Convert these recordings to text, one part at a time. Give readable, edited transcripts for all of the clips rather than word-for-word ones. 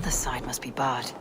other side must be barred.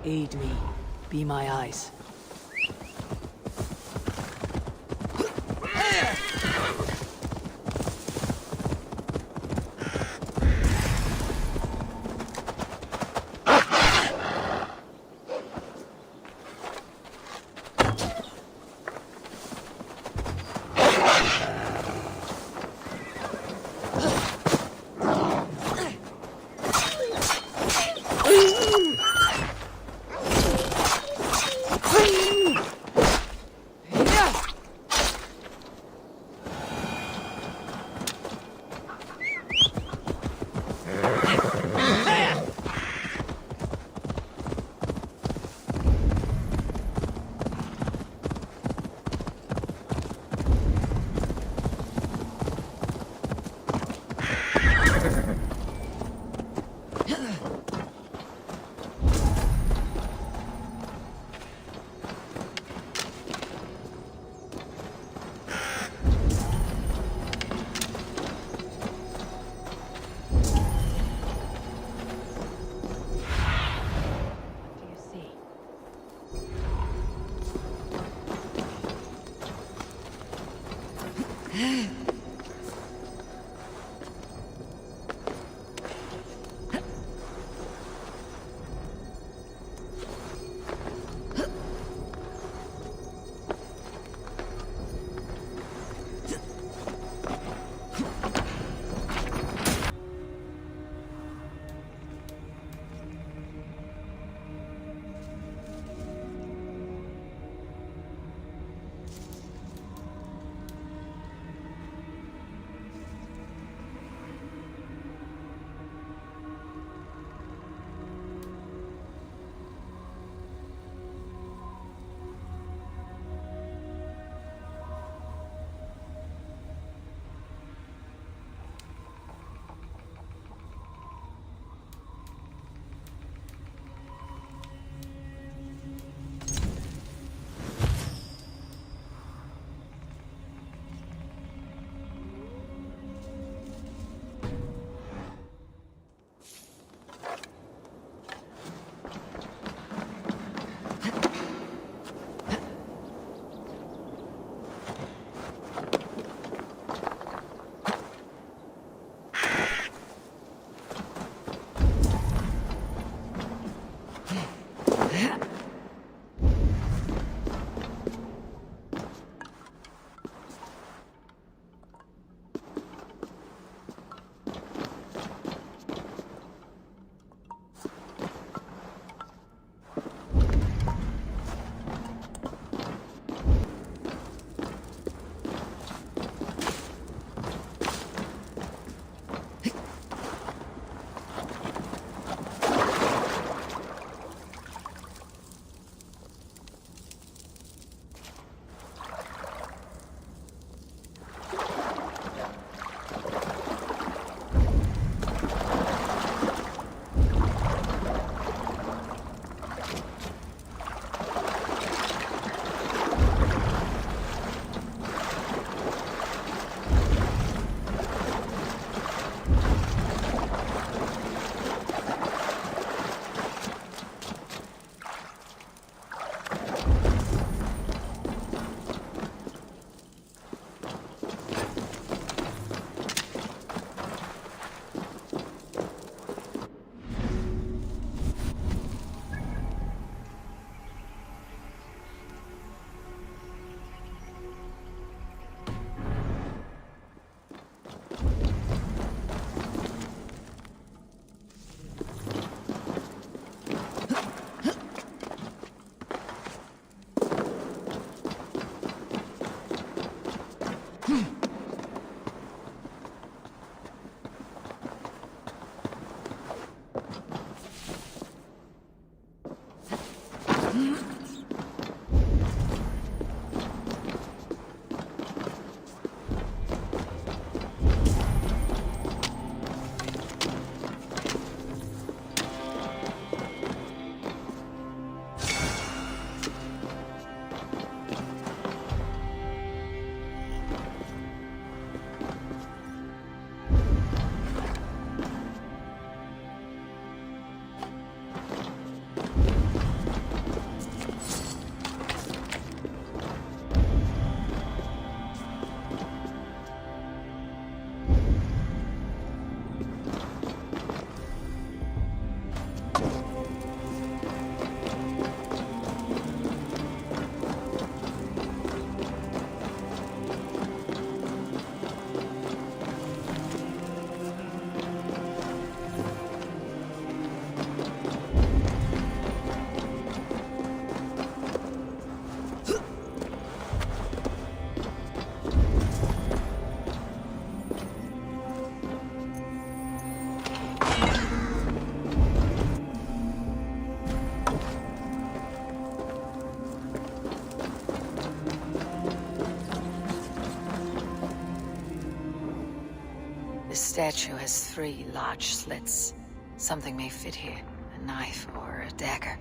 Aid me. Be my eyes. The statue has 3 large slits. Something may fit here. A knife or a dagger.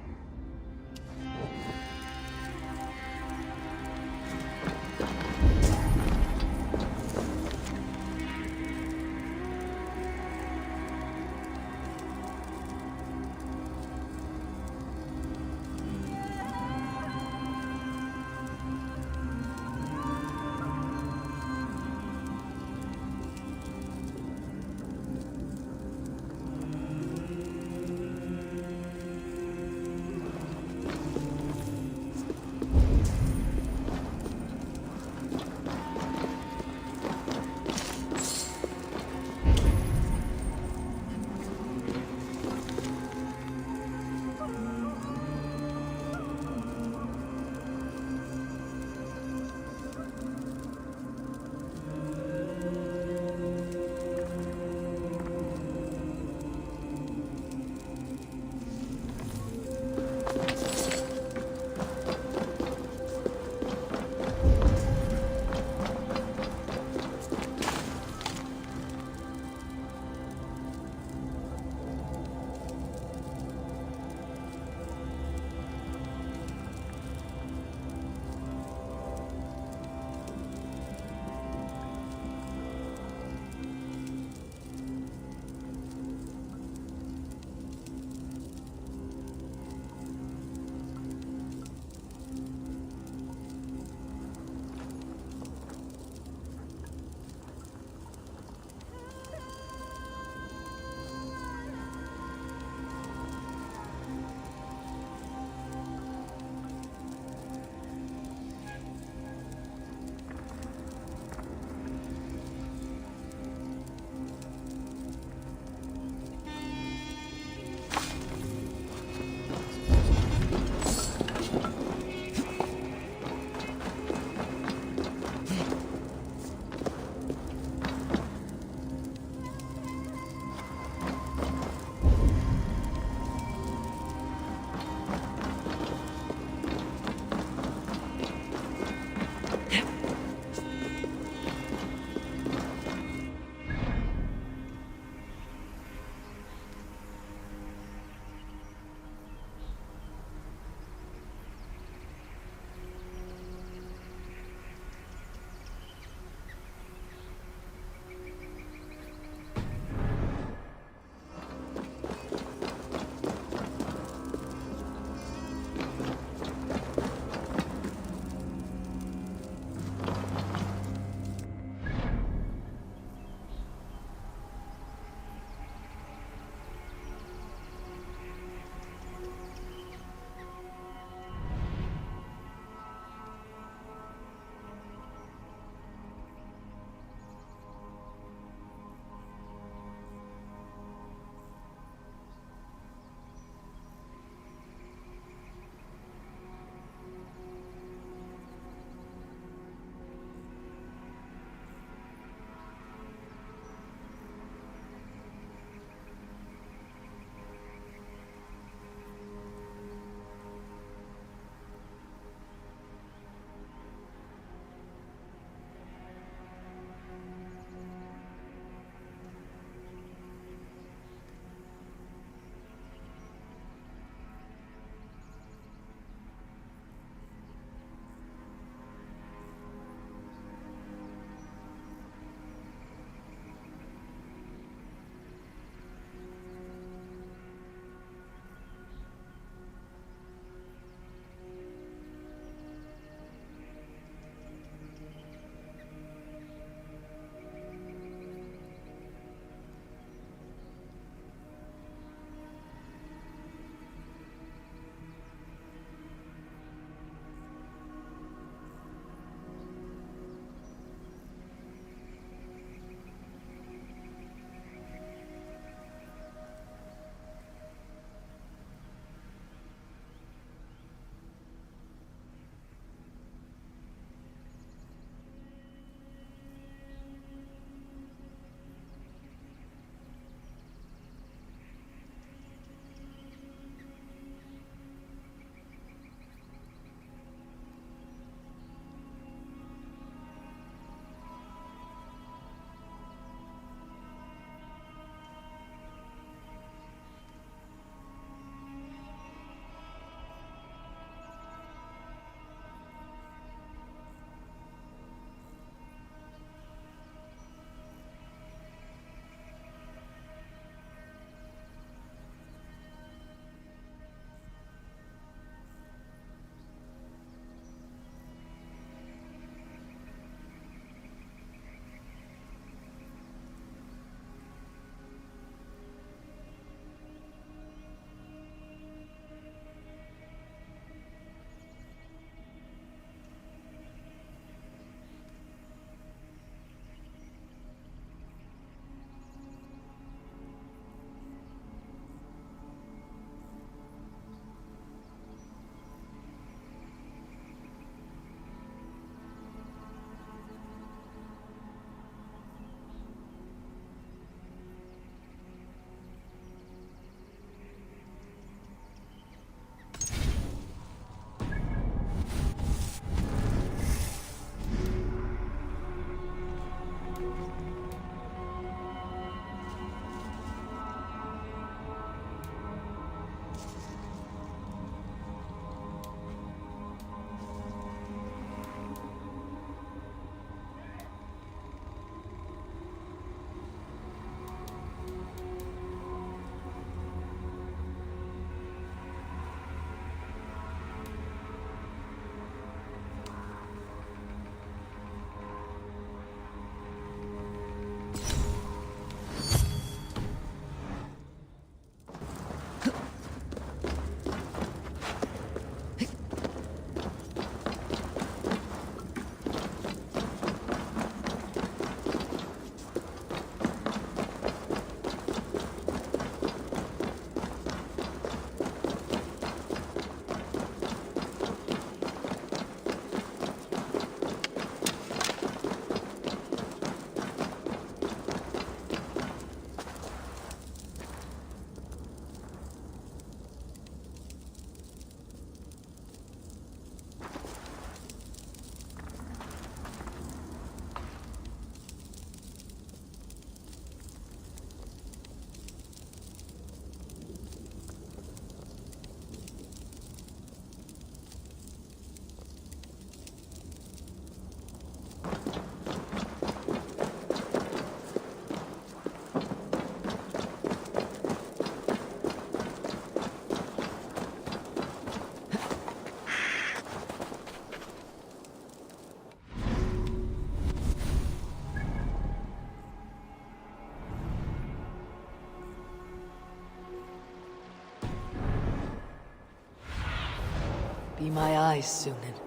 Be my eyes, Sunan.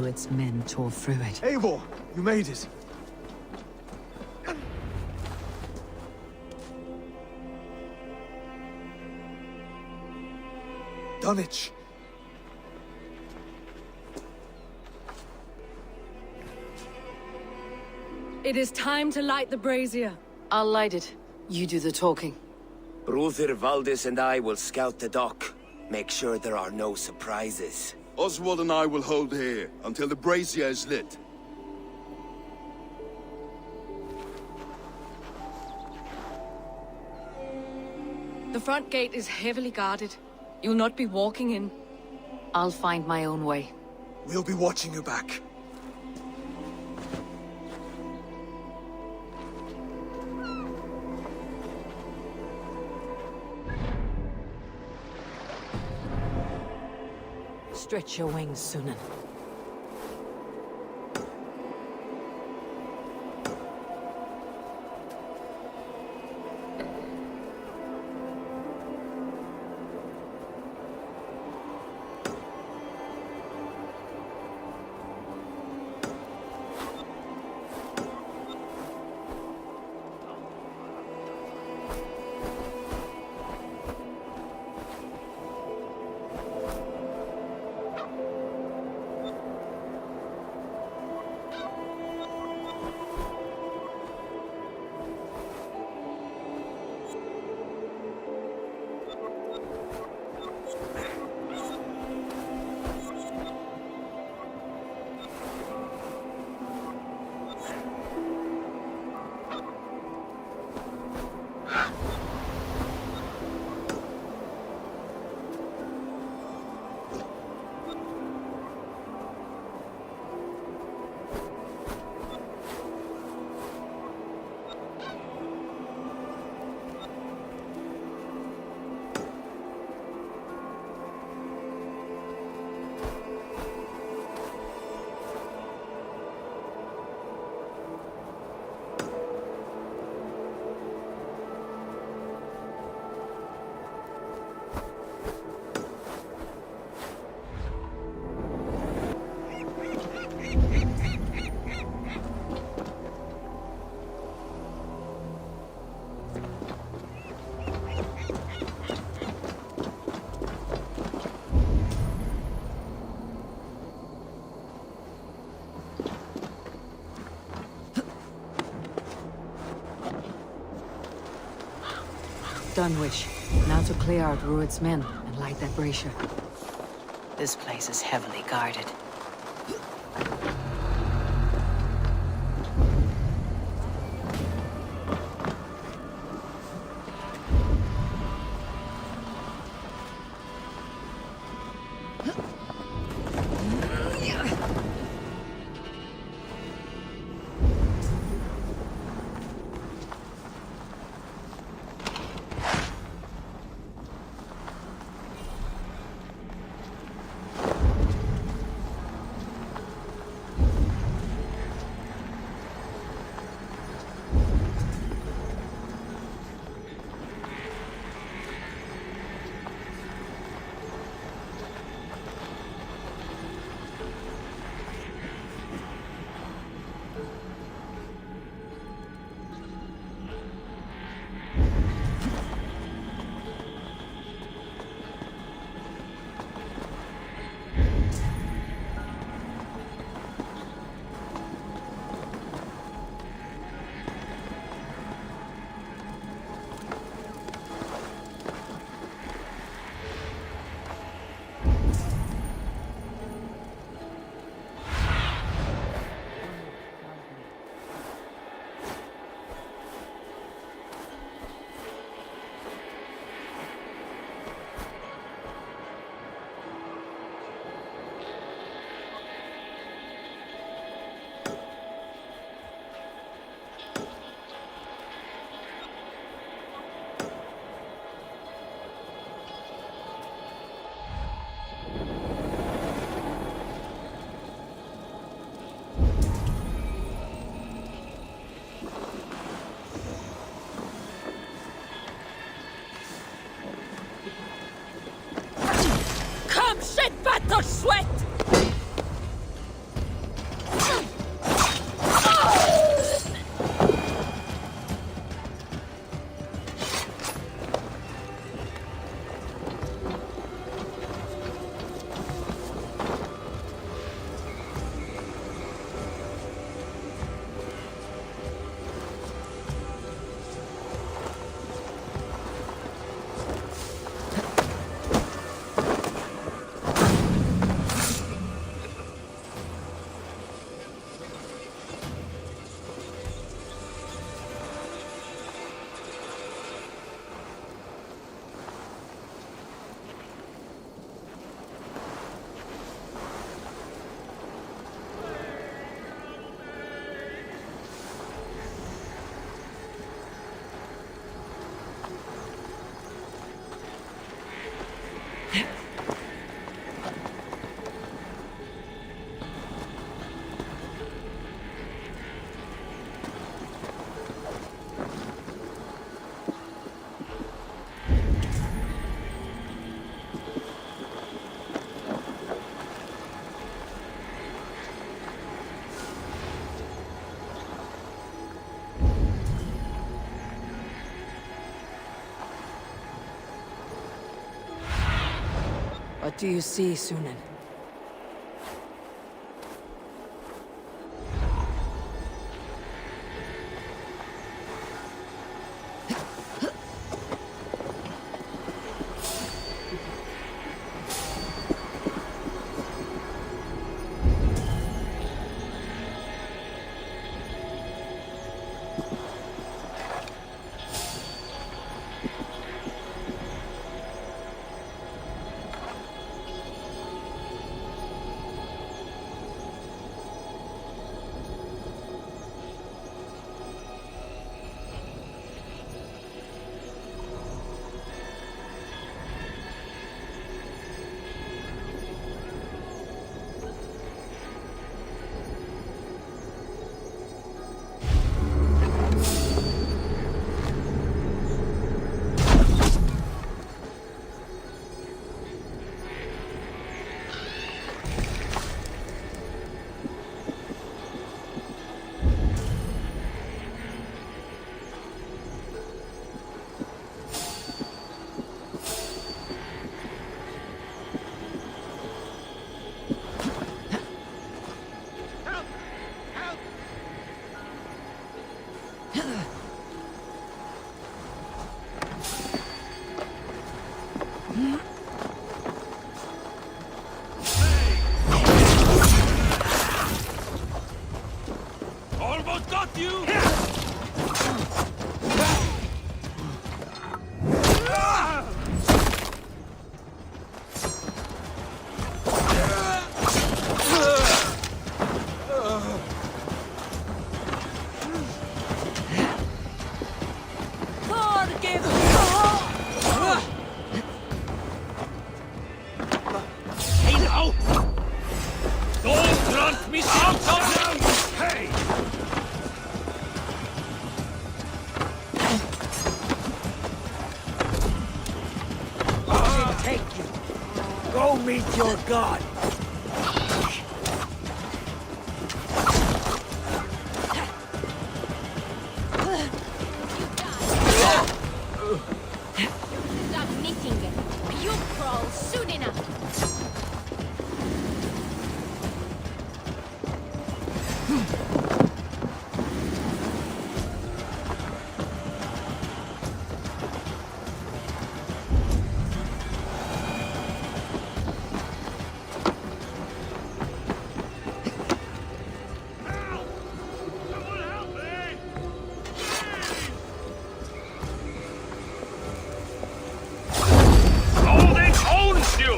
Rued's men tore through it. Eivor, you made it. Dunwich. It is time to light the brazier. I'll light it. You do the talking. Brother Valdis and I will scout the dock. Make sure there are no surprises. Oswald and I will hold here until the brazier is lit. The front gate is heavily guarded. You'll not be walking in. I'll find my own way. We'll be watching your back. Stretch your wings, Sunan. Dunwich. Now to clear out Rued's men and light that brazier. This place is heavily guarded. What do you see, Sunan? Almost got you! Hey now! Don't grant me out of now! Hey! Take you. Go meet your god. Stop knitting it. You crawl soon enough. Someone help me! Golden owns you!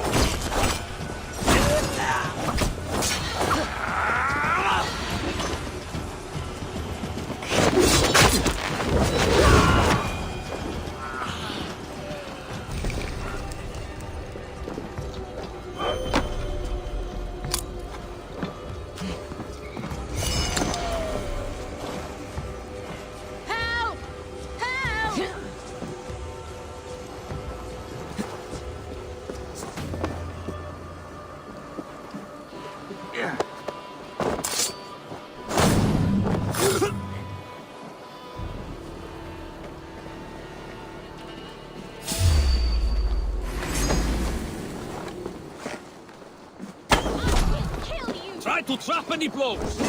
Help! Help! Kill you! Try to trap any blows!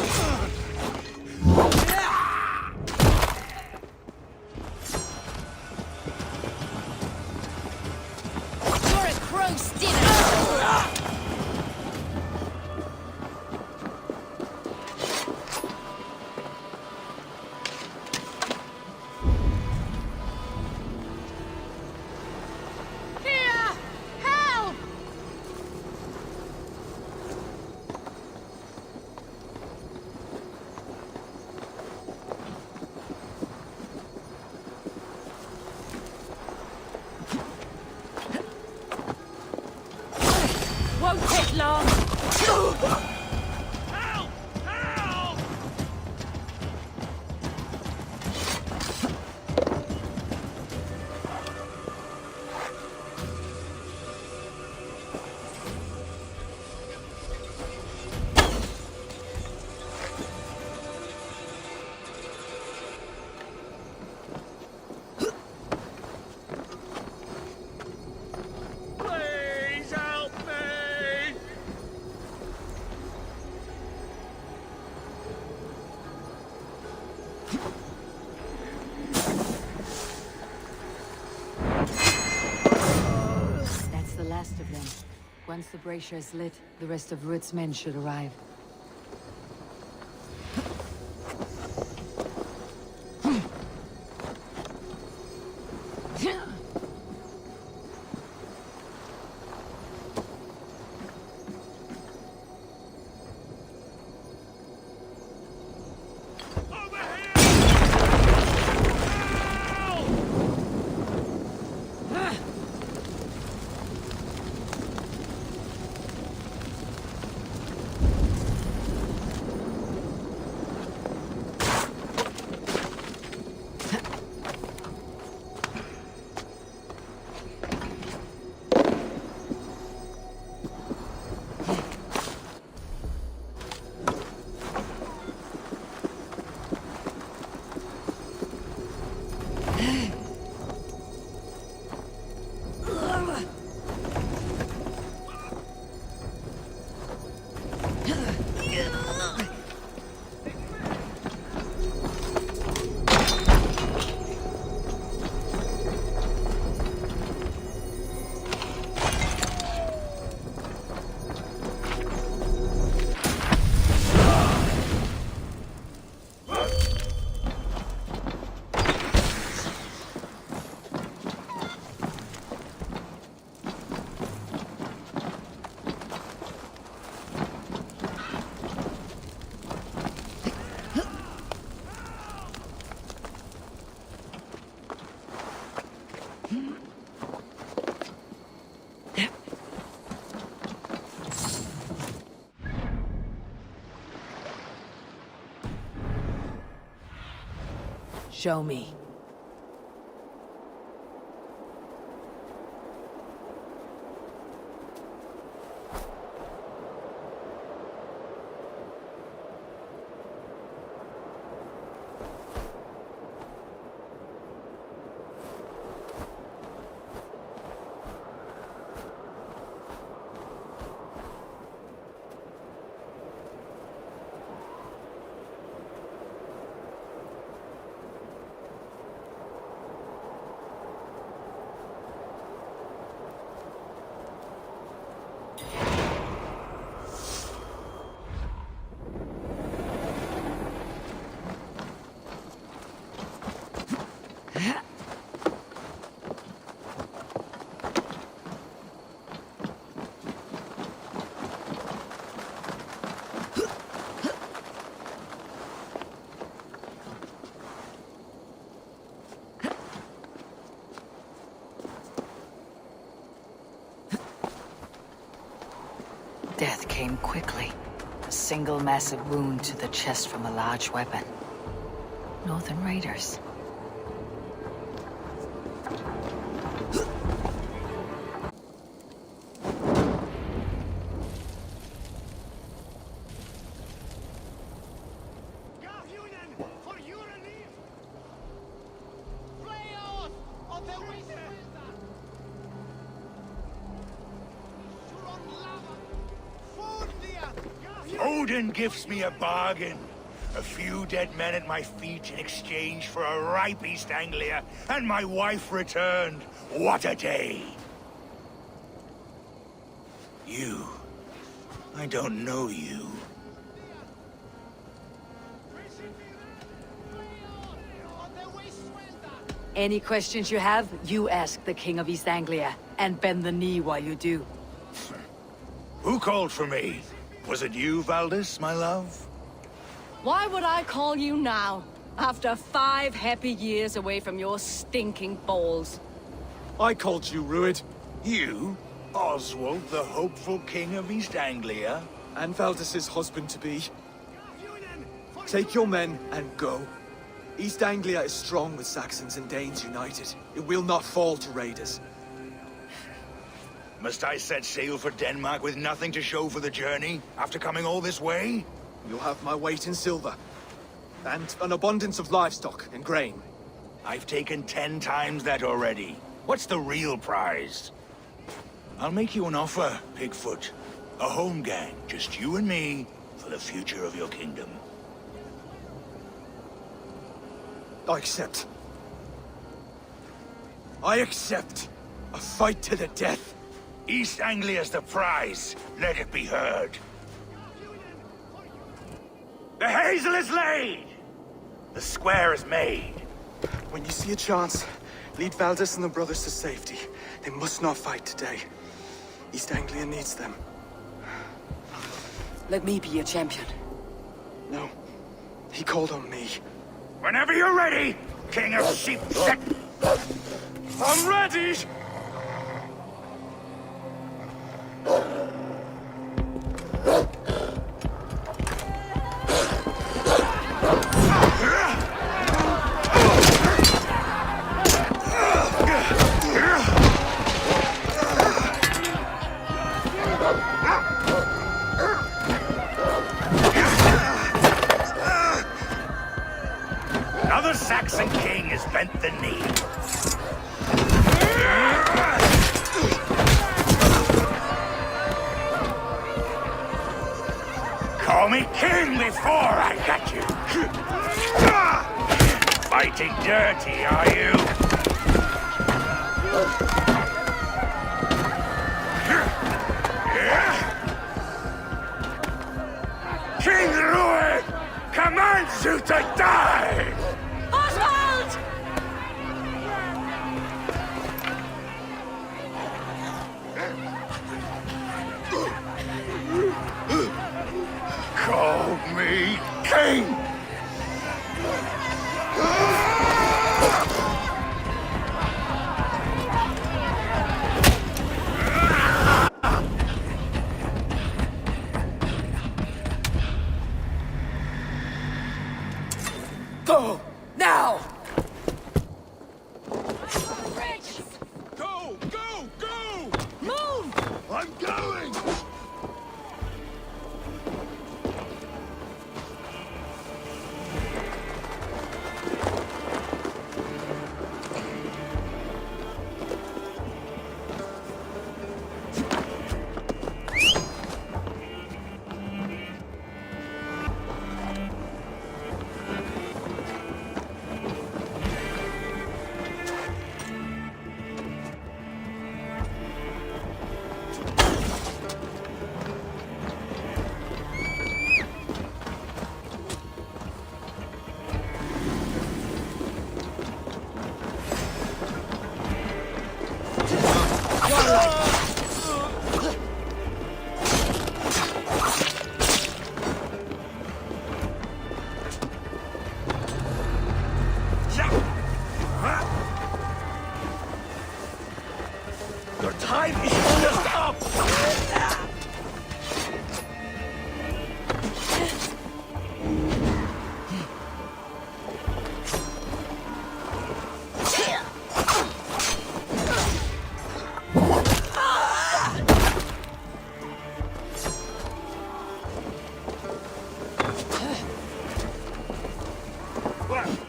You're a gross dinner! Here! Help! Once the brazier is lit, the rest of Rued's men should arrive. Show me. Death came quickly. A single massive wound to the chest from a large weapon. Northern Raiders. Odin gives me a bargain. A few dead men at my feet in exchange for a ripe East Anglia, and my wife returned. What a day! You. I don't know you. Any questions you have, you ask the King of East Anglia, and bend the knee while you do. Who called for me? Was it you, Valdis, my love? Why would I call you now, after 5 happy years away from your stinking balls? I called you, Rued. You? Oswald, the hopeful King of East Anglia? And Valdis's husband-to-be. Take your men and go. East Anglia is strong with Saxons and Danes united. It will not fall to raiders. Must I set sail for Denmark with nothing to show for the journey, after coming all this way? You'll have my weight in silver. And an abundance of livestock and grain. I've taken 10 times that already. What's the real prize? I'll make you an offer, Pigfoot. A home gang, just you and me, for the future of your kingdom. I accept. I accept. A fight to the death. East Anglia's the prize. Let it be heard. The hazel is laid! The square is made. When you see a chance, lead Valdis and the brothers to safety. They must not fight today. East Anglia needs them. Let me be your champion. No. He called on me. Whenever you're ready, King of Sheep. I'm ready! Another Saxon king has bent the knee. Call me king before I got you. Fighting dirty, are you? King Louis commands you to die! Oswald! Call me king! Go! Now! Go! Go! Go! Move! I'm going! Your time is almost up!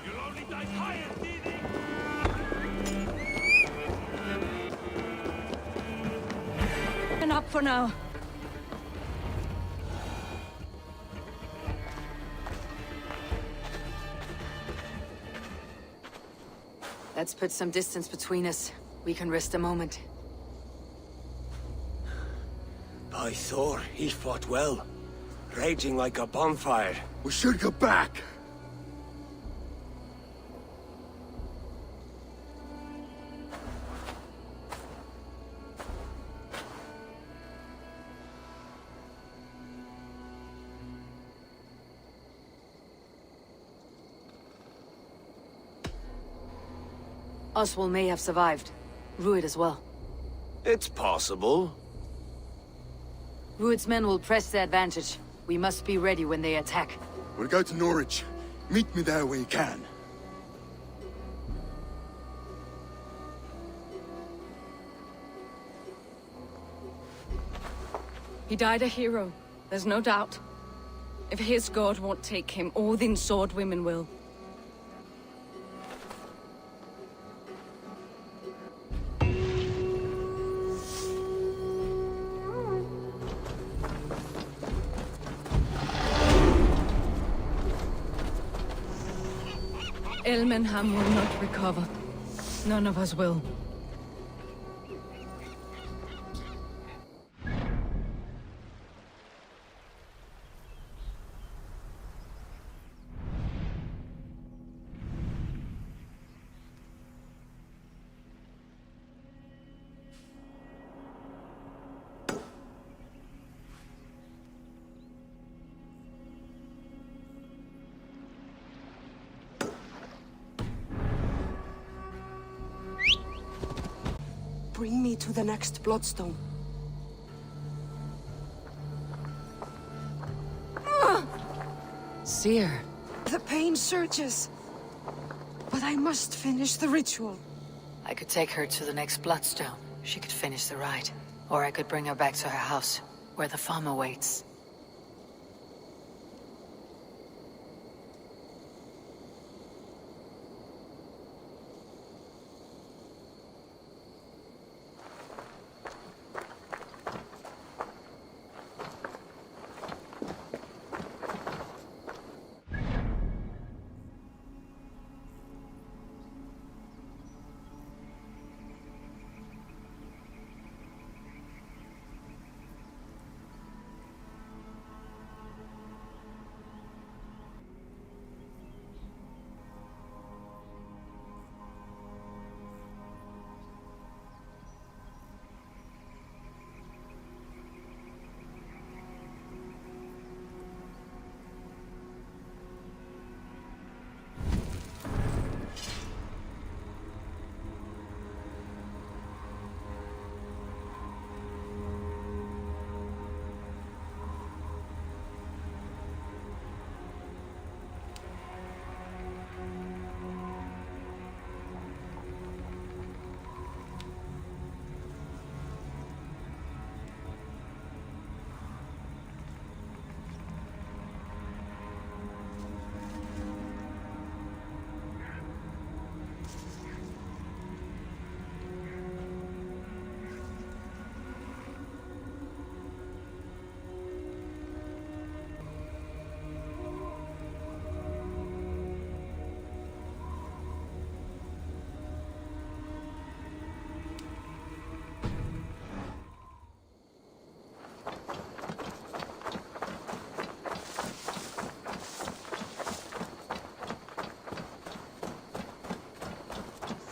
You'll only die tired, thieving! Up for now. Let's put some distance between us. We can rest a moment. By Thor, he fought well. Raging like a bonfire. We should go back. Oswald may have survived. Rued as well. It's possible. Rued's men will press the advantage. We must be ready when they attack. We'll go to Norwich. Meet me there where you can. He died a hero. There's no doubt. If his god won't take him, Odin's sword women will. Elmenham will not recover. None of us will. me to the next Bloodstone. Seer. The pain surges. But I must finish the ritual. I could take her to the next Bloodstone. She could finish the rite. Or I could bring her back to her house, where the farmer waits.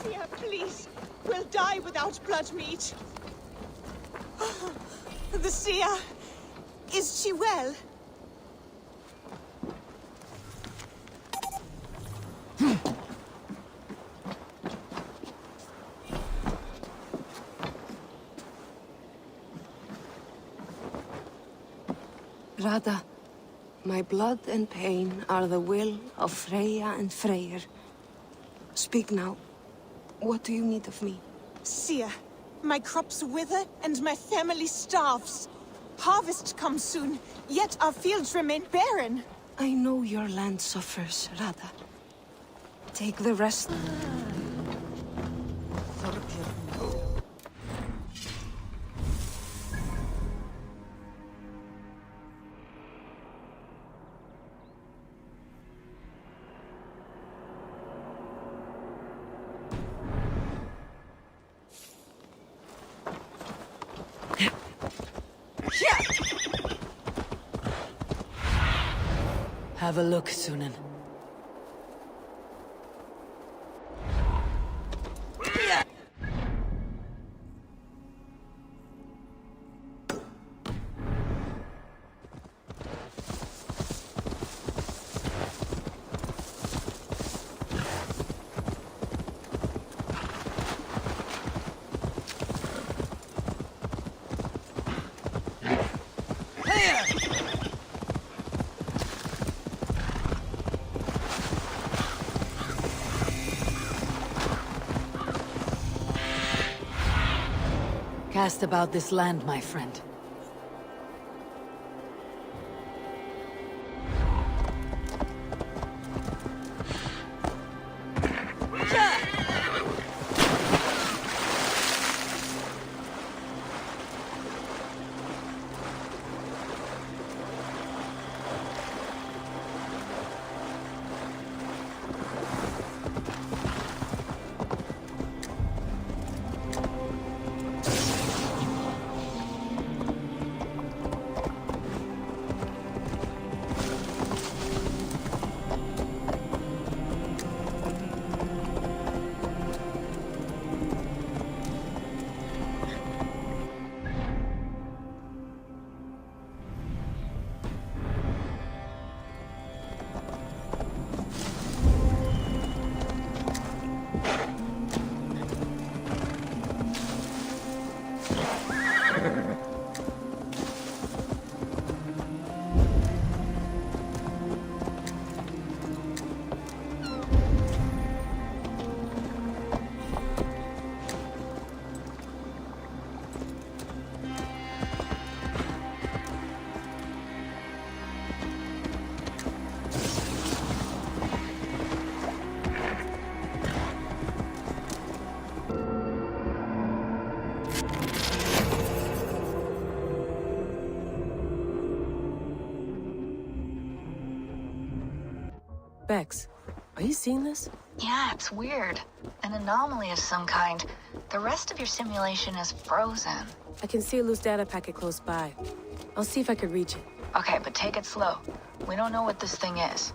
Sia, please. We'll die without blood meat. The Sia. Is she well? Radha, my blood and pain are the will of Freya and Freyr. Speak now. What do you need of me? Sia, my crops wither and my family starves. Harvest comes soon, yet our fields remain barren. I know your land suffers, Radha. Take the rest. Have a look, Sunan. Cast about this land, my friend. Bex, are you seeing this? Yeah, it's weird. An anomaly of some kind. The rest of your simulation is frozen. I can see a loose data packet close by. I'll see if I could reach it. Okay, but take it slow. We don't know what this thing is.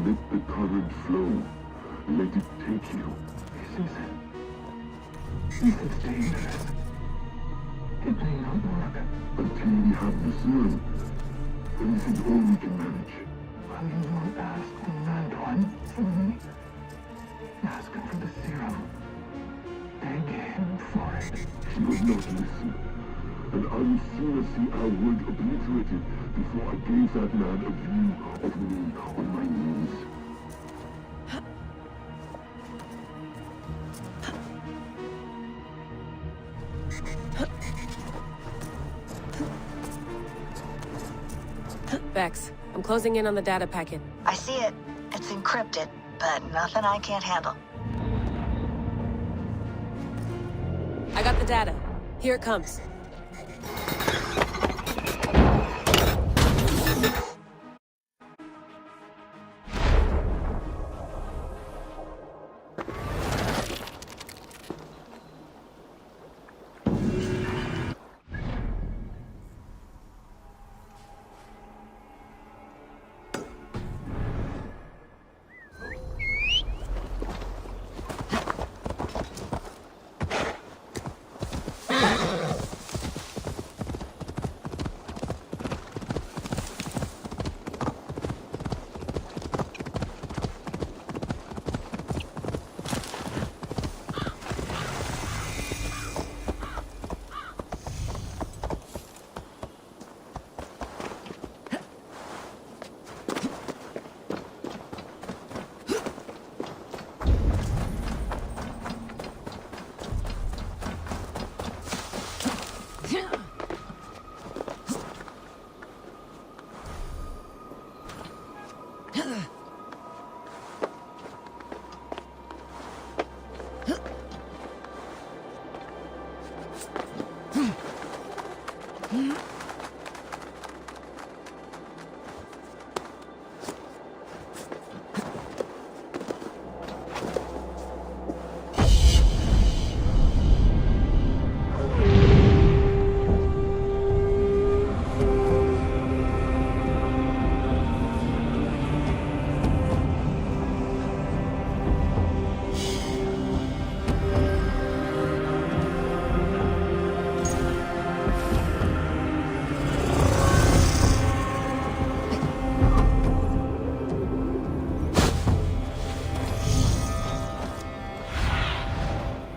Let the current flow. Let it take you. This is dangerous. It may not work. Until we have the serum, this is all we can manage. Will you not ask the Mad One for me? Ask him for the serum. Beg him for it. She would not listen. And I would sooner see our word obliterated before I gave that man a view of me on my knees. Vex, I'm closing in on the data packet. I see it. It's encrypted, but nothing I can't handle. I got the data. Here it comes.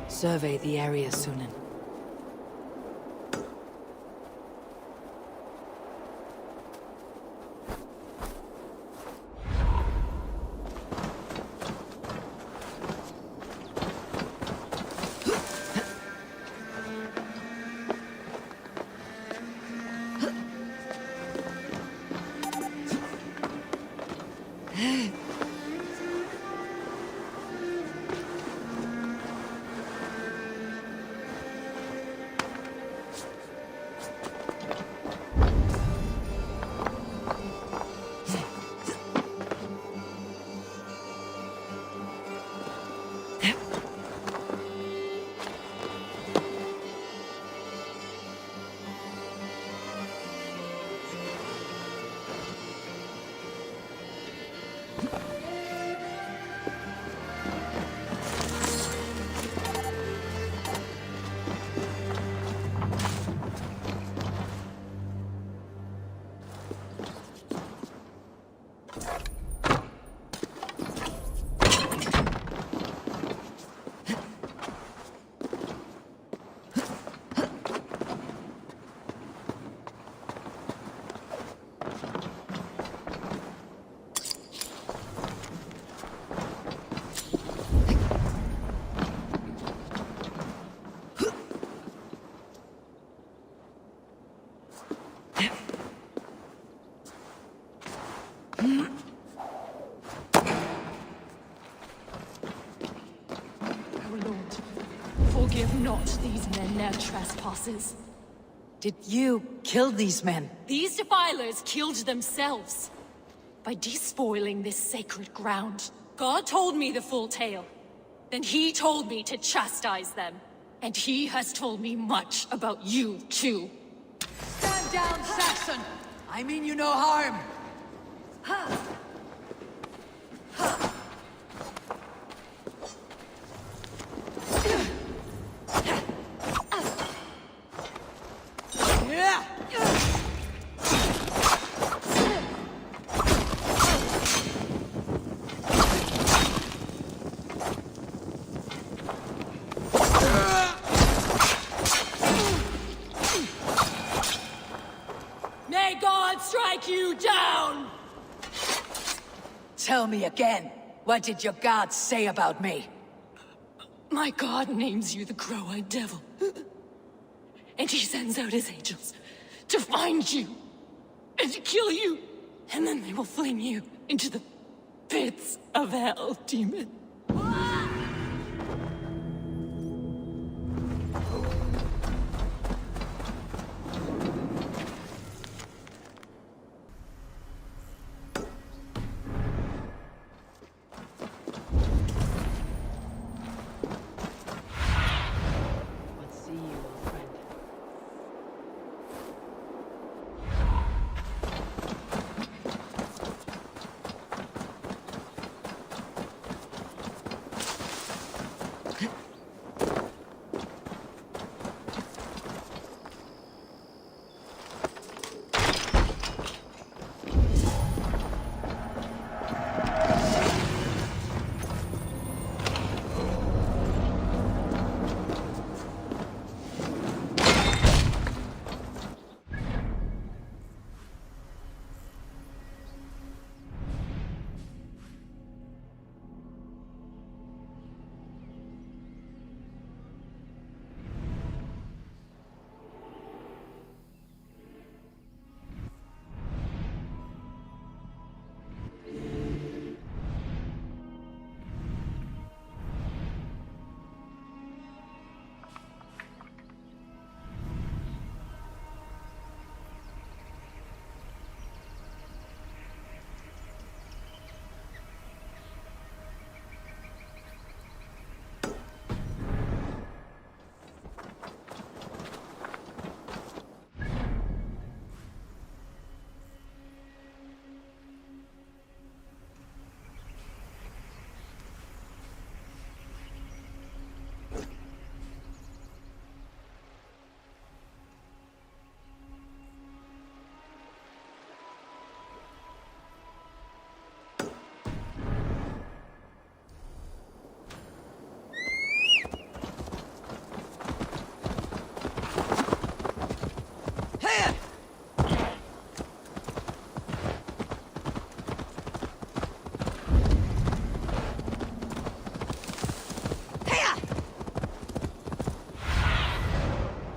Survey the area, Sunan. Forgive not these men their trespasses. Did you kill these men? These defilers killed themselves by despoiling this sacred ground. God told me the full tale. Then he told me to chastise them. And he has told me much about you, too. Stand down, Saxon! I mean you no harm! Tell me again. What did your god say about me? My god names you the Crow-Eyed Devil. And he sends out his angels to find you and to kill you. And then they will fling you into the pits of hell, demon.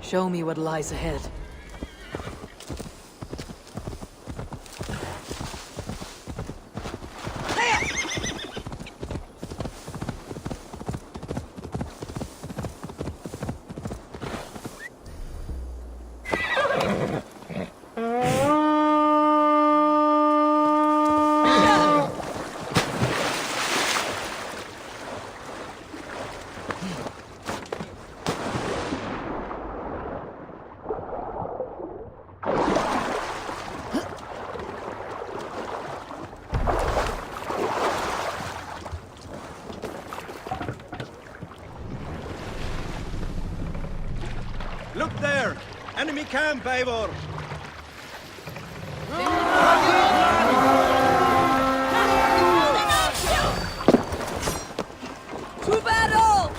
Show me what lies ahead. Look there! Enemy camp, Eivor! To battle!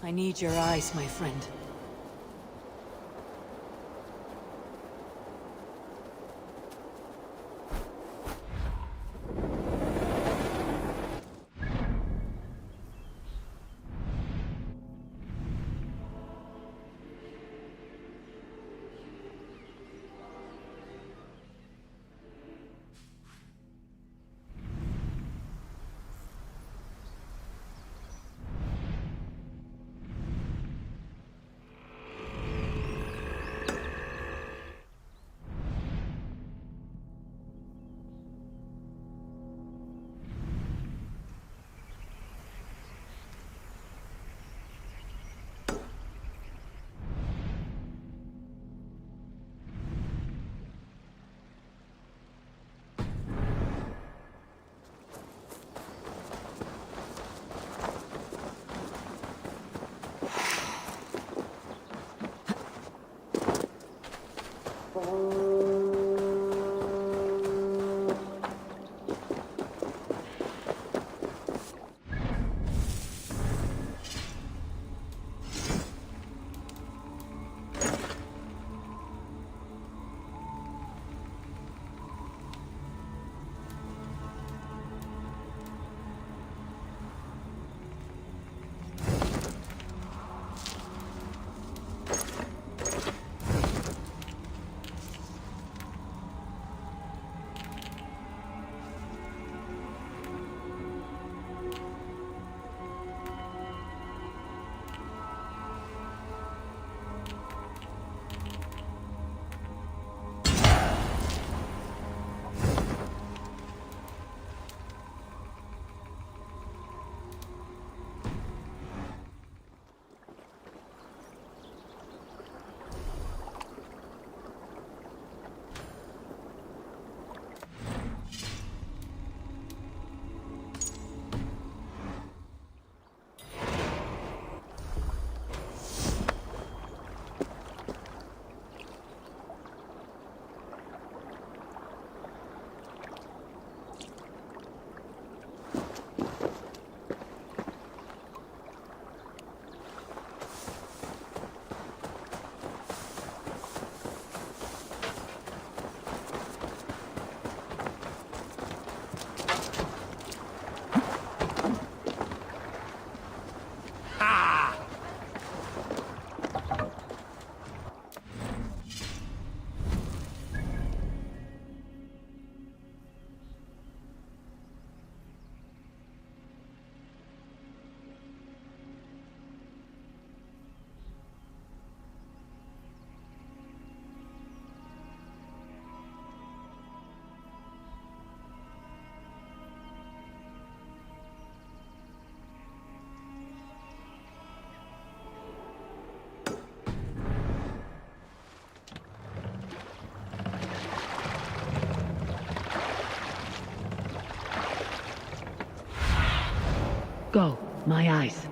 I need your eyes, my friend. Go, my eyes.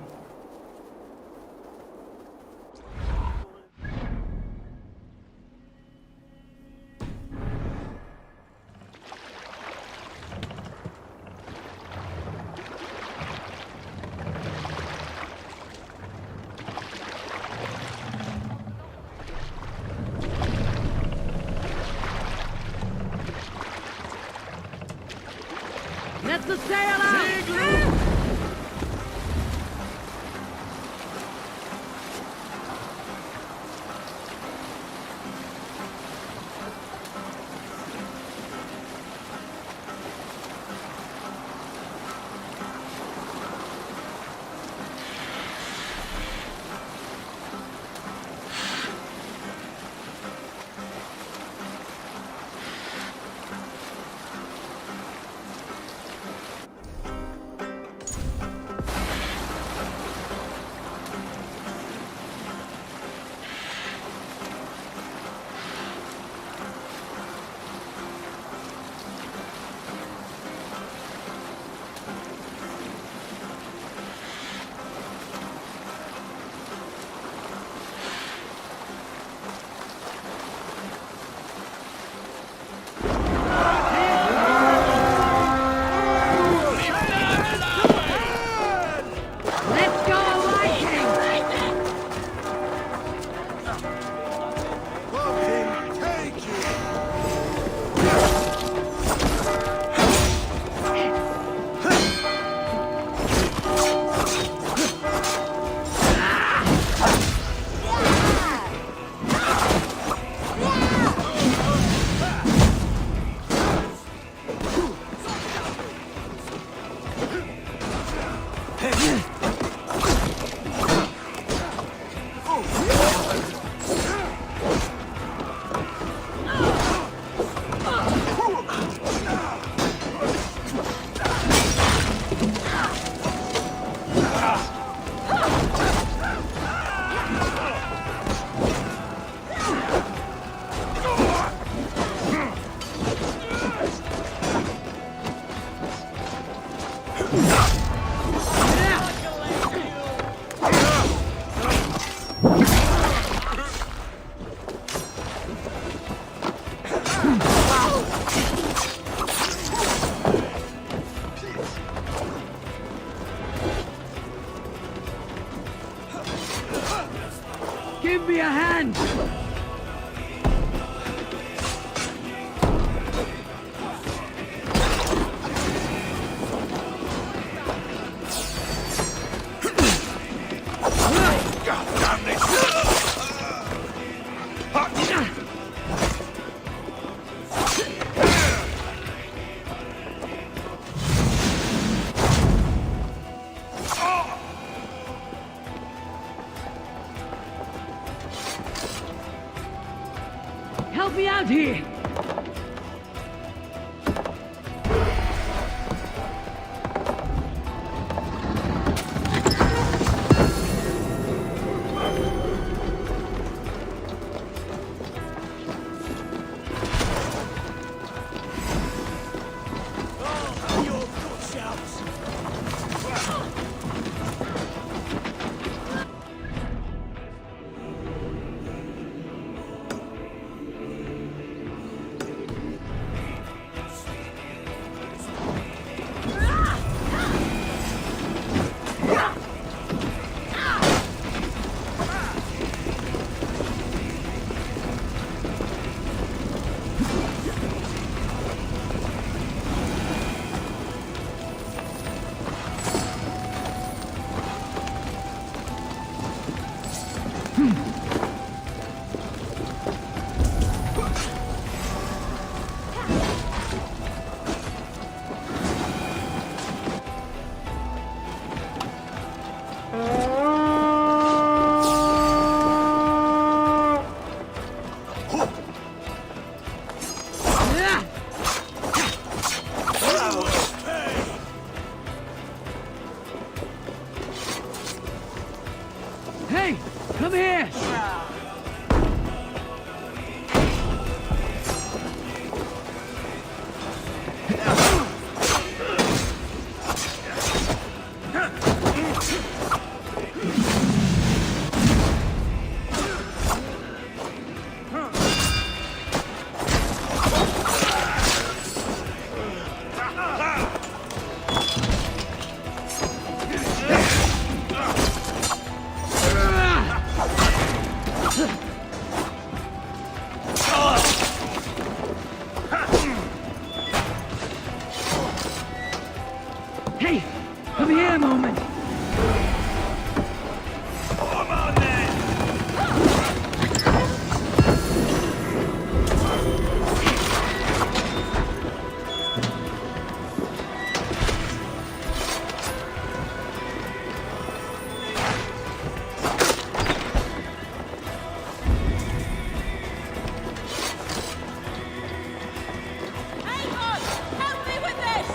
Let the sail out! me a hand! Help me out here! Hey, come here! Hey, come here a moment. Come on then! Hang on! Help me with this!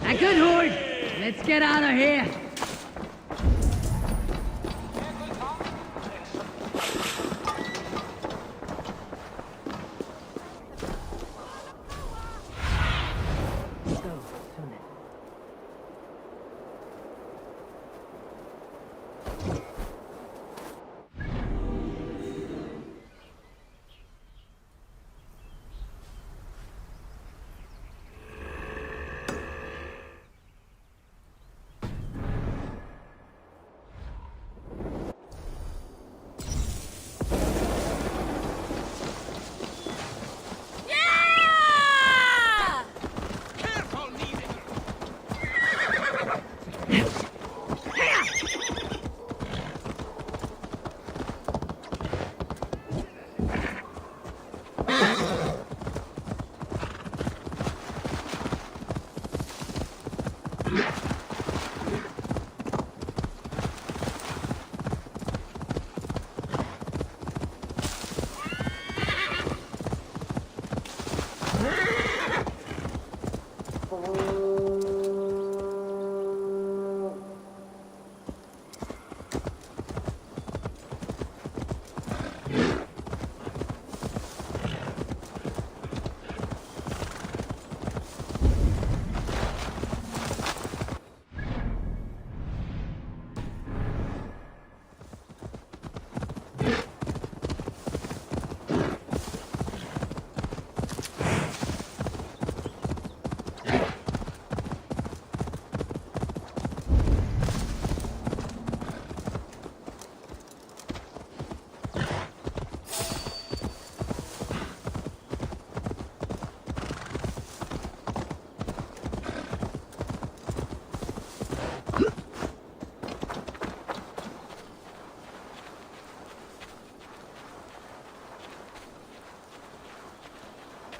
A good horde! Let's get out of here!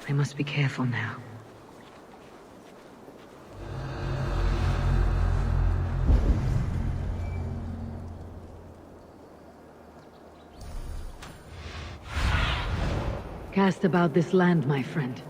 I must be careful now. Cast about this land, my friend.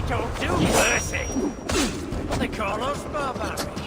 Don't do mercy. They call us barbarians.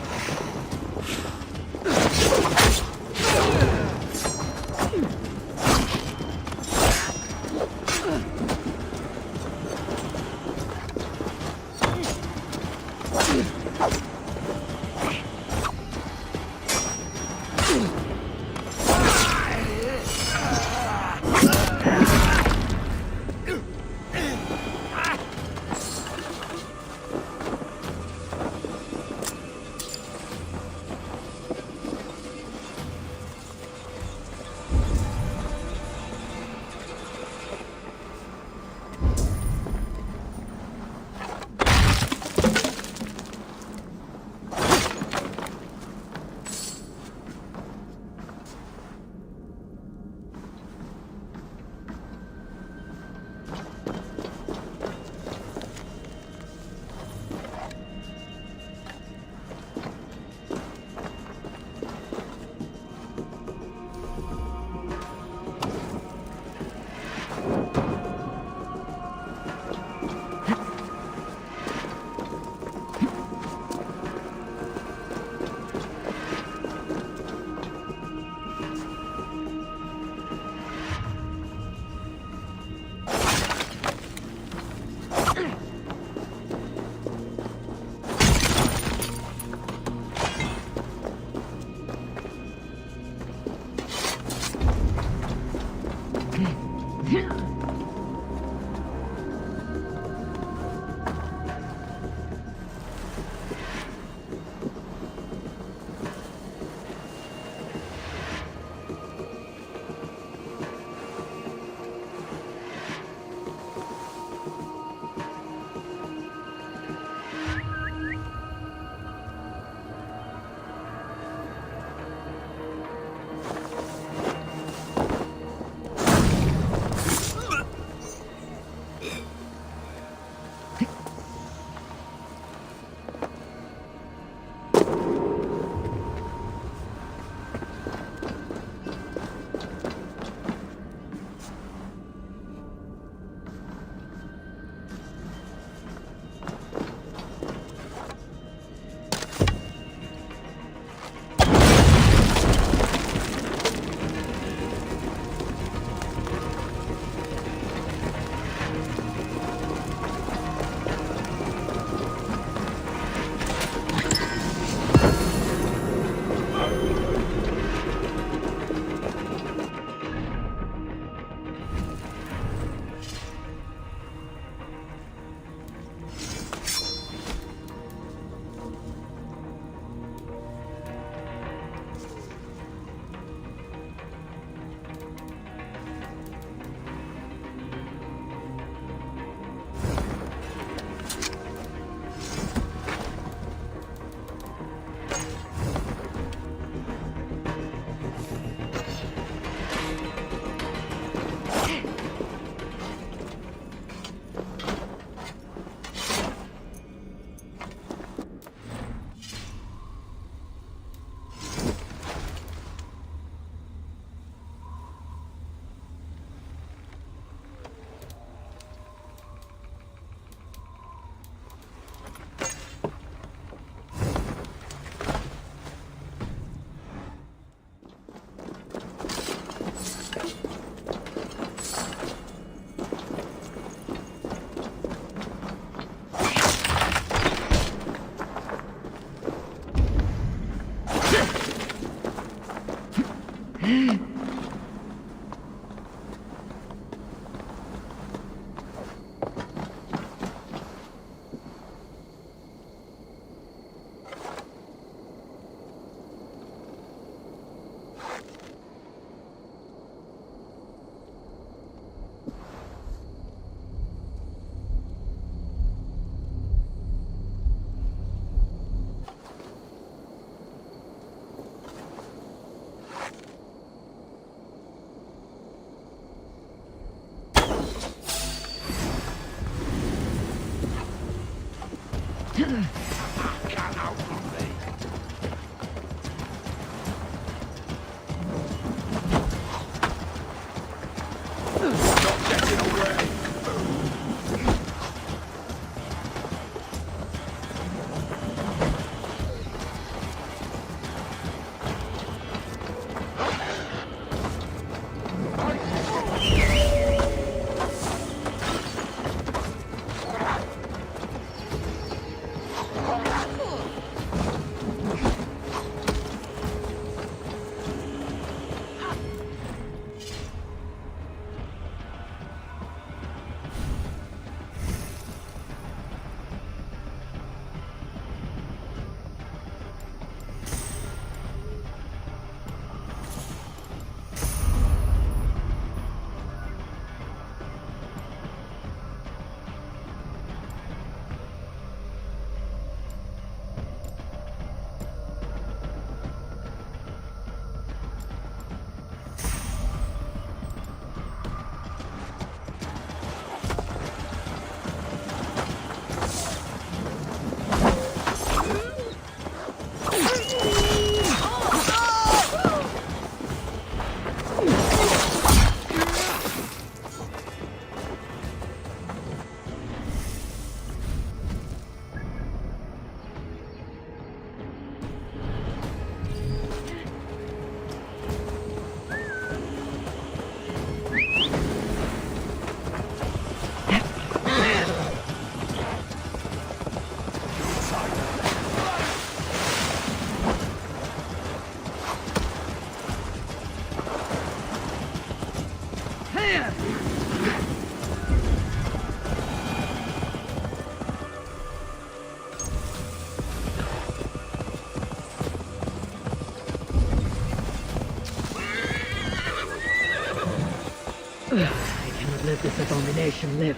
I cannot let this abomination live.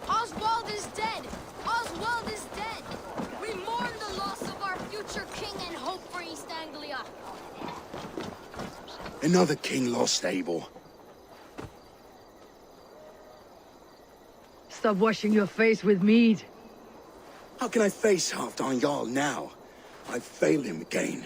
Oswald is dead! Oswald is dead! We mourn the loss of our future king and hope for East Anglia. Another king lost, Abel. Stop washing your face with mead. How can I face Halfdan Jarl now? I've failed him again.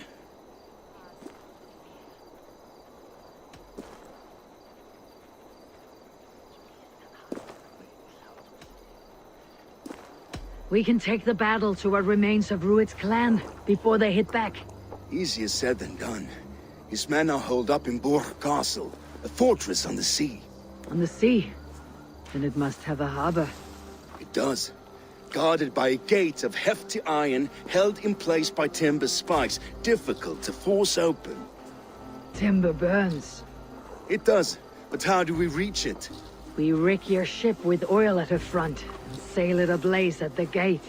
We can take the battle to what remains of Rued's clan before they hit back. Easier said than done. His men are holed up in Borg Castle, a fortress on the sea. On the sea? Then it must have a harbor. It does. Guarded by a gate of hefty iron, held in place by timber spikes, difficult to force open. Timber burns. It does, but how do we reach it? We rig your ship with oil at her front, and sail it ablaze at the gate.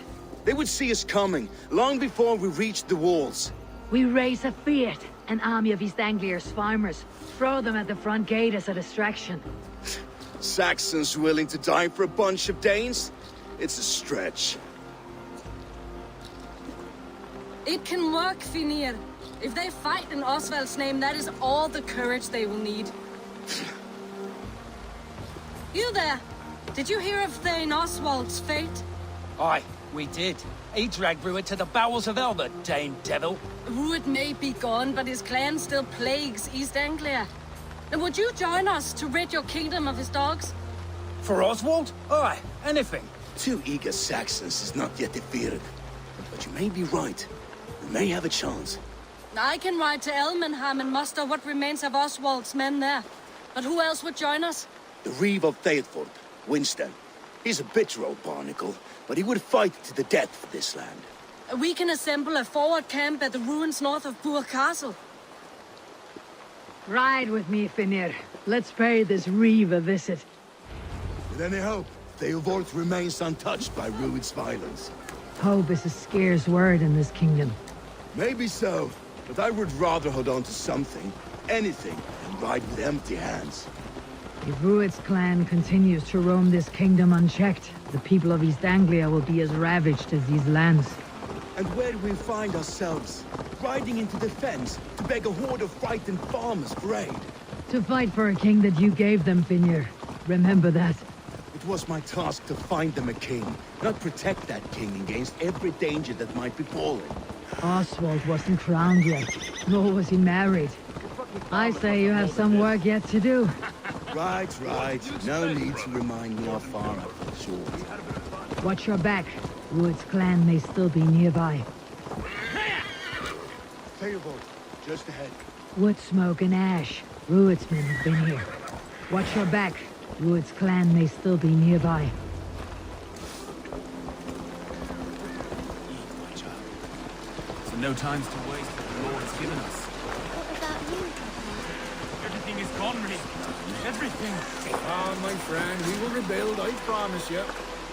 They would see us coming, long before we reached the walls. We raise a fiat, an army of East Anglia's farmers. Throw them at the front gate as a distraction. Saxons willing to die for a bunch of Danes? It's a stretch. It can work, Finir. If they fight in Oswald's name, that is all the courage they will need. You there! Did you hear of Thane Oswald's fate? Aye, we did. He dragged Rued to the bowels of Elmer, Dane devil. Rued may be gone, but his clan still plagues East Anglia. And would you join us to rid your kingdom of his dogs? For Oswald? Aye, anything. 2 eager Saxons is not yet defeated. But you may be right. We may have a chance. I can ride to Elmenham and muster what remains of Oswald's men there. But who else would join us? The Reeve of Thetford, Winston. He's a bitter old barnacle, but he would fight to the death for this land. We can assemble a forward camp at the ruins north of Burg Castle. Ride with me, Finir. Let's pay this Reeve a visit. With any hope, Theovorth remains untouched by Rued's violence. Hope is a scarce word in this kingdom. Maybe so, but I would rather hold on to something, anything, than ride with empty hands. If Rued's clan continues to roam this kingdom unchecked, the people of East Anglia will be as ravaged as these lands. And where do we find ourselves? Riding into defense to beg a horde of frightened farmers for aid. To fight for a king that you gave them, Finir. Remember that. It was my task to find them a king, not protect that king against every danger that might befall him. Oswald wasn't crowned yet, nor was he married. I say you have some work yet to do. Right. No need to remind me how far I fall short. Watch your back. Rued's clan may still be nearby. Theobald, just ahead. Wood smoke and ash. Rued's men have been here. Watch your back. Rued's clan may still be nearby. So no times to waste what the Lord has given us. What about you, Papa? Everything is gone, Reeve. Everything. Ah, my friend, we will rebuild, I promise you.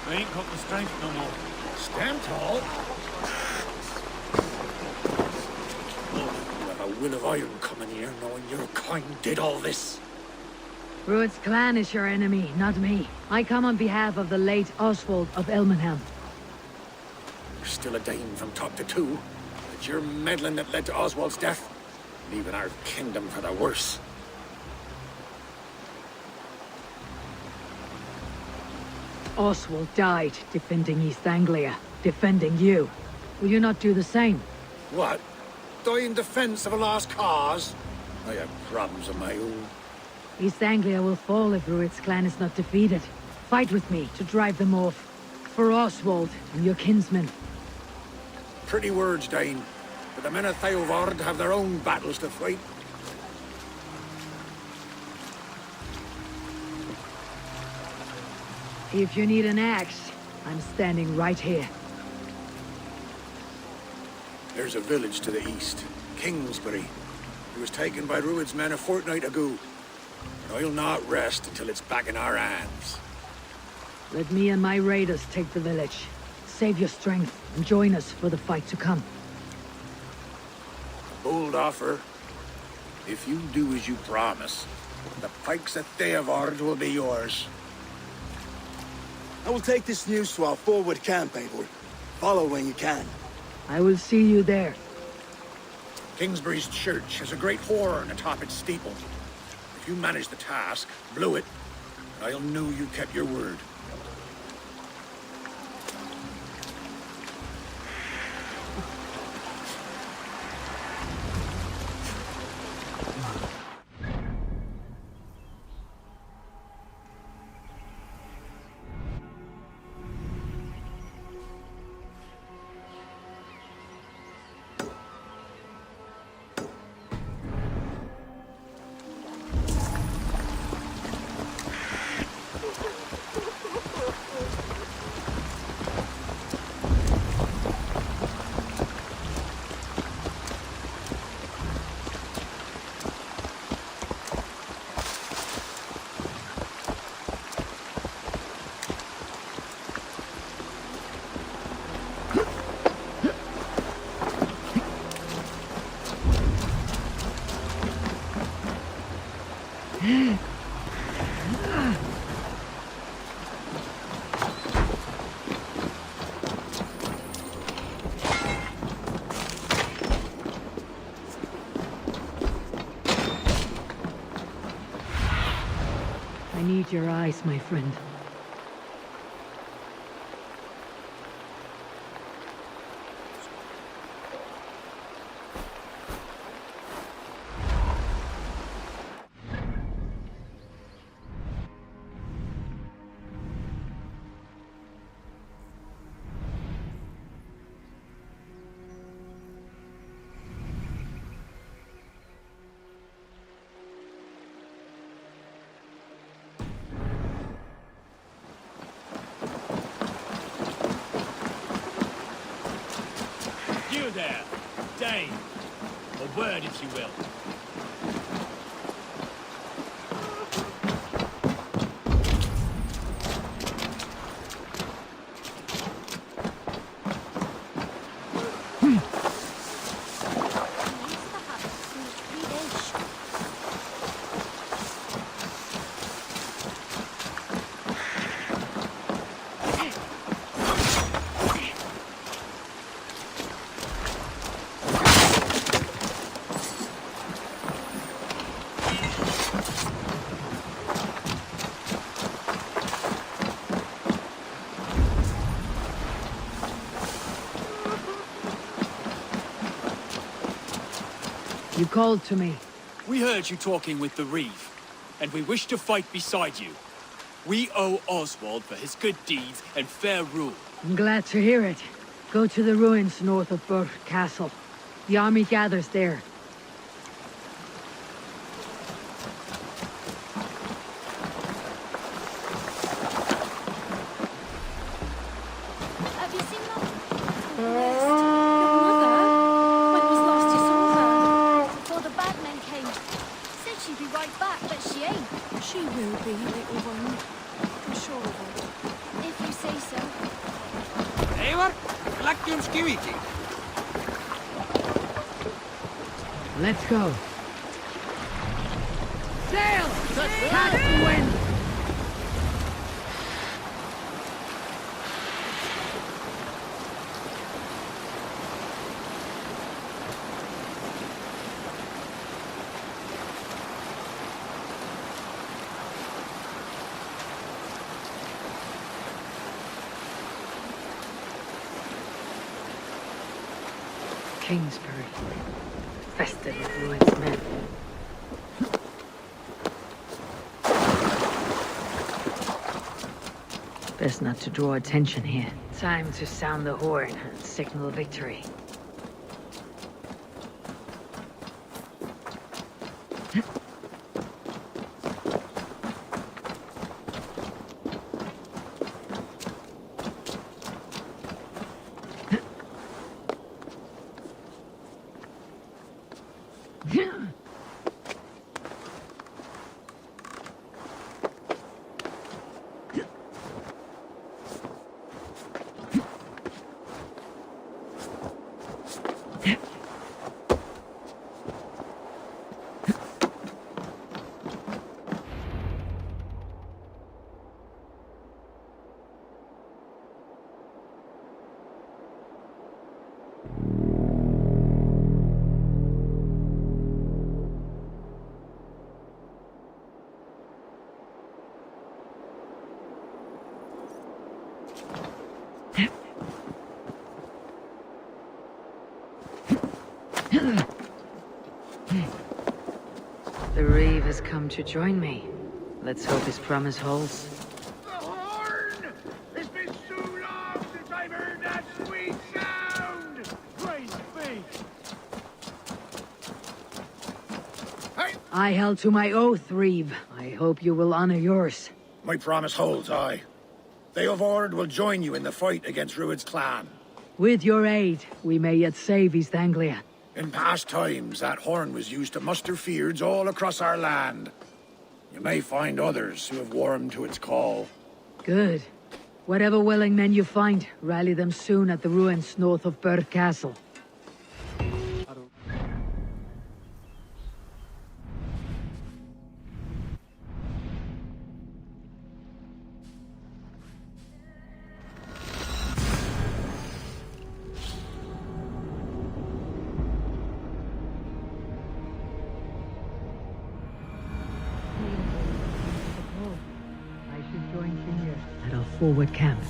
I ain't got the strength no more. Stand tall. Oh, you have a will of iron coming here, knowing your kind did all this. Rued's clan is your enemy, not me. I come on behalf of the late Oswald of Elmenham. You're still a Dane from top to two. It's your meddling that led to Oswald's death, leaving our kingdom for the worse. Oswald died defending East Anglia, defending you. Will you not do the same? What? Die in defense of a lost cause? I have problems of my own. East Anglia will fall if Rued's clan is not defeated. Fight with me to drive them off. For Oswald and your kinsmen. Pretty words, Dane. But the men of Theovard have their own battles to fight. If you need an axe, I'm standing right here. There's a village to the east, Kingsbury. It was taken by Rued's men a fortnight ago. But I'll not rest until it's back in our hands. Let me and my raiders take the village. Save your strength and join us for the fight to come. Bold offer. If you do as you promise, the pikes of Theovard will be yours. I will take this news to our forward camp, Eivor. Follow when you can. I will see you there. Kingsbury's church has a great horn atop its steeple. If you manage the task, blow it, I'll know you kept your word. I need your eyes, my friend. You there, Dane. A word, if you will. You called to me. We heard you talking with the Reeve, and we wish to fight beside you. We owe Oswald for his good deeds and fair rule. I'm glad to hear it. Go to the ruins north of Burr Castle. The army gathers there. Have you seen that? Your mother? When it was last you saw her? Before the bad men came. Said she'd be right back, but she ain't. She will be, little one. I'm sure of it. If you say so. Eivor, lækjum skiviki. Let's go. Sail! Catch the wind! Kingsbury. Festive with Rued's men. Best not to draw attention here. Time to sound the horn and signal victory. The Reeve has come to join me. Let's hope his promise holds. The horn! It's been so long since I've heard that sweet sound! Praise be! I held to my oath, Reeve. I hope you will honor yours. My promise holds, aye. They of Ord will join you in the fight against Rued's clan. With your aid, we may yet save East Anglia. In past times, that horn was used to muster feards all across our land. You may find others who have warmed to its call. Good. Whatever willing men you find, rally them soon at the ruins north of Burr Castle. At our forward camp.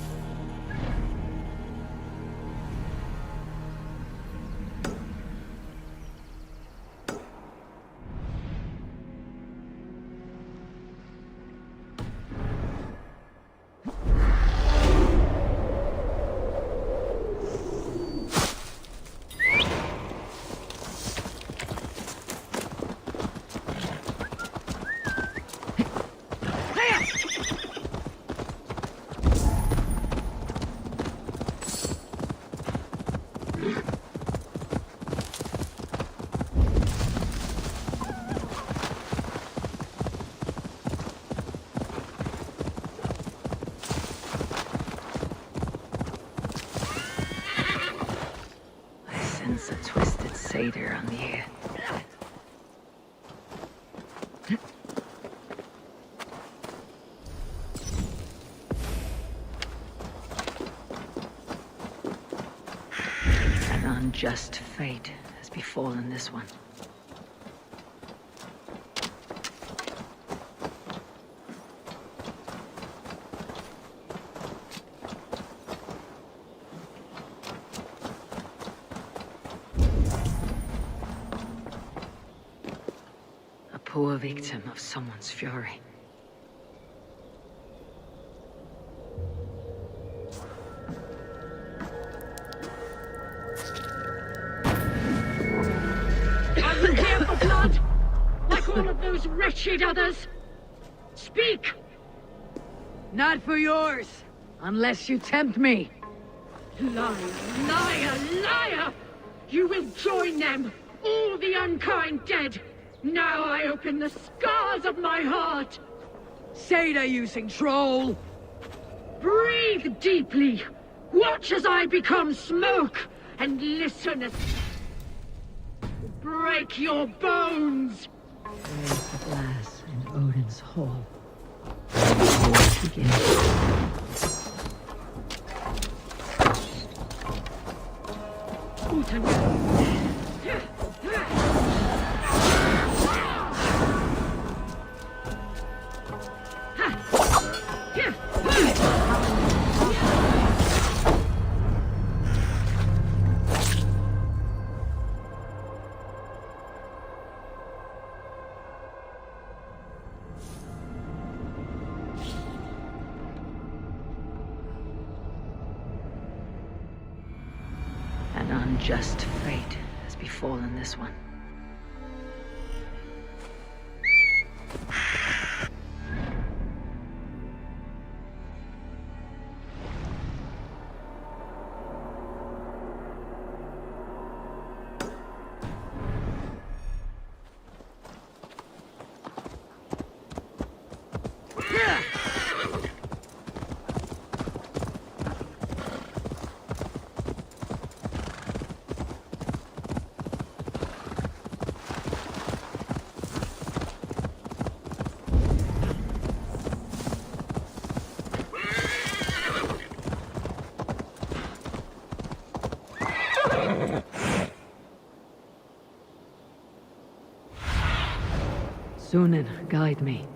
A twisted satyr on the air. An unjust fate has befallen this one. Poor victim of someone's fury. Are you here for blood? Like all of those wretched others? Speak! Not for yours, unless you tempt me. Liar, liar, liar! You will join them, all the unkind dead. Now I open the scars of my heart! Satyr using troll! Breathe deeply! Watch as I become smoke! And listen as... break your bones! Raise the glass in Odin's hall. The war begins. unjust fate has befallen this one. Sunan, guide me.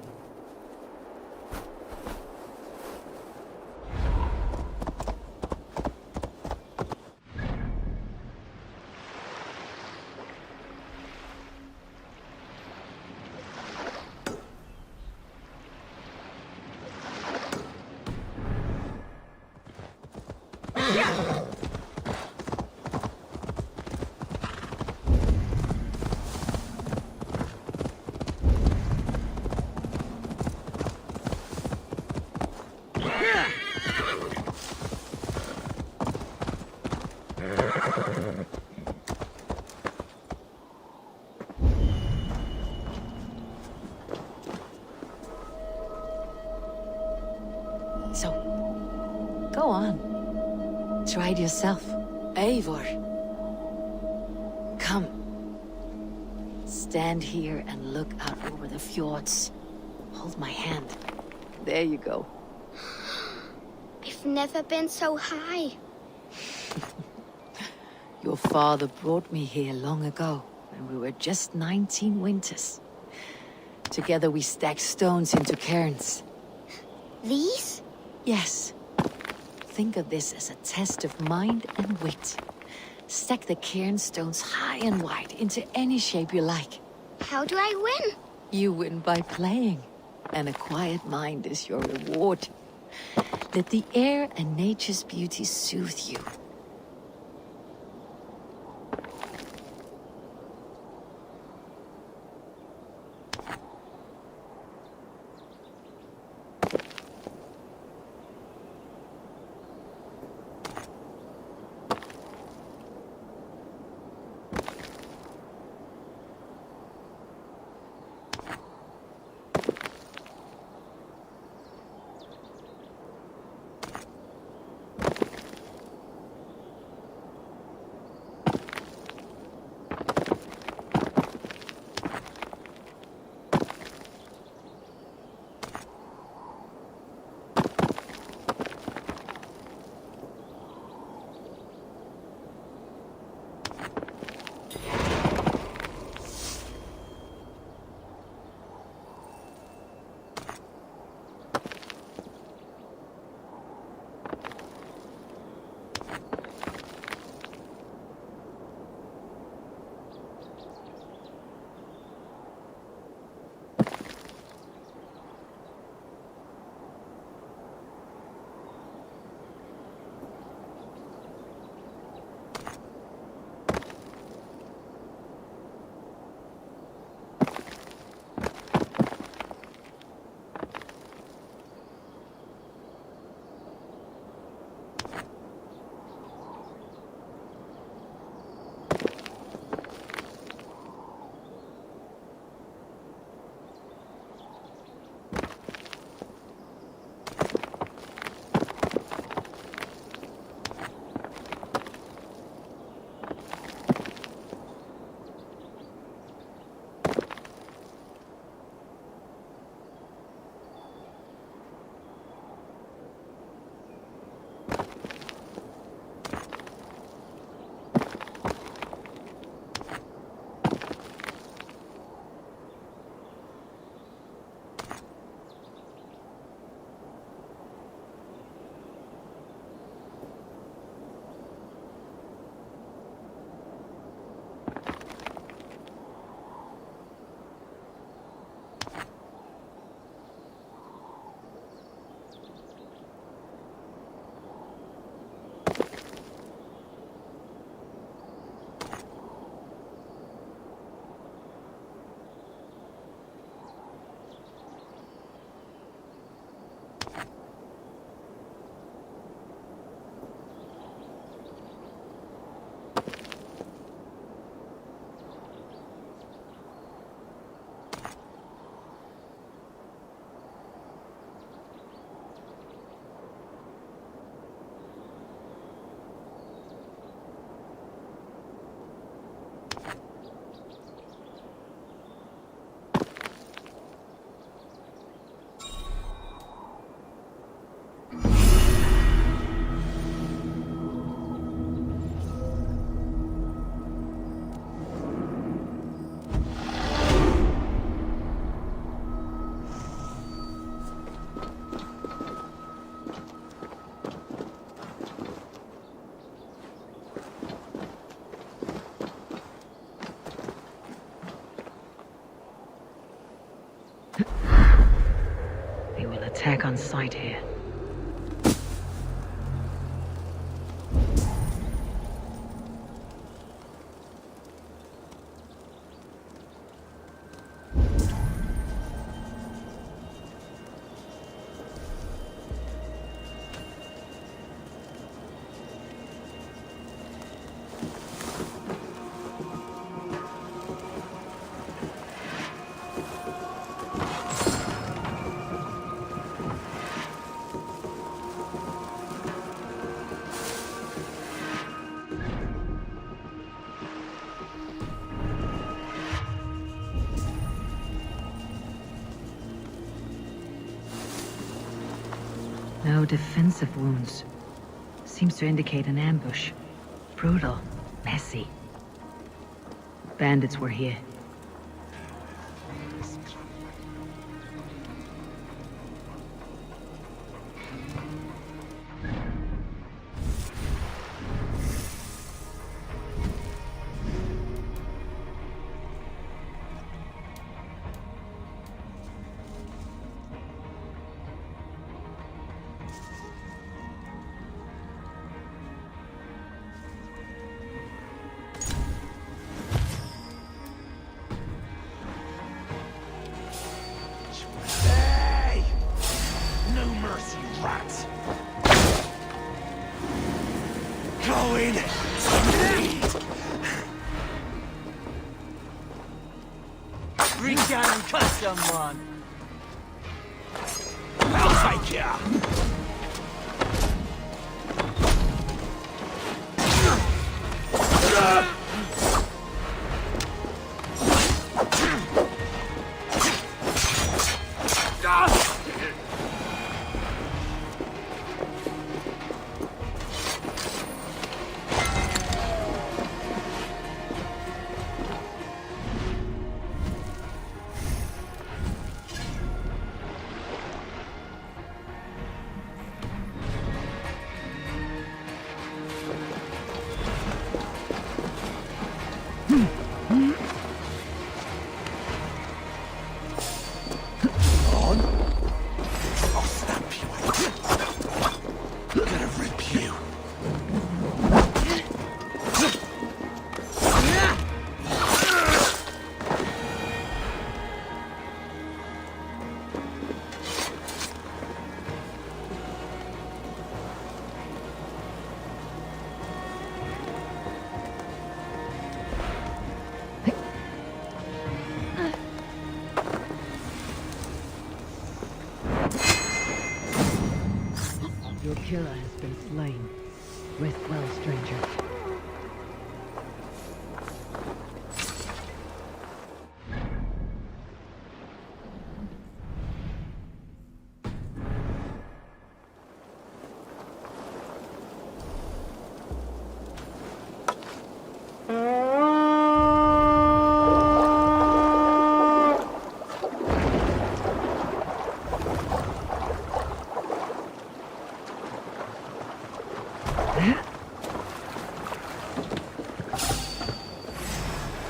So, go on. Try it yourself. Eivor. Come. Stand here and look out over the fjords. Hold my hand. There you go. I've never been so high. Your father brought me here long ago, when we were just 19 winters. Together we stacked stones into cairns. These? Yes. Think of this as a test of mind and wit. Stack the cairn stones high and wide into any shape you like. How do I win? You win by playing, and a quiet mind is your reward. Let the air and nature's beauty soothe you. attack on sight here. No defensive wounds. Seems to indicate an ambush. Brutal. Messy. Bandits were here. Hey! No mercy, rats! Go in! Reach out and cut someone! I'll take ya! Your killer has been slain. Rest well, stranger.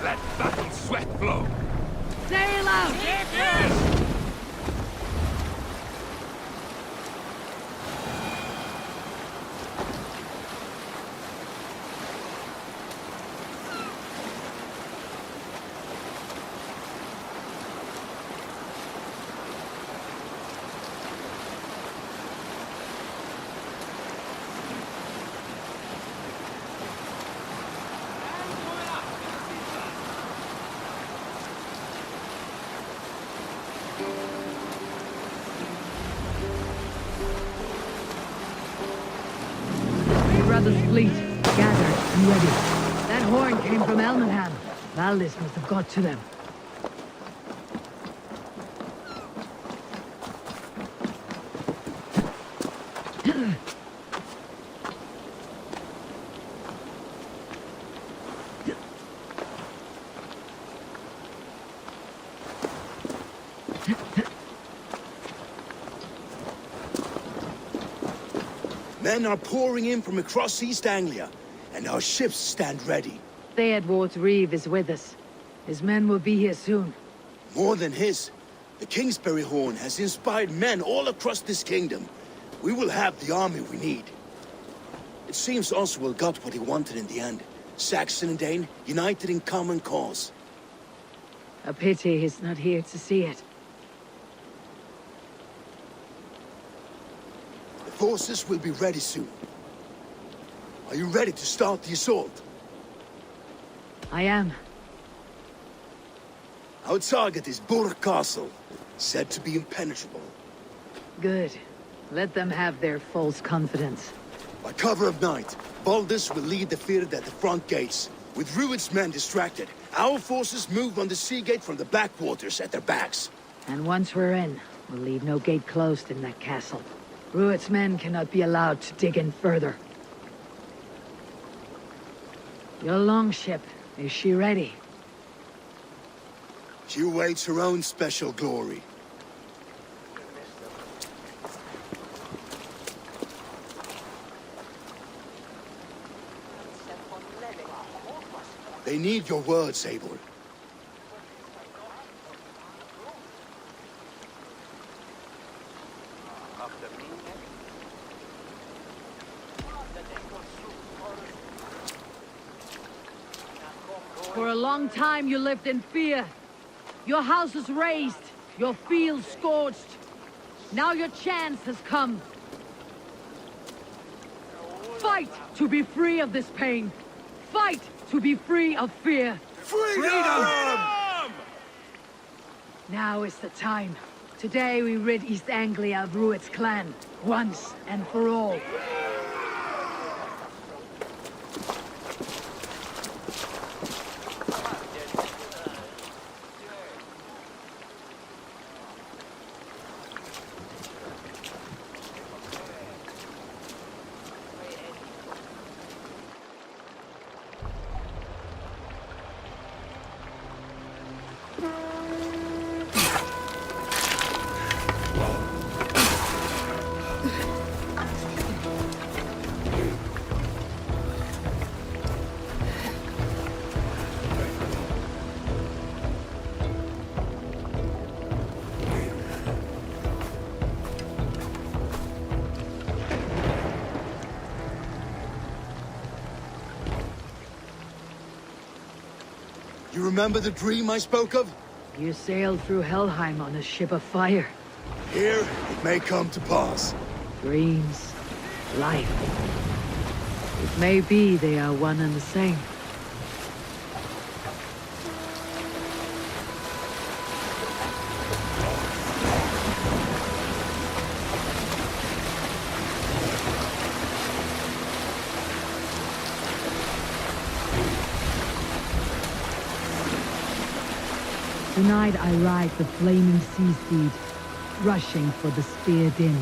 Let battle sweat flow! Sail out! Brothers' fleet, gathered and ready. That horn came from Elmenham. Valdis must have got to them. Men are pouring in from across East Anglia, and our ships stand ready. Theodward's Reeve is with us. His men will be here soon. More than his. The Kingsbury Horn has inspired men all across this kingdom. We will have the army we need. It seems Oswald got what he wanted in the end. Saxon and Dane, united in common cause. A pity he's not here to see it. The forces will be ready soon. Are you ready to start the assault? I am. Our target is Burg Castle, said to be impenetrable. Good. Let them have their false confidence. By cover of night, Baldus will lead the field at the front gates. With Rued's men distracted, our forces move on the sea gate from the backwaters at their backs. And once we're in, we'll leave no gate closed in that castle. Rued's men cannot be allowed to dig in further. Your longship, is she ready? She awaits her own special glory. They need your words, Eivor. For a long time you lived in fear. Your houses razed, your fields scorched. Now your chance has come. Fight to be free of this pain. Fight to be free of fear. Freedom! Now is the time. Today we rid East Anglia of Rued's clan, once and for all. You remember the dream I spoke of? You sailed through Helheim on a ship of fire. Here, it may come to pass. Dreams, life. It may be they are one and the same. Tonight I ride the flaming sea steed, rushing for the spear din.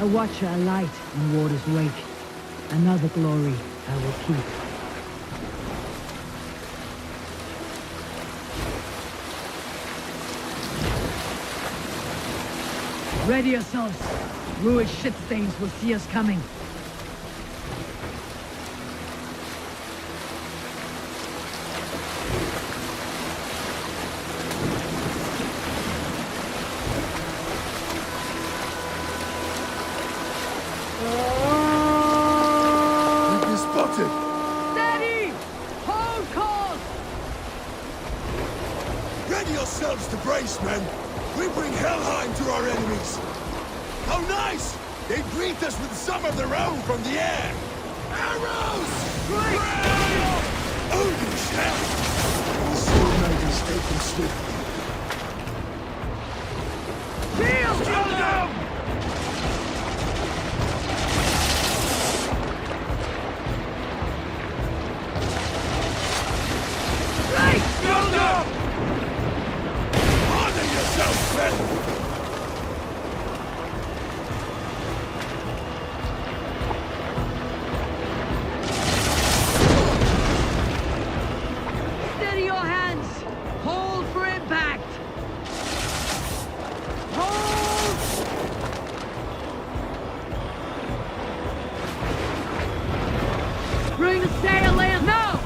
A watcher alight in water's wake. Another glory I will keep. Ready yourselves. Rued shit stains will see us coming. Steady! Hold course! Ready yourselves to brace, men! We bring Helheim to our enemies! How nice! They greet us with some of their own from the air! Arrows! Great! Oh, you shall! The sword maidens taken swiftly. Shield! Kill them! Build up! Honor yourself, men! Steady your hands! Hold for impact! Hold! Bring the sail in! Now!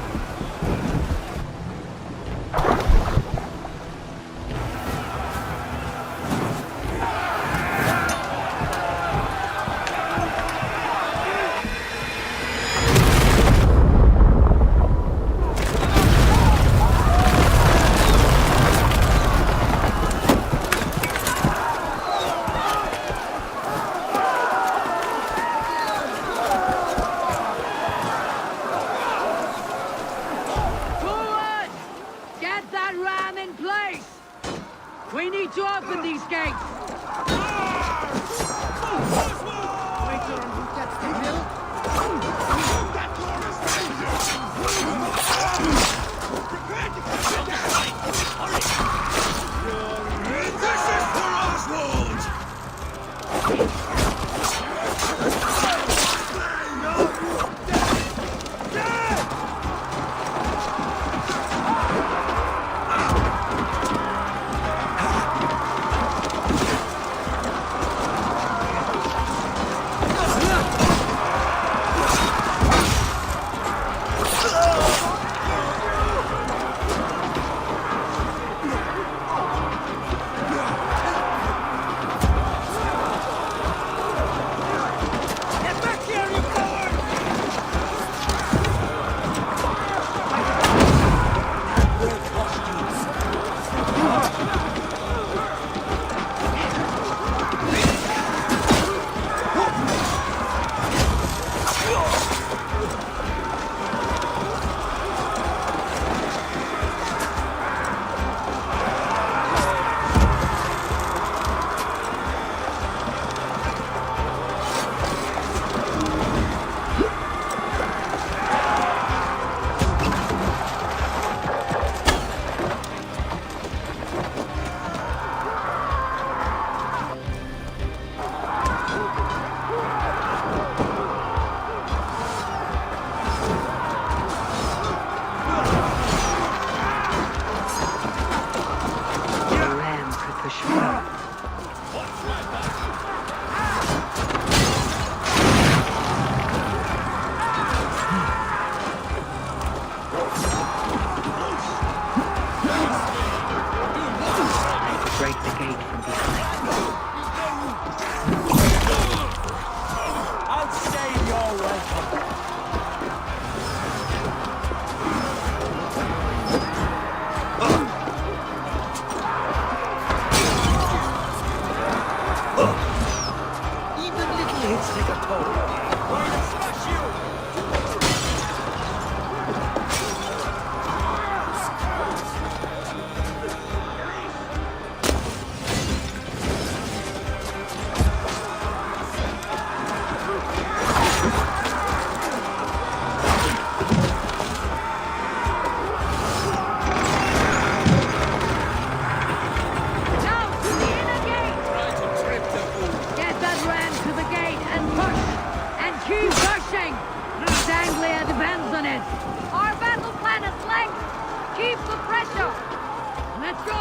Let's go!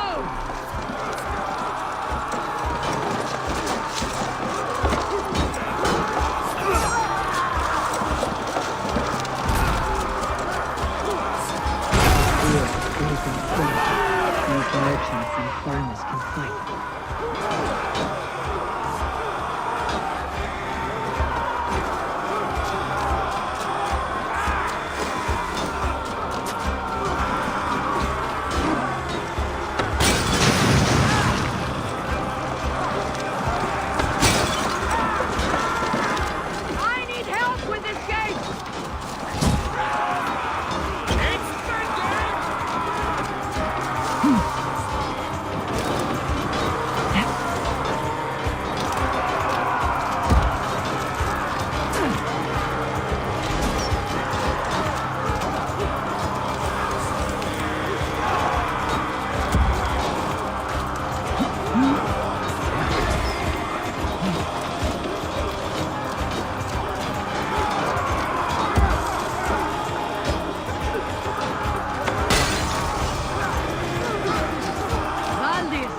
Here, it is in plenty. These merchants and farmers can fight. I need help with this gate! Valdis,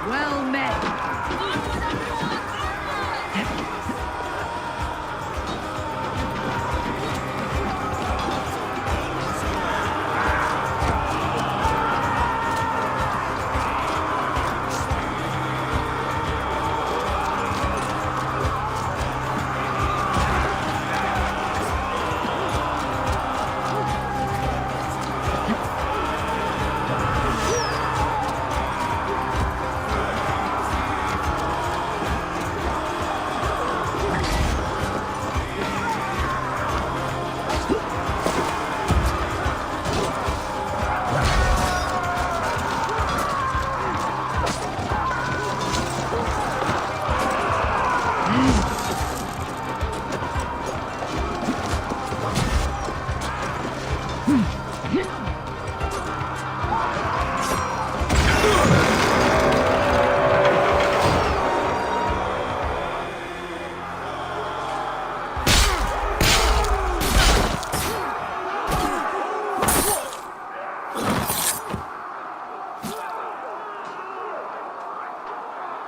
well met.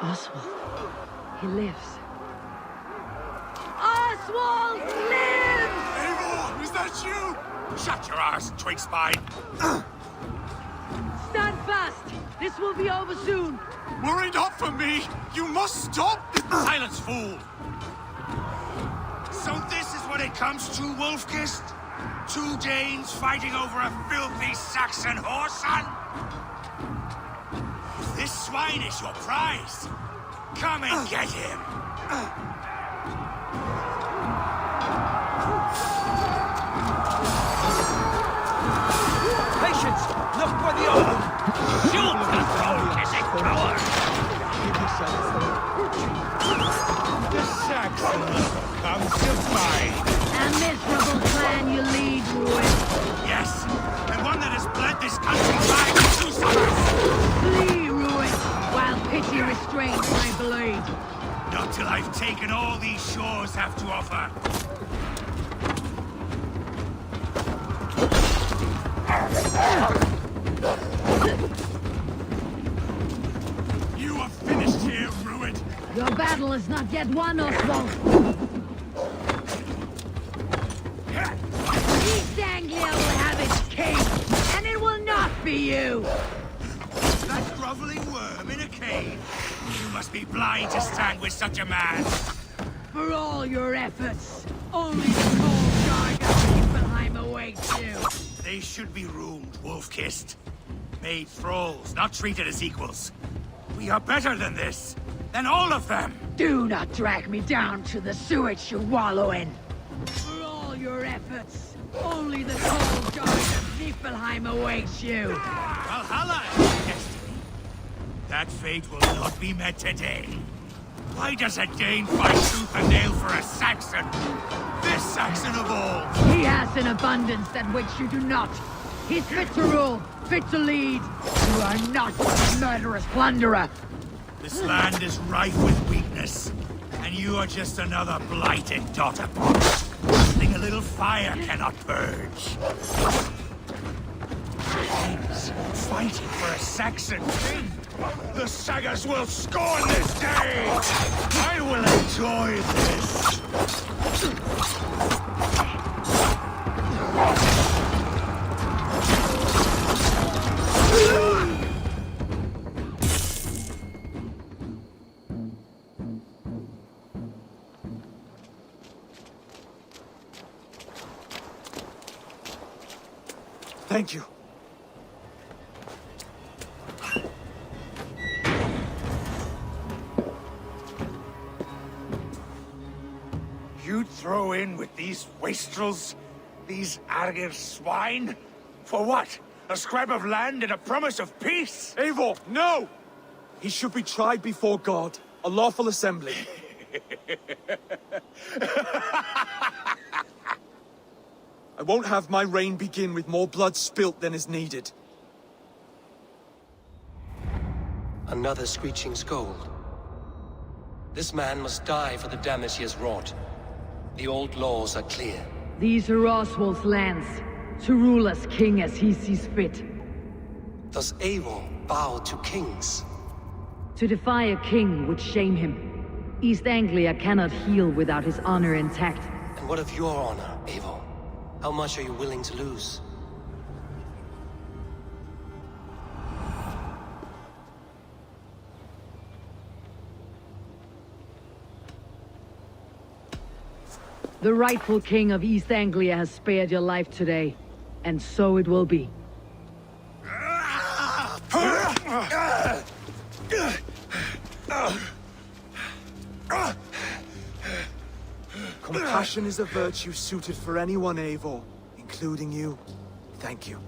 Oswald, he lives. Oswald lives! Eivor, is that you? Shut your arse, twig spine. Stand fast! This will be over soon! Worry not for me. You must stop. Silence, fool. So this is what it comes to, Wolfkist? 2 Danes fighting over a filthy Saxon whoreson? If this swine is your prize, come and get him. Patience! Look for the open! Shoot the soul-kissing coward! The Saxons comes to fight! A miserable clan you lead, Ruin. Yes, and one that has bled this countryside for 2 summers. Flee, Ruin, while pity restrains my blade. Not till I've taken all these shores have to offer. You are finished here, Ruin. Your battle is not yet won, Oswald. East Anglia will have its king, and it will not be you. That groveling worm in a cave. You must be blind to stand with such a man. For all your efforts, only the cold dark of Niflheim awaits you. They should be roomed, Wolf-kissed. Made thralls, not treated as equals. We are better than this. Than all of them. Do not drag me down to the sewage you wallow in. For all your efforts, only the cold dark of Niflheim awaits you. Valhalla is my destiny. That fate will not be met today. Why does a Dane fight tooth and nail for a Saxon? This Saxon of all. He has an abundance than which you do not. He's fit to rule, fit to lead. You are not a murderous plunderer. This land is rife with weakness, and you are just another blighted dotterpot. Something a little fire cannot purge. Vikings, fighting for a Saxon king. The sagas will scorn this day! I will enjoy this! Thank you. You'd throw in with these wastrels? These Argir swine? For what? A scrap of land and a promise of peace? Eivor, no! He should be tried before God, a lawful assembly. I won't have my reign begin with more blood spilt than is needed. Another screeching scold. This man must die for the damage he has wrought. The old laws are clear. These are Oswald's lands, to rule as king as he sees fit. Does Eivor bow to kings? To defy a king would shame him. East Anglia cannot heal without his honor intact. And what of your honor, Eivor? How much are you willing to lose? The rightful king of East Anglia has spared your life today, and so it will be. Compassion is a virtue suited for anyone, Eivor, including you. Thank you.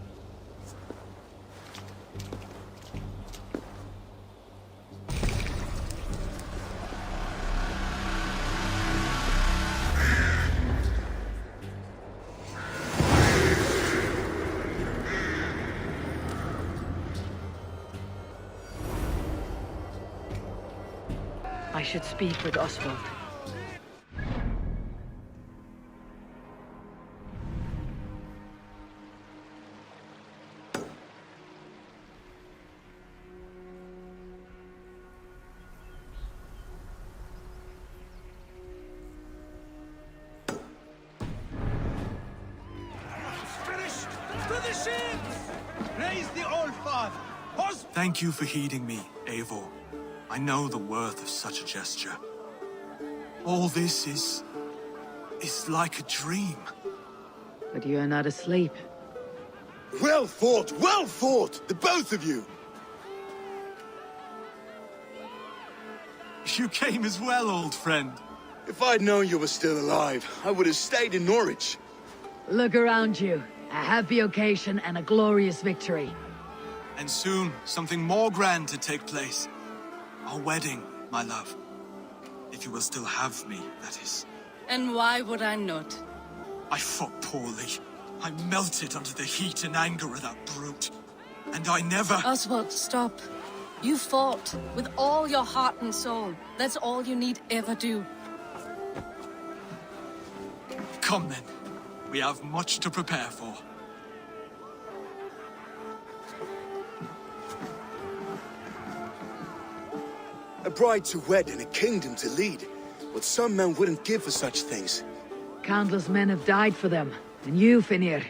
I should speak with Oswald. Thank you for heeding me, Eivor. I know the worth of such a gesture. All this is like a dream. But you are not asleep. Well fought, the both of you! You came as well, old friend. If I'd known you were still alive, I would have stayed in Norwich. Look around you. A happy occasion and a glorious victory. And soon, something more grand to take place. Our wedding, my love. If you will still have me, that is. And why would I not? I fought poorly. I melted under the heat and anger of that brute. And I never... Oswald, stop. You fought with all your heart and soul. That's all you need ever do. Come then. We have much to prepare for. A bride to wed and a kingdom to lead. What some men wouldn't give for such things. Countless men have died for them. And you, Finnir,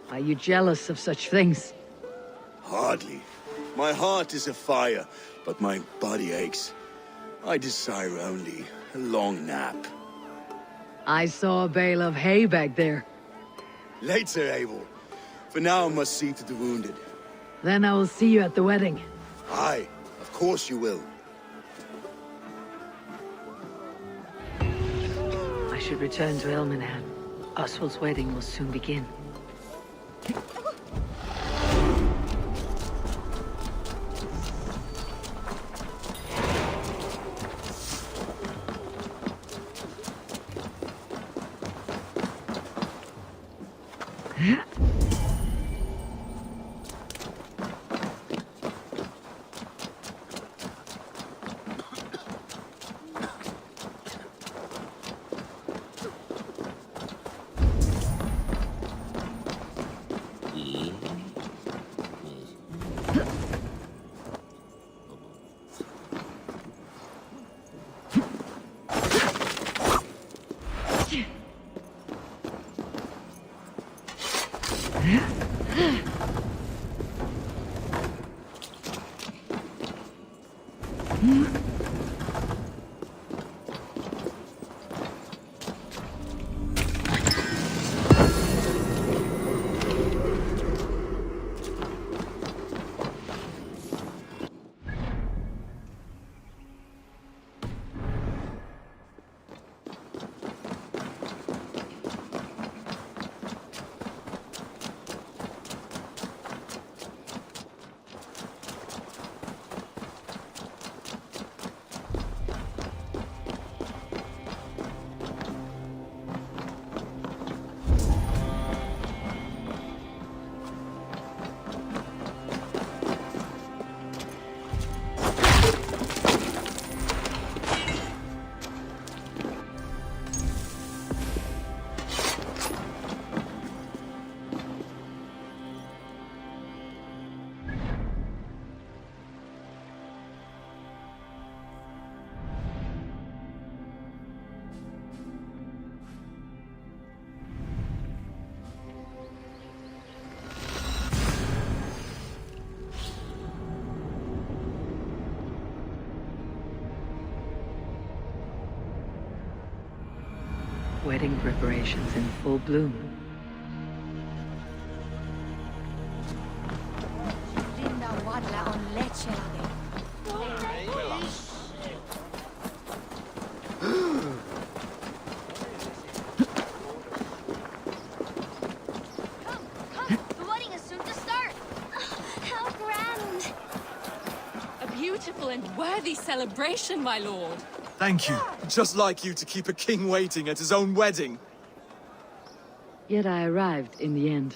are you jealous of such things? Hardly. My heart is afire, but my body aches. I desire only a long nap. I saw a bale of hay back there. Later, Eivor. For now, I must see to the wounded. Then I will see you at the wedding. Aye, of course you will. I should return to Elmenham. Oswald's wedding will soon begin. Wedding preparations in full bloom. The wedding is soon to start. How grand. A beautiful and worthy celebration, my lord. Thank you. Just like you to keep a king waiting at his own wedding. Yet I arrived in the end.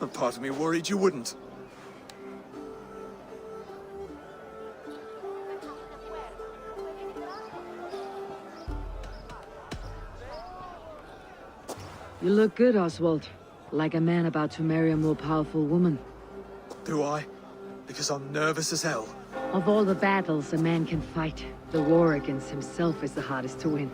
A part of me worried you wouldn't. You look good, Oswald. Like a man about to marry a more powerful woman. Do I? Because I'm nervous as hell. Of all the battles a man can fight, the war against himself is the hardest to win.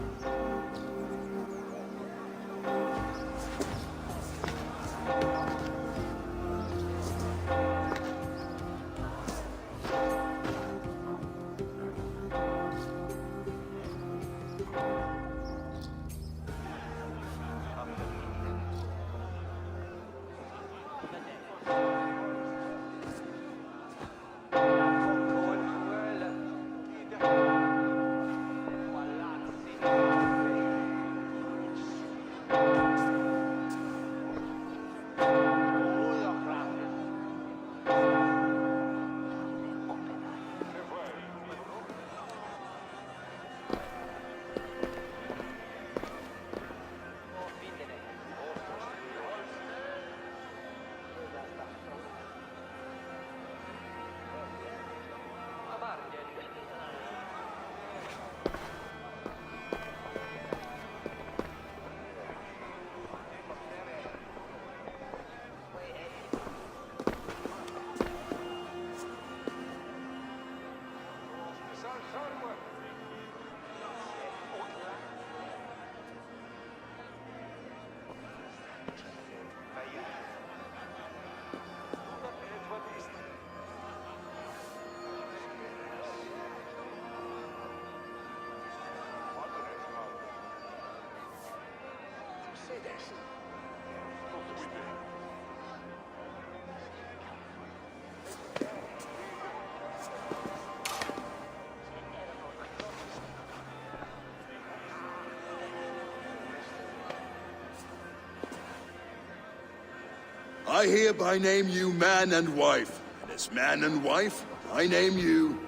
I hereby name you man and wife. And as man and wife, I name you...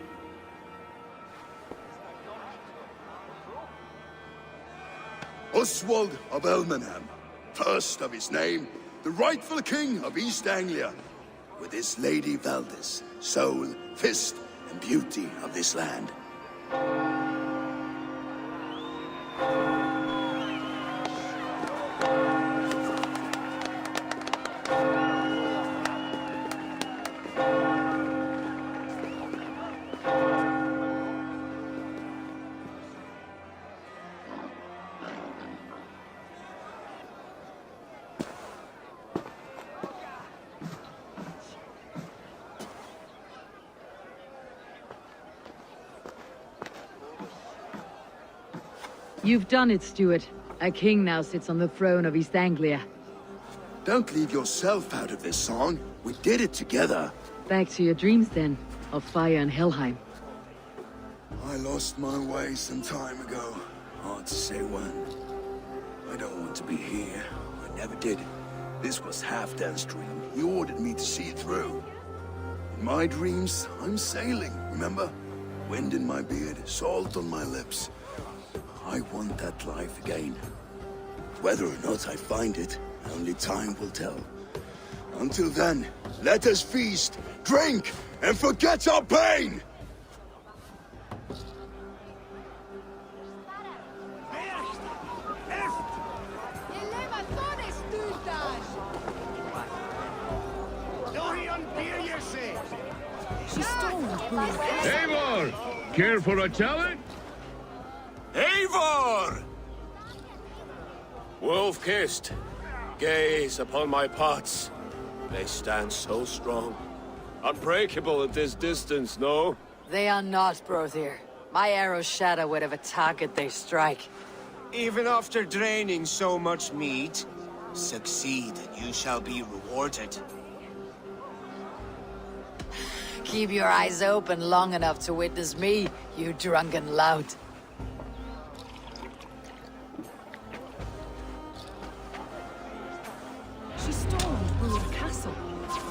Oswald of Elmenham, first of his name, the rightful king of East Anglia, with his lady Valdis, soul, fist, and beauty of this land. You've done it, Stuart. A king now sits on the throne of East Anglia. Don't leave yourself out of this song. We did it together. Back to your dreams, then, of fire and Helheim. I lost my way some time ago. Hard to say when. I don't want to be here. I never did. This was Halfdan's dream. He ordered me to see it through. In my dreams, I'm sailing, remember? Wind in my beard, salt on my lips. I want that life again. Whether or not I find it, only time will tell. Until then, let us feast, drink, and forget our pain! Eivor! Care for a challenge? Eivor! Wolf-kissed, gaze upon my pots. They stand so strong. Unbreakable at this distance, no? They are not, Brother. My arrows shatter whatever target they strike. Even after draining so much meat, succeed and you shall be rewarded. Keep your eyes open long enough to witness me, you drunken lout. She stormed Rued Castle,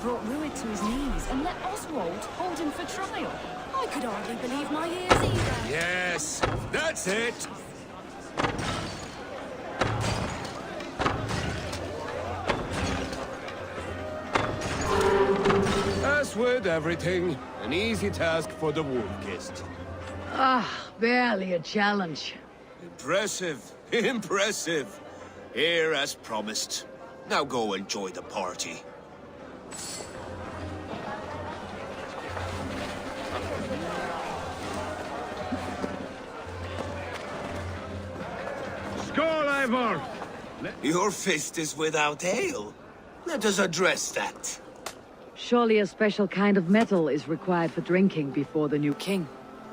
brought Rued to his knees, and let Oswald hold him for trial. I could hardly believe my ears either. Yes, that's it! As with everything, an easy task for the Wolf-kissed. Ah, barely a challenge. Impressive, impressive. Here as promised. Now go enjoy the party. Skål, Eivor! Your fist is without ale. Let us address that. Surely a special kind of metal is required for drinking before the new king.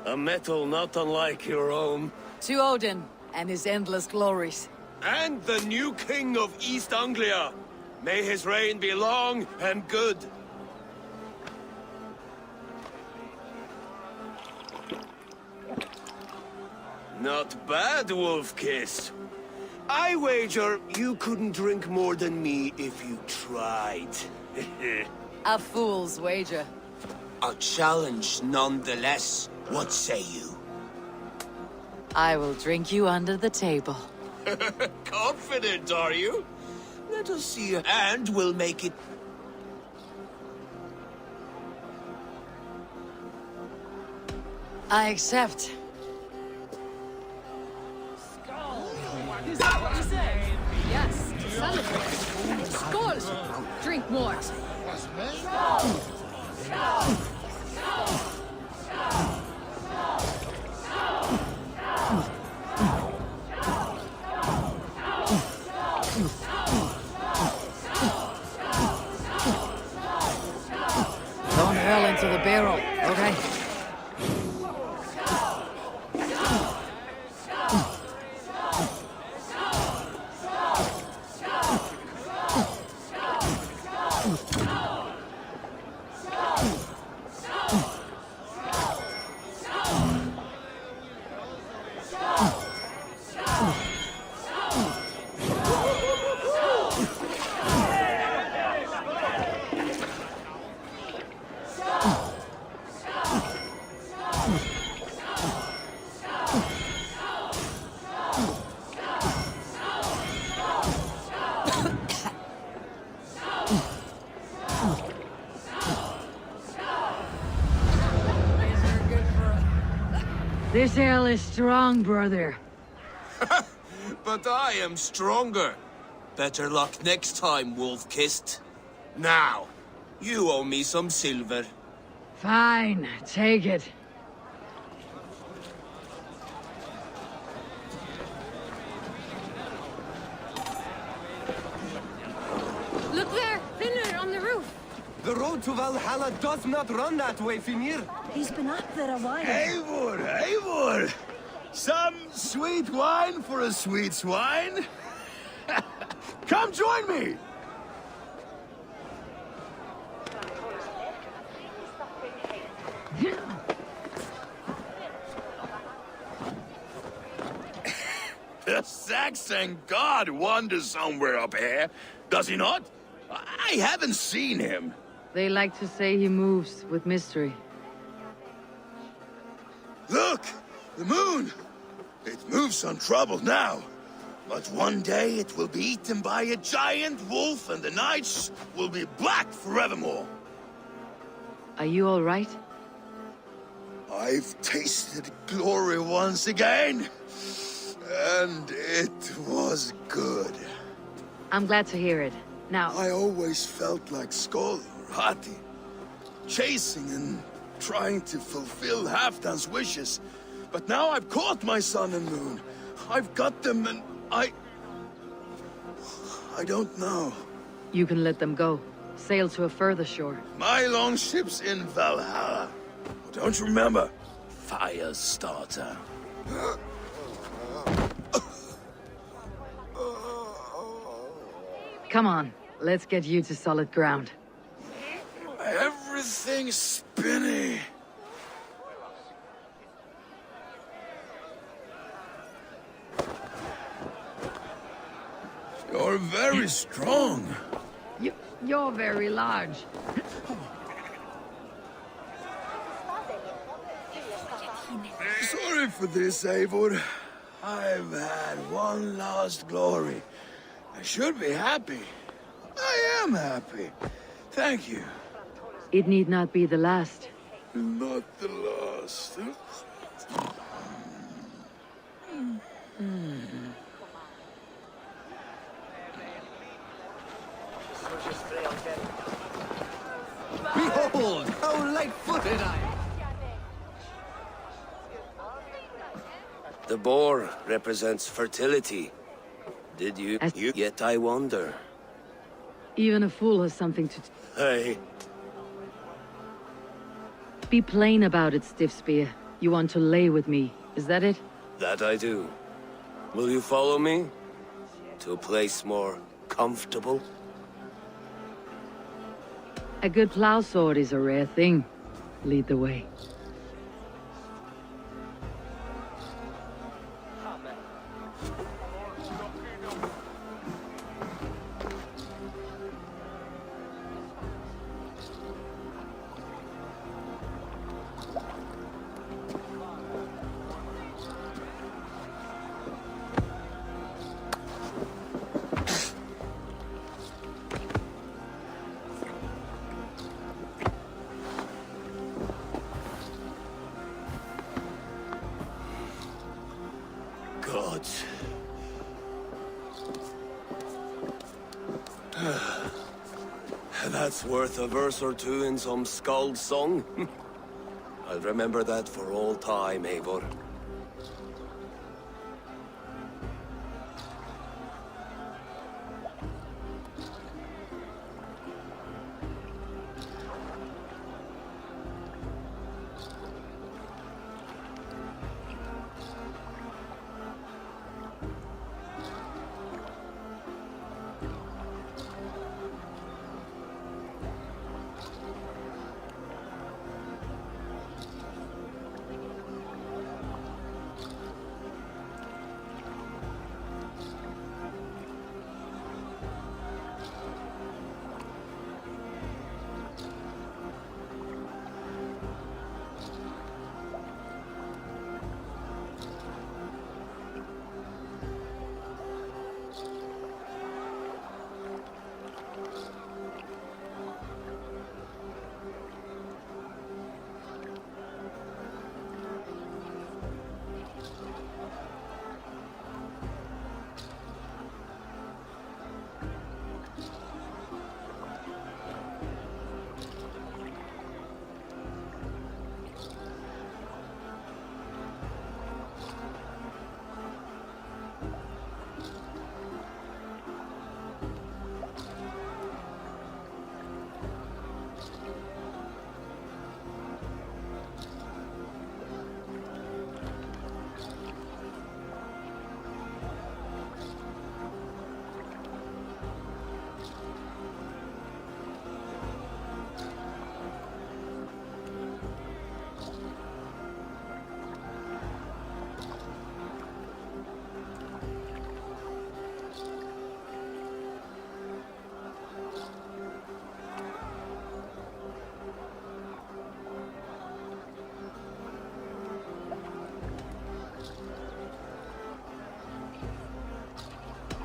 A metal not unlike your own. To Odin and his endless glories. And the new king of East Anglia. May his reign be long and good. Not bad, Wolf-kissed. I wager you couldn't drink more than me if you tried. A fool's wager. A challenge nonetheless. What say you? I will drink you under the table. Confident, are you? Let us see your hand will make it. I accept. Is that what you say? Yes, to celebrate. Skål! Drink more. Don't hurl into the barrel, okay? This ale is strong, brother. But I am stronger. Better luck next time, Wolf-kissed. Now, you owe me some silver. Fine, take it. Look there, Finnur on the roof. The road to Valhalla does not run that way, Finnur. He's been up there a while. Eivor! Eivor! Some sweet wine for a sweet swine? Come join me! The Saxon god wanders somewhere up here, does he not? I haven't seen him. They like to say he moves with mystery. Look! The moon! It moves untroubled now. But one day it will be eaten by a giant wolf and the nights will be black forevermore. Are you all right? I've tasted glory once again. And it was good. I'm glad to hear it. Now... I always felt like Skoll or Hati. Chasing and trying to fulfill Halfdan's wishes. But now I've caught my sun and moon. I've got them and I don't know. You can let them go. Sail to a further shore. My longship's in Valhalla. Don't you remember? Firestarter. Come on, let's get you to solid ground. Everything's spinny. You're very strong. You're very large. Sorry for this, Eivor. I've had one last glory. I should be happy. I am happy. Thank you. It need not be the last. Not the last. Behold, how light-footed I am! The boar represents fertility. Did you yet I wonder? Even a fool has something to... Hey. Be plain about it, Stiff Spear. You want to lay with me, is that it? That I do. Will you follow me? To a place more comfortable? A good plow sword is a rare thing. Lead the way. Gods. That's worth a verse or two in some skald song. I'll remember that for all time, Eivor.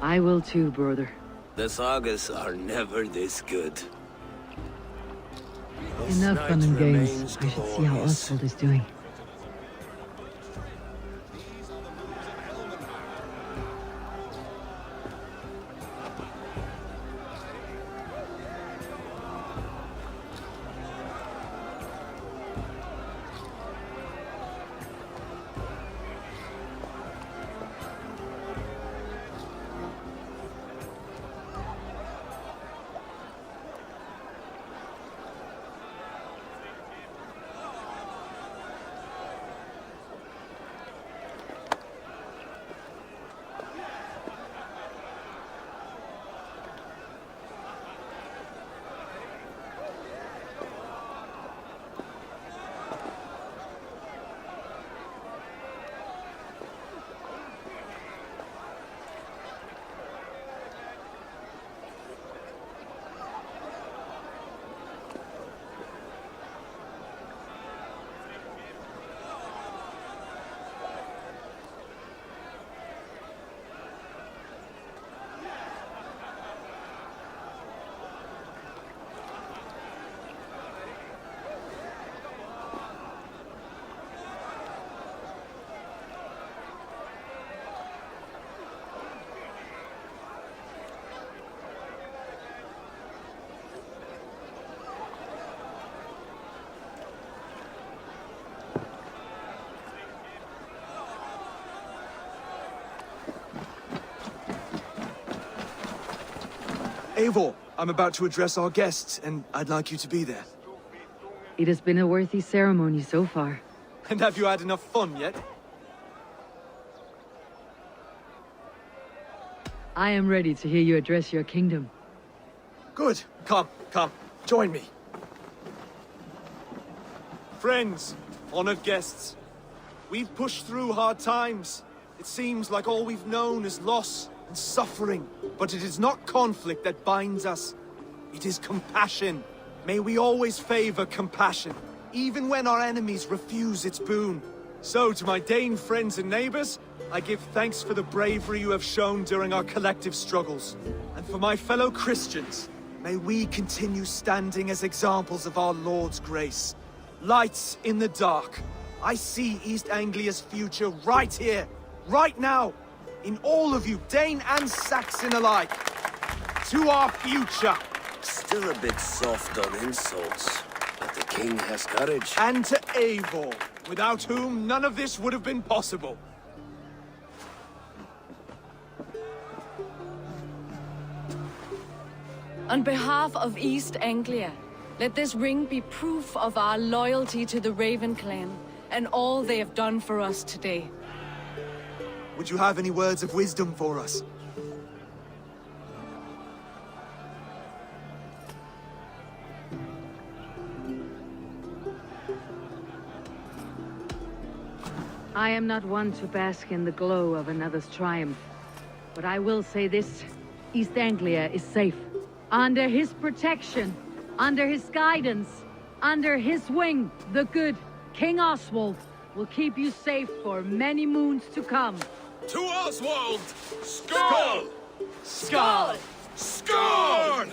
I will too, brother. The sagas are never this good. Enough fun and games. I should see how Oswald is doing. Eivor, I'm about to address our guests, and I'd like you to be there. It has been a worthy ceremony so far. And have you had enough fun yet? I am ready to hear you address your kingdom. Good. Come, join me. Friends, honored guests, we've pushed through hard times. It seems like all we've known is loss and suffering. But it is not conflict that binds us. It is compassion. May we always favor compassion, even when our enemies refuse its boon. So, to my Dane friends and neighbors, I give thanks for the bravery you have shown during our collective struggles. And for my fellow Christians, may we continue standing as examples of our Lord's grace. Lights in the dark. I see East Anglia's future right here, right now, in all of you, Dane and Saxon alike. To our future. Still a bit soft on insults, but the king has courage. And to Eivor, without whom none of this would have been possible. On behalf of East Anglia, let this ring be proof of our loyalty to the Raven clan and all they have done for us today. Would you have any words of wisdom for us? I am not one to bask in the glow of another's triumph. But I will say this. East Anglia is safe. Under his protection, under his guidance, under his wing, the good King Oswald will keep you safe for many moons to come. To Oswald! Skull! Skull! Skull!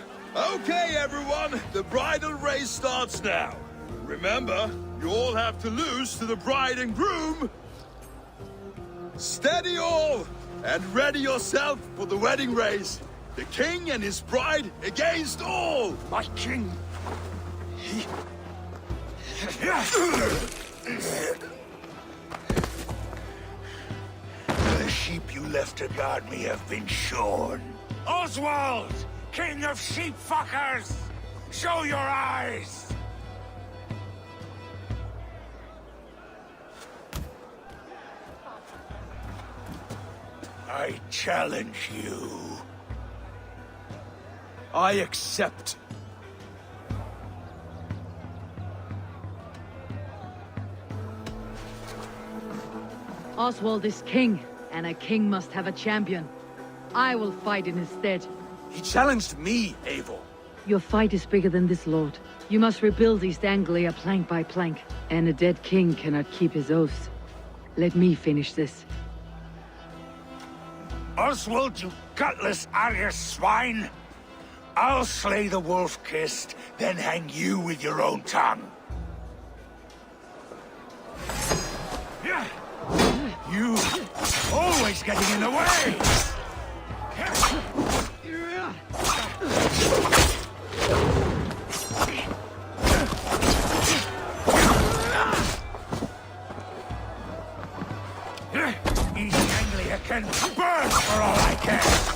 Okay, everyone, the bridal race starts now. Remember, you all have to lose to the bride and groom. Steady all, and ready yourself for the wedding race. The king and his bride against all! My king! The sheep you left to guard me have been shorn. Oswald! King of sheep fuckers! Show your eyes! I challenge you. I accept. Oswald is king, and a king must have a champion. I will fight in his stead. He challenged me, Eivor. Your fight is bigger than this, Lord. You must rebuild East Anglia plank by plank, and a dead king cannot keep his oaths. Let me finish this. Oswald, you gutless Argus swine! I'll slay the wolf-kissed, then hang you with your own tongue. You always getting in the way! East Anglia can burn for all I care!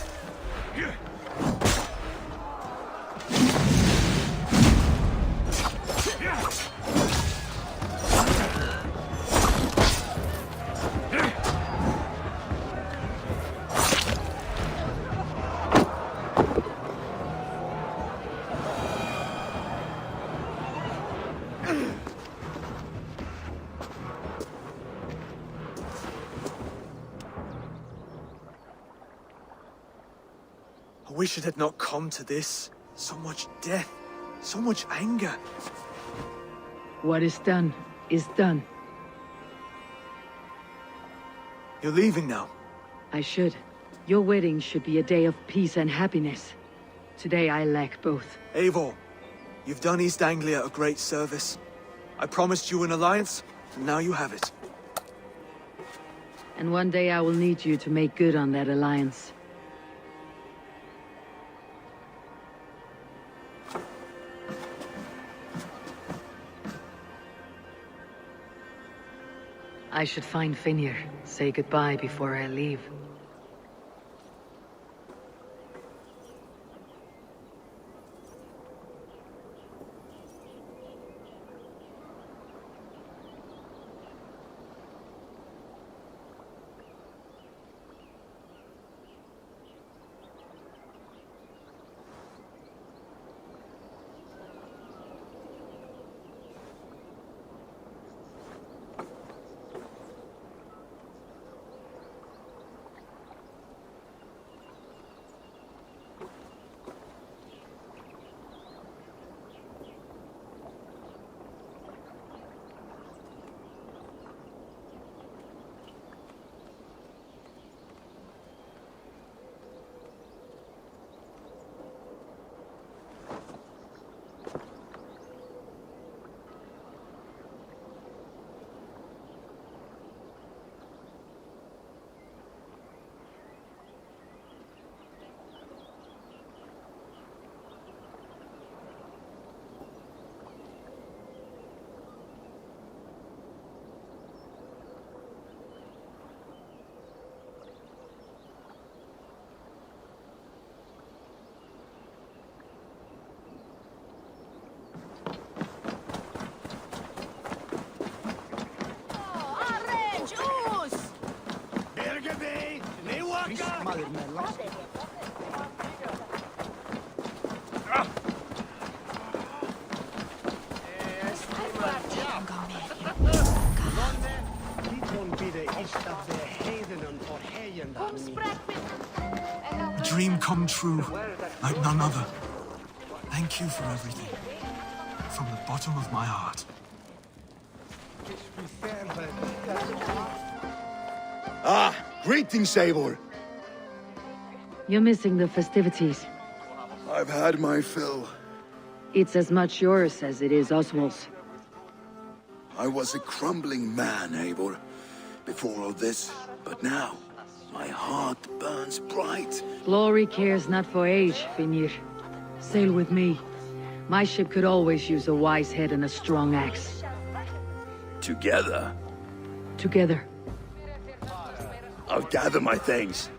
I wish it had not come to this. So much death, so much anger. What is done is done. You're leaving now. I should. Your wedding should be a day of peace and happiness. Today I lack both. Eivor, you've done East Anglia a great service. I promised you an alliance, and now you have it. And one day I will need you to make good on that alliance. I should find Finir, say goodbye before I leave. A dream come true, like none other. Thank you for everything. From the bottom of my heart. Ah, greetings, Eivor. You're missing the festivities. I've had my fill. It's as much yours as it is Oswald's. I was a crumbling man, Eivor, before all this. But now, my heart burns bright. Glory cares not for age, Finir. Sail with me. My ship could always use a wise head and a strong axe. Together? Together. I'll gather my things.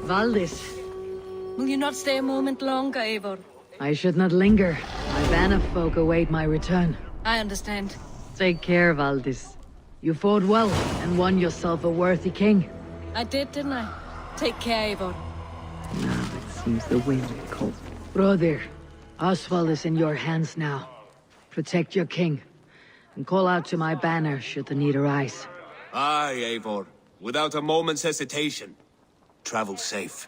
Valdis. Will you not stay a moment longer, Eivor? I should not linger. My Vanna folk await my return. I understand. Take care, Valdis. You fought well and won yourself a worthy king. I did, didn't I? Take care, Eivor. Now it seems the wind calls. Brother, Oswald is in your hands now. Protect your king, and call out to my banner should the need arise. Aye, Eivor. Without a moment's hesitation. Travel safe.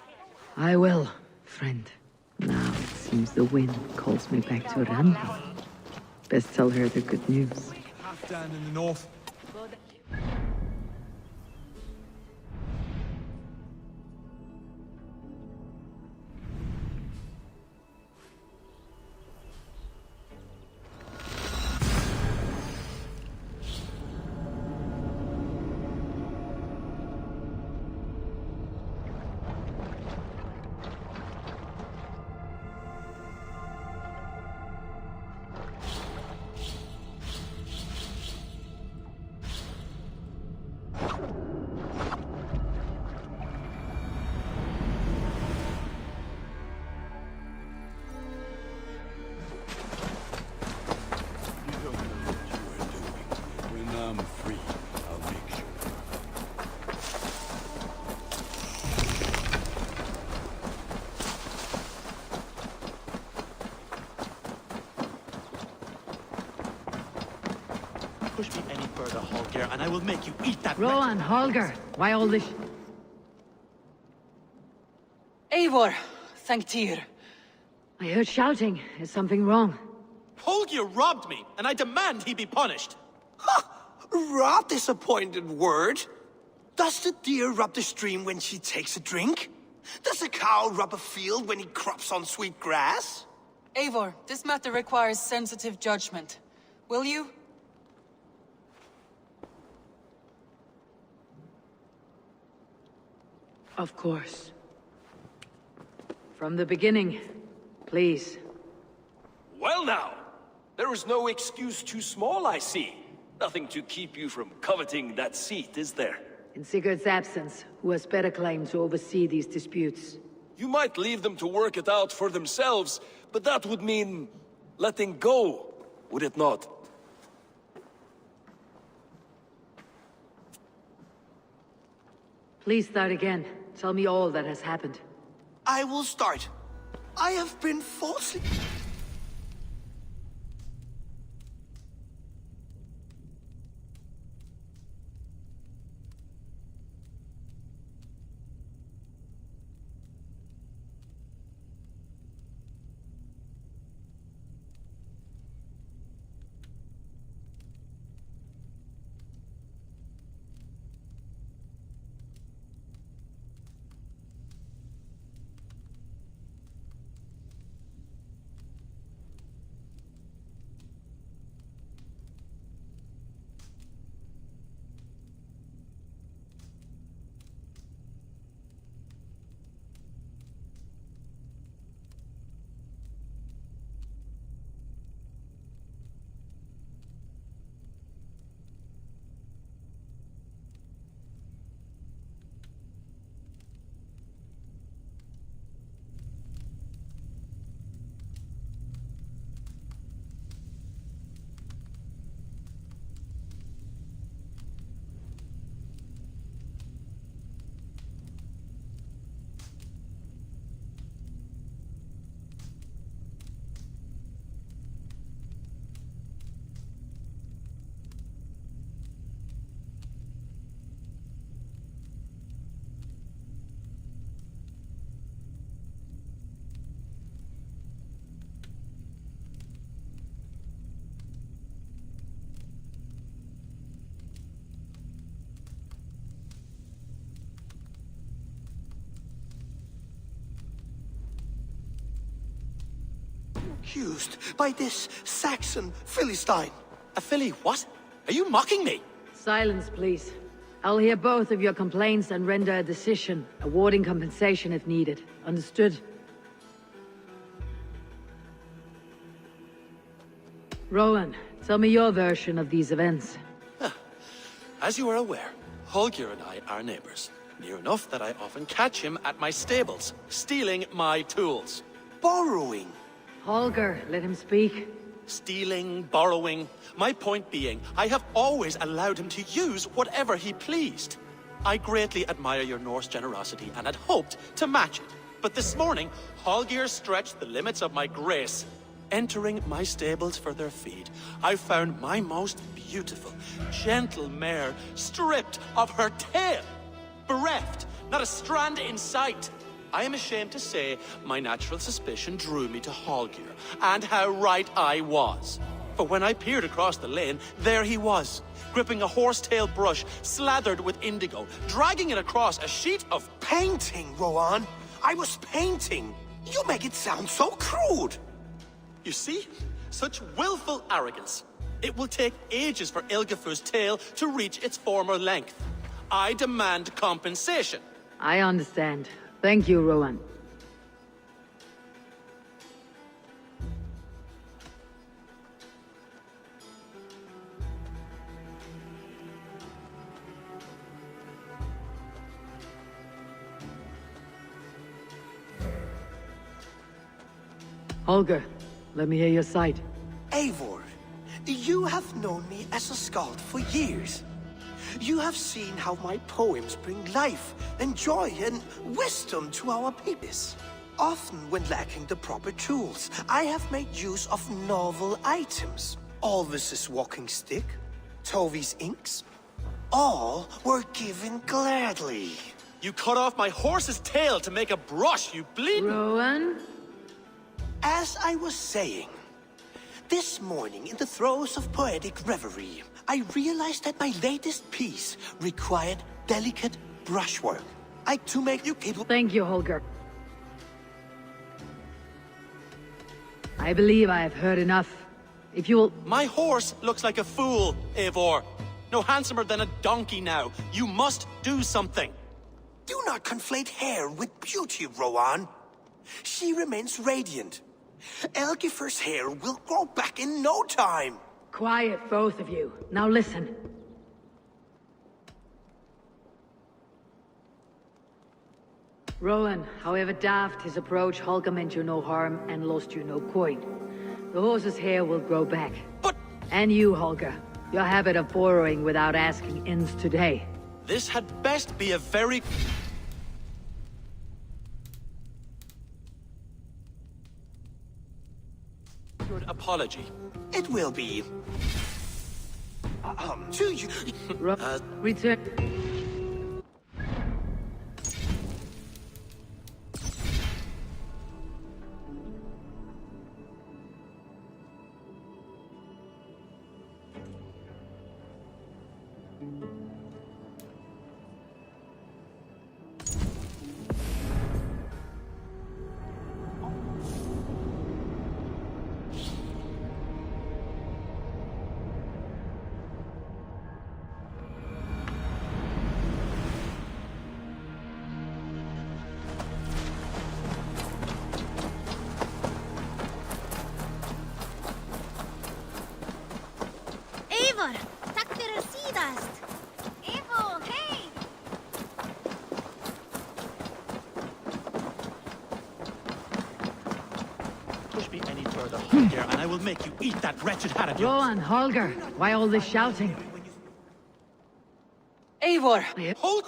I will, friend. Now it seems Seems the wind calls me back to Randall. Best tell her the good news. Half down in the north. Push me any further, Holger, and I will make you eat that. Rowan, Holger, why all this? Eivor, thank Tyr. I heard shouting. Is something wrong? Holger robbed me, and I demand he be punished. Rot disappointed word. Does the deer rub the stream when she takes a drink? Does a cow rub a field when he crops on sweet grass? Eivor, this matter requires sensitive judgment. Will you? Of course. From the beginning, please. Well now, there is no excuse too small, I see. Nothing to keep you from coveting that seat, is there? In Sigurd's absence, who has better claim to oversee these disputes? You might leave them to work it out for themselves, but that would mean letting go, would it not? Please start again. Tell me all that has happened. I will start. I have been falsely... Accused by this Saxon Philistine. A Philly what? Are you mocking me? Silence, please. I'll hear both of your complaints and render a decision, awarding compensation if needed. Understood? Rowan, tell me your version of these events. As you are aware, Holger and I are neighbors. Near enough that I often catch him at my stables, stealing my tools. Borrowing. Holger, let him speak. Stealing, borrowing. My point being, I have always allowed him to use whatever he pleased. I greatly admire your Norse generosity and had hoped to match it. But this morning, Holger stretched the limits of my grace. Entering my stables for their feed, I found my most beautiful, gentle mare stripped of her tail. Bereft, not a strand in sight. I am ashamed to say my natural suspicion drew me to Hallgeir, and how right I was. For when I peered across the lane, there he was, gripping a horsetail brush slathered with indigo, dragging it across a sheet of... Painting, Rohan! I was painting! You make it sound so crude! You see? Such willful arrogance. It will take ages for Ilgafur's tail to reach its former length. I demand compensation. I understand. Thank you, Rowan. Holger, let me hear your side. Eivor, you have known me as a skald for years. You have seen how my poems bring life and joy and wisdom to our peoples. Often when lacking the proper tools, I have made use of novel items. Alvis's walking stick, Tovi's inks, all were given gladly. You cut off my horse's tail to make a brush, you bleeding... Rowan? As I was saying, this morning in the throes of poetic reverie, I realized that my latest piece required delicate brushwork. To make you capable... Thank you, Holger. I believe I have heard enough. If you'll... My horse looks like a fool, Eivor. No handsomer than a donkey now. You must do something. Do not conflate hair with beauty, Rohan. She remains radiant. Elgifur's hair will grow back in no time. Quiet, both of you. Now listen. Rowan, however daft his approach, Holger meant you no harm and lost you no coin. The horse's hair will grow back. But... And you, Holger. Your habit of borrowing without asking ends today. This had best be a very... apology. It will be. To you. Return. Eivor, takk fyrir síðast. Eivor, hey! Push me any further, Holger, and I will make you eat that wretched hat of yours. Rowan, Holger, why all this shouting? Eivor! Hold...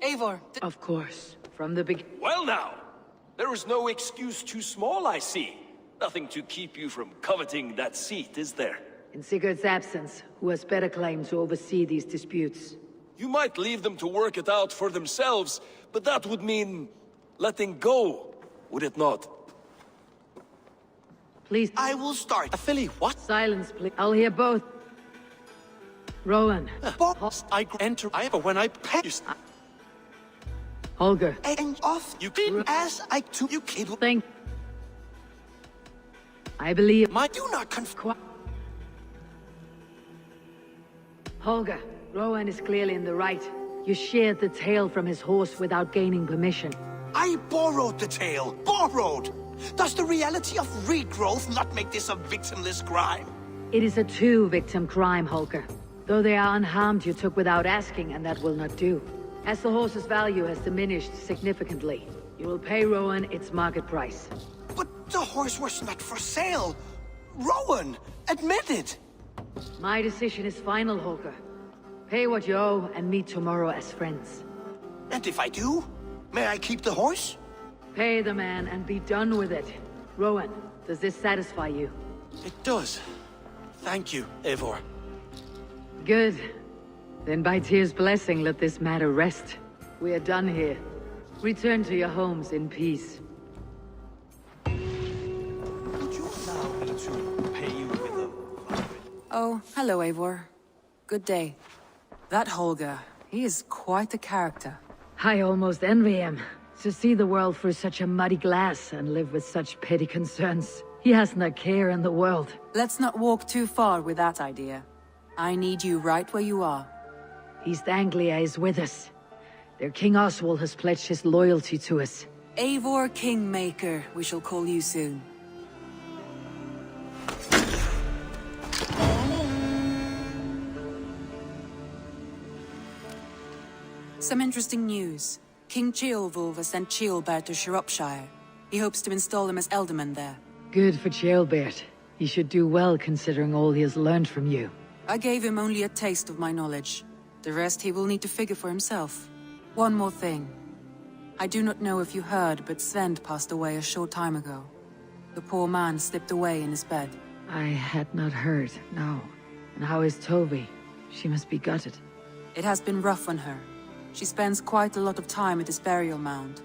Eivor! Of course, from the beginning. Well now, there is no excuse too small, I see. Nothing to keep you from coveting that seat, is there? In Sigurd's absence, who has better claim to oversee these disputes? You might leave them to work it out for themselves, but that would mean letting go, would it not? Please. I will start. Philly, what? Silence, please. I'll hear both. Rowan. I enter when I pay you. Holger. And off you can as I to you cable. Thank. I believe. Do not confuse. Holger, Rowan is clearly in the right. You sheared the tail from his horse without gaining permission. I borrowed the tail. Borrowed! Does the reality of regrowth not make this a victimless crime? It is a two-victim crime, Holger. Though they are unharmed, you took without asking, and that will not do. As the horse's value has diminished significantly, you will pay Rowan its market price. But the horse was not for sale. Rowan, admit it. My decision is final, Holger. Pay what you owe and meet tomorrow as friends. And if I do, may I keep the horse? Pay the man and be done with it. Rowan, does this satisfy you? It does. Thank you, Eivor. Good. Then by Tyr's blessing, let this matter rest. We are done here. Return to your homes in peace. Would you allow me to pay you with a... Oh, hello, Eivor. Good day. That Holger, he is quite a character. I almost envy him. To see the world through such a muddy glass and live with such petty concerns. He hasn't a care in the world. Let's not walk too far with that idea. I need you right where you are. East Anglia is with us. Their King Oswald has pledged his loyalty to us. Eivor Kingmaker, we shall call you soon. Some interesting news. King Ceolwulf has sent Ceolbert to Shropshire. He hopes to install him as Elderman there. Good for Ceolbert. He should do well considering all he has learned from you. I gave him only a taste of my knowledge. The rest he will need to figure for himself. One more thing. I do not know if you heard, but Sven passed away a short time ago. The poor man slipped away in his bed. I had not heard, no. And how is Toby? She must be gutted. It has been rough on her. She spends quite a lot of time at his burial mound.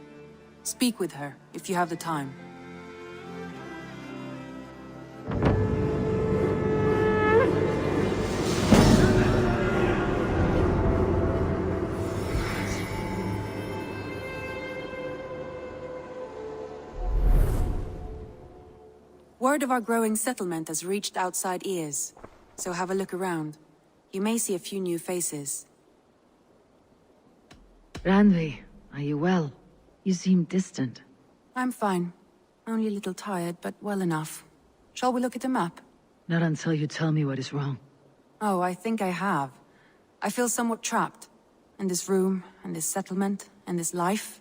Speak with her, if you have the time. Word of our growing settlement has reached outside ears, so have a look around. You may see a few new faces. Randvi, are you well? You seem distant. I'm fine. Only a little tired, but well enough. Shall we look at the map? Not until you tell me what is wrong. Oh, I think I have. I feel somewhat trapped. In this room, and this settlement, and this life.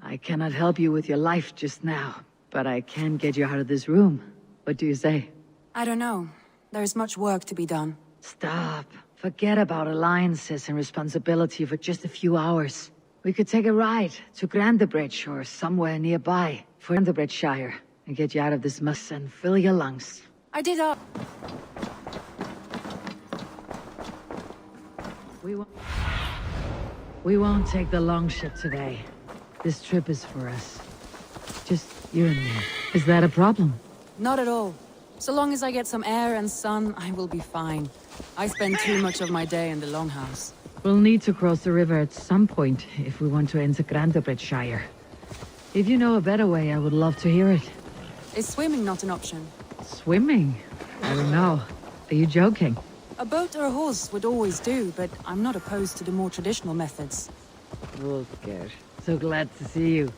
I cannot help you with your life just now, but I can get you out of this room. What do you say? I don't know. There is much work to be done. Stop. Forget about alliances and responsibility for just a few hours. We could take a ride to Grandebridge or somewhere nearby for Grandebridgeshire and get you out of this mess and fill your lungs. I did up. We won't take the long ship today. This trip is for us. Just you and me. Is that a problem? Not at all. So long as I get some air and sun, I will be fine. I spend too much of my day in the Longhouse. We'll need to cross the river at some point if we want to enter Grandebridgeshire. If you know a better way, I would love to hear it. Is swimming not an option? Swimming? I don't know. Are you joking? A boat or a horse would always do, but I'm not opposed to the more traditional methods. Volker, so glad to see you.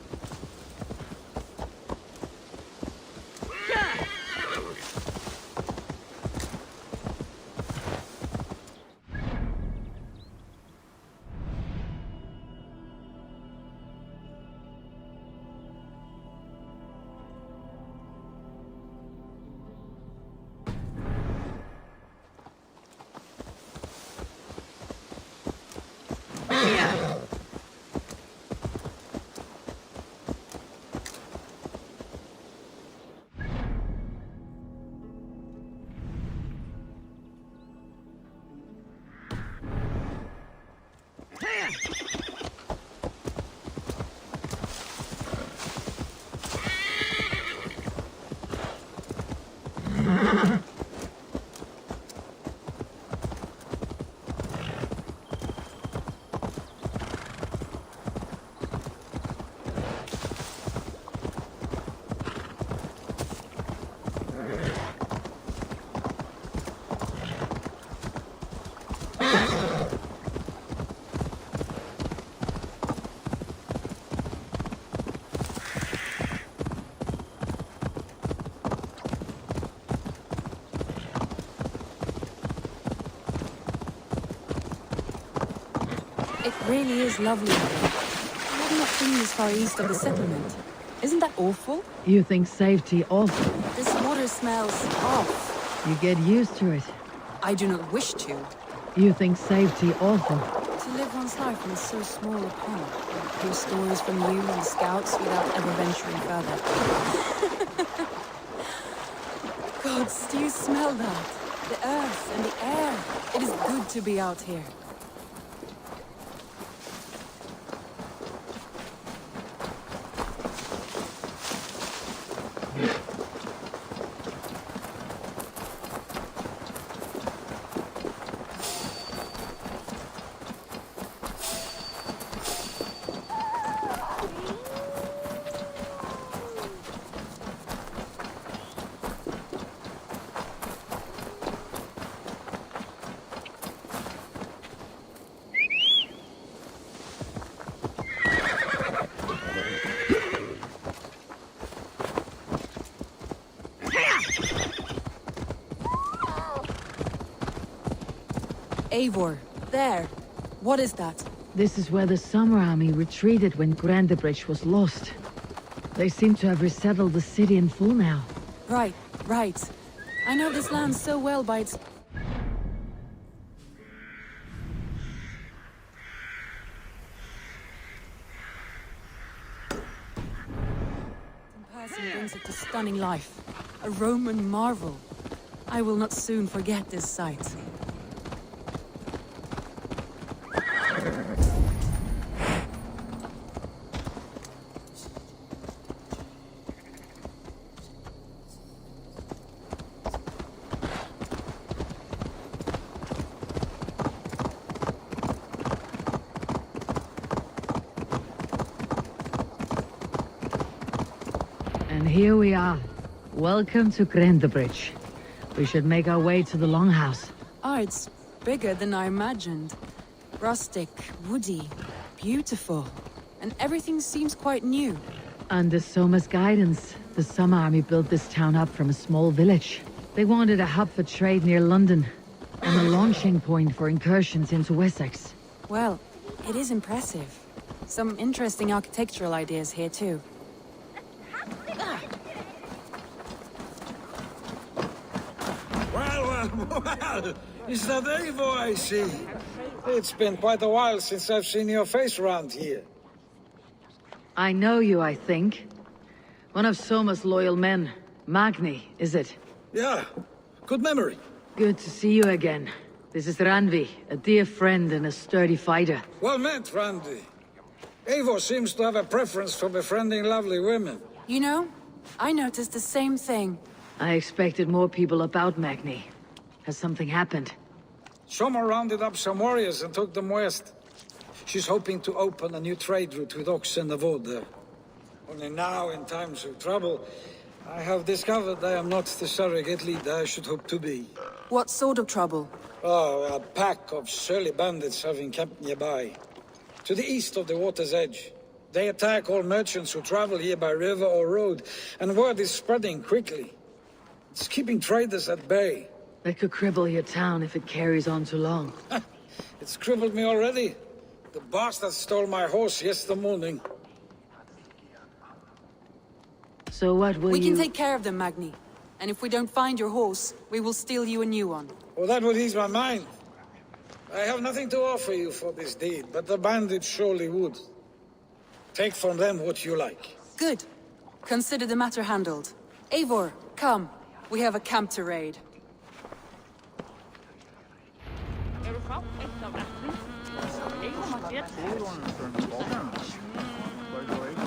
It really is lovely here. I have not been this far east of the settlement. Isn't that awful? You think safety awful? This water smells off. You get used to it. I do not wish to. You think safety awful? To live one's life in so small a pond. Hear stories from you and the scouts without ever venturing further. Gods, do you smell that? The earth and the air. It is good to be out here. Eivor, there. What is that? This is where the Summer Army retreated when Grandebridge was lost. They seem to have resettled the city in full now. Right, right. I know this land so well by its... person brings it to stunning life. A Roman marvel. I will not soon forget this sight. And here we are. Welcome to Grandebridge. We should make our way to the Longhouse. Ah, it's bigger than I imagined. Rustic, woody, beautiful. And everything seems quite new. Under Soma's guidance, the Summer Army built this town up from a small village. They wanted a hub for trade near London, and a launching point for incursions into Wessex. Well, it is impressive. Some interesting architectural ideas here too. Well, is that Eivor I see? It's been quite a while since I've seen your face around here. I know you, I think. One of Soma's loyal men. Magni, is it? Yeah, good memory. Good to see you again. This is Randvi, a dear friend and a sturdy fighter. Well met, Randy. Eivor seems to have a preference for befriending lovely women. You know, I noticed the same thing. I expected more people about Magni. Has something happened? Soma rounded up some warriors and took them west. She's hoping to open a new trade route with oxen and wood there. Only now, in times of trouble, I have discovered I am not the surrogate leader I should hope to be. What sort of trouble? Oh, a pack of surly bandits have encamped nearby. To the east of the water's edge. They attack all merchants who travel here by river or road, and word is spreading quickly. It's keeping traders at bay. That could cripple your town if it carries on too long. It's crippled me already. The bastard stole my horse yesterday morning. So what will We can take care of them, Magni. And if we don't find your horse, we will steal you a new one. Well, that would ease my mind. I have nothing to offer you for this deed, but the bandits surely would. Take from them what you like. Good. Consider the matter handled. Eivor, come. We have a camp to raid.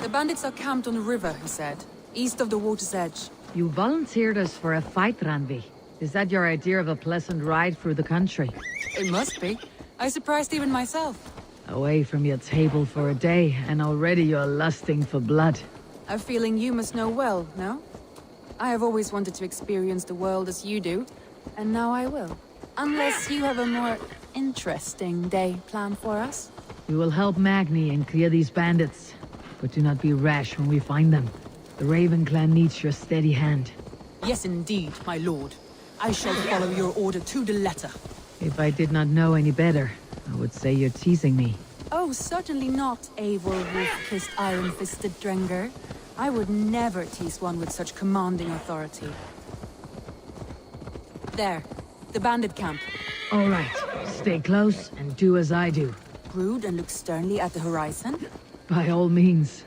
The bandits are camped on the river, he said. East of the water's edge. You volunteered us for a fight, Randvi. Is that your idea of a pleasant ride through the country? It must be. I surprised even myself. Away from your table for a day, and already you're lusting for blood. A feeling you must know well, no? I have always wanted to experience the world as you do, and now I will. Unless you have a more interesting day planned for us. We will help Magni and clear these bandits, but do not be rash when we find them. The Raven clan needs your steady hand. Yes, indeed, my lord. I shall follow your order to the letter. If I did not know any better, I would say you're teasing me. Oh, certainly not, Eivor wolf-kissed iron-fisted Drenger. I would never tease one with such commanding authority. There, the bandit camp. All right, stay close and do as I do. Brood and look sternly at the horizon? By all means.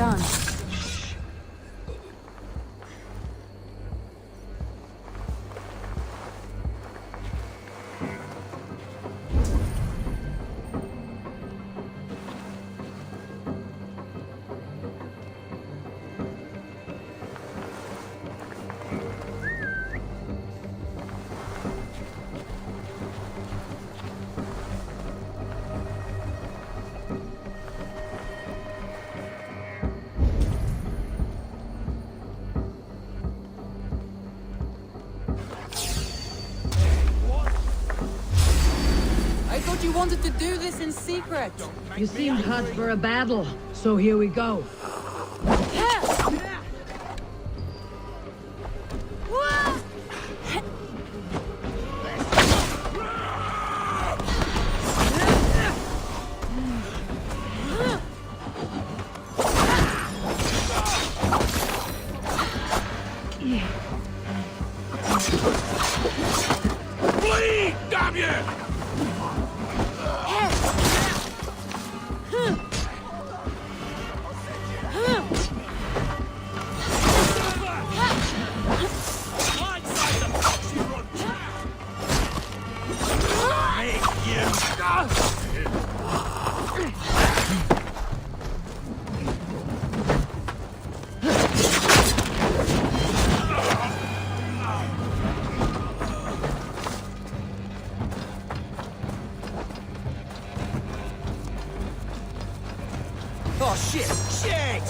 done. I thought you wanted to do this in secret. You seemed hot for a battle, so here we go. Bleed, damn you! Oh shit! Shit!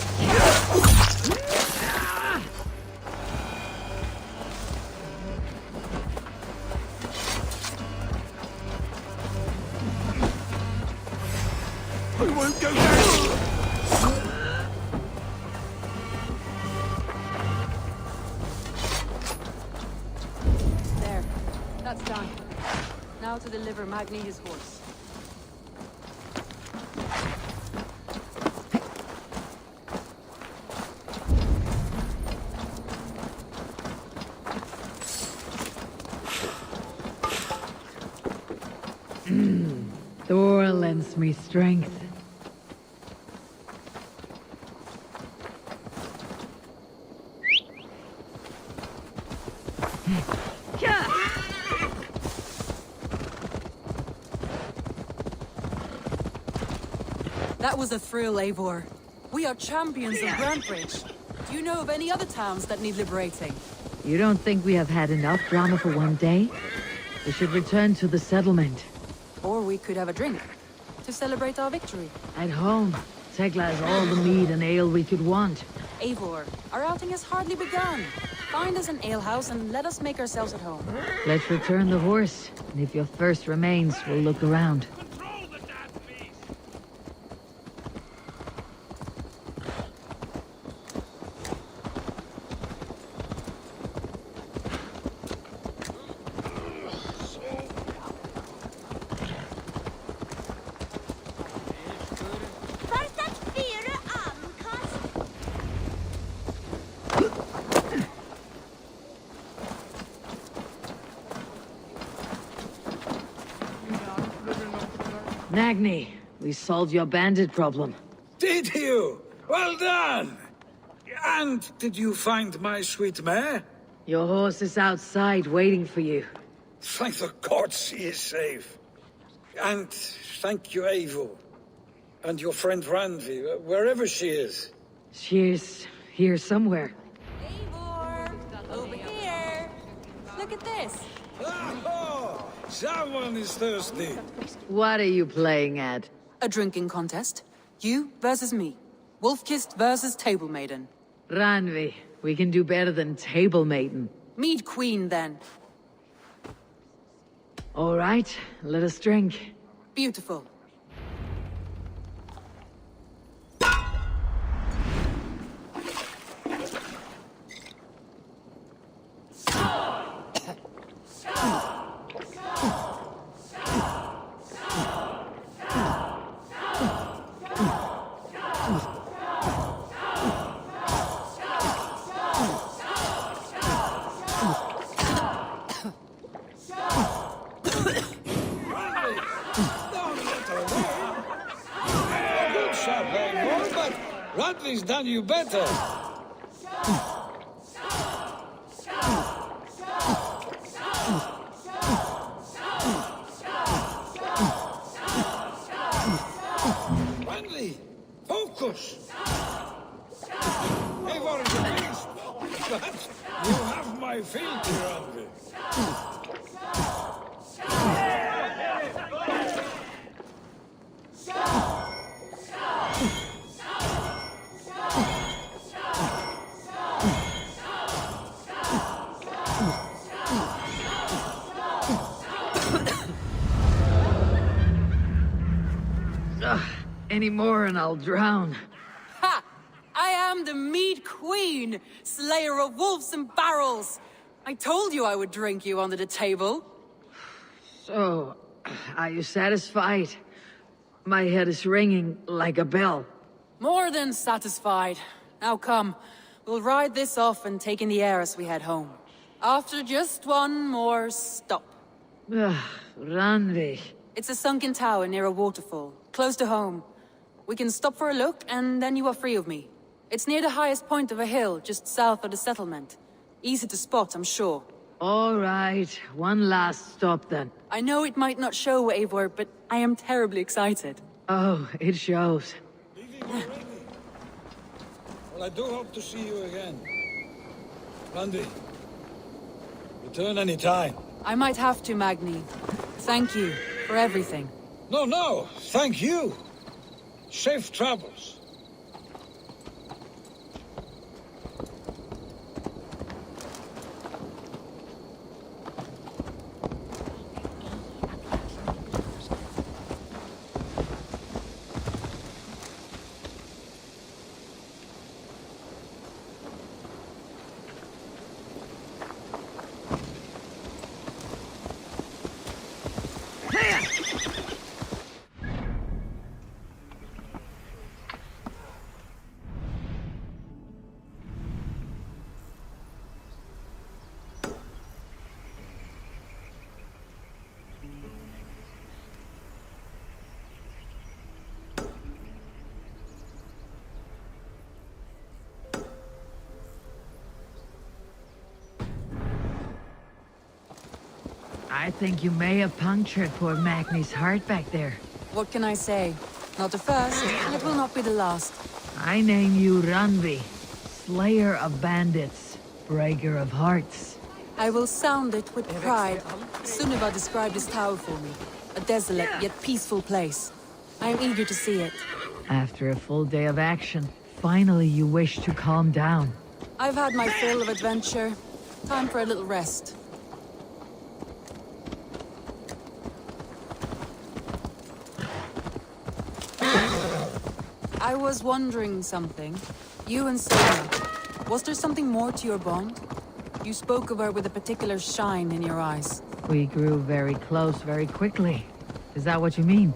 I won't go down! There. That's done. Now to deliver Magni his horse. Thor lends me strength. That was a thrill, Eivor. We are champions of Grantbridge. Do you know of any other towns that need liberating? You don't think we have had enough drama for one day? We should return to the settlement. Or we could have a drink to celebrate our victory. At home, Tekla has all the mead and ale we could want. Eivor, our outing has hardly begun. Find us an alehouse and let us make ourselves at home. Let's return the horse, and if your thirst remains, we'll look around. Nagni, we solved your bandit problem. Did you? Well done! And did you find my sweet mare? Your horse is outside waiting for you. Thank the gods she is safe. And thank you, Eivor. And your friend Randvi, wherever she is. She's here somewhere. Eivor! Over here! Look at this! Oh, someone is thirsty. What are you playing at? A drinking contest. You versus me. Wolf-kissed versus Table Maiden. Ranvi, we can do better than Table Maiden. Mead Queen, then. All right, let us drink. Beautiful. Radley's done you better. Radley, focus. Eivor is a beast, but you have my filter, Radley. Any more and I'll drown. Ha! I am the Mead Queen, slayer of wolves and barrels. I told you I would drink you under the table. So, are you satisfied? My head is ringing like a bell. More than satisfied. Now come, we'll ride this off and take in the air as we head home. After just one more stop. Randvi. It's a sunken tower near a waterfall, close to home. We can stop for a look, and then you are free of me. It's near the highest point of a hill, just south of the settlement. Easy to spot, I'm sure. All right, one last stop then. I know it might not show, Eivor, but I am terribly excited. Oh, it shows. Well, I do hope to see you again. Randy, return any time. I might have to, Magni. Thank you for everything. No, thank you. Safe travels. I think you may have punctured poor Magni's heart back there. What can I say? Not the first, and it will not be the last. I name you Randvi, slayer of bandits, breaker of hearts. I will sound it with pride. Sunniva described this tower for me. A desolate yet peaceful place. I am eager to see it. After a full day of action, finally you wish to calm down. I've had my fill of adventure. Time for a little rest. I was wondering something. You and Sona, was there something more to your bond? You spoke of her with a particular shine in your eyes. We grew very close very quickly. Is that what you mean?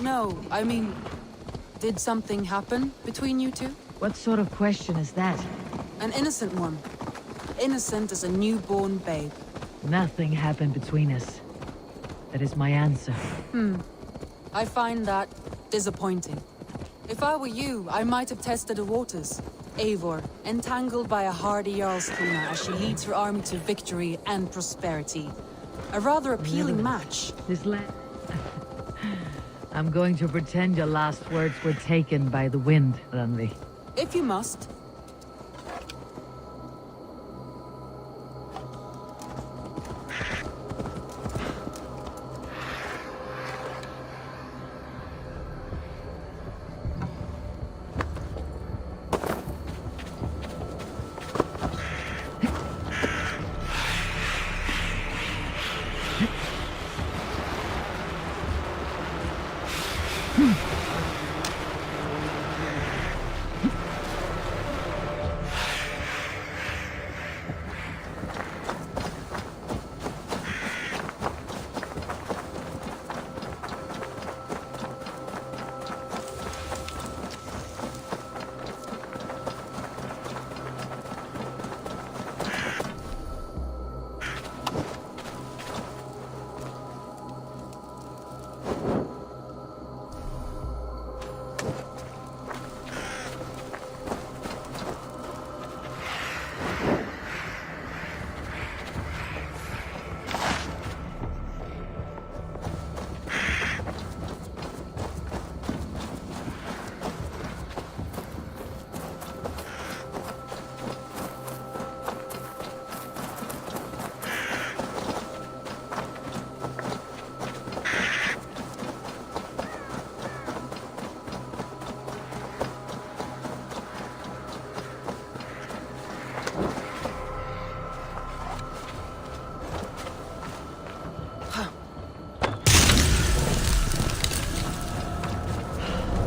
No, I mean, did something happen between you two? What sort of question is that? An innocent one. Innocent as a newborn babe. Nothing happened between us. That is my answer. I find that disappointing. If I were you, I might have tested the waters. Eivor, entangled by a hardy Jarlskona as she leads her army to victory and prosperity. A rather appealing match. I'm going to pretend your last words were taken by the wind, Randvi. If you must.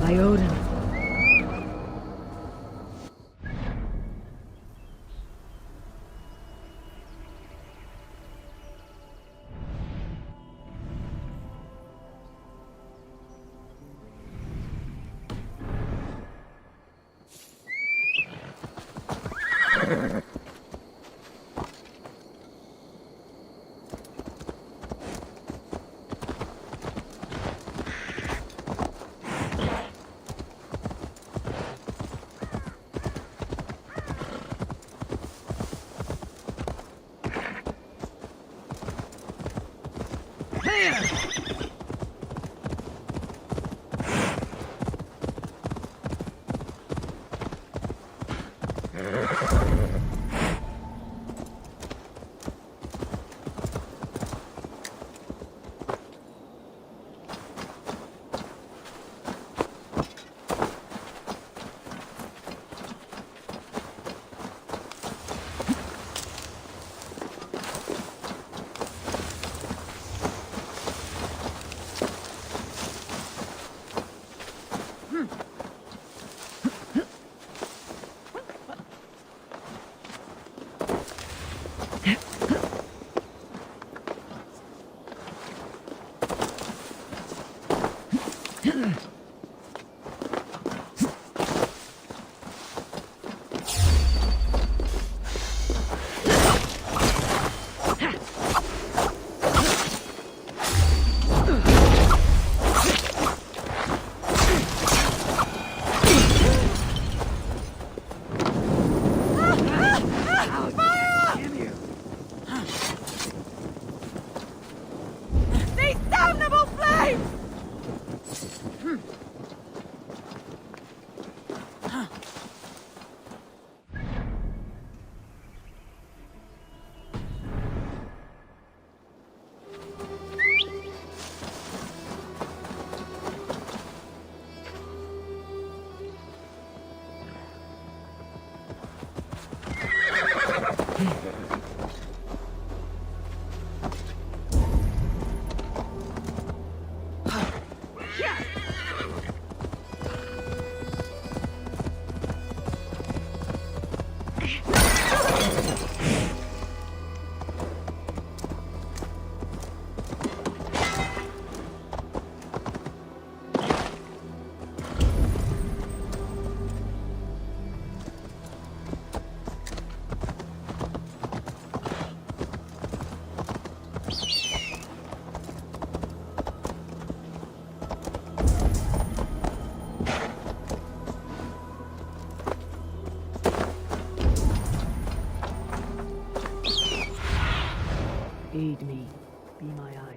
By Odin. Aid me. Be my eyes.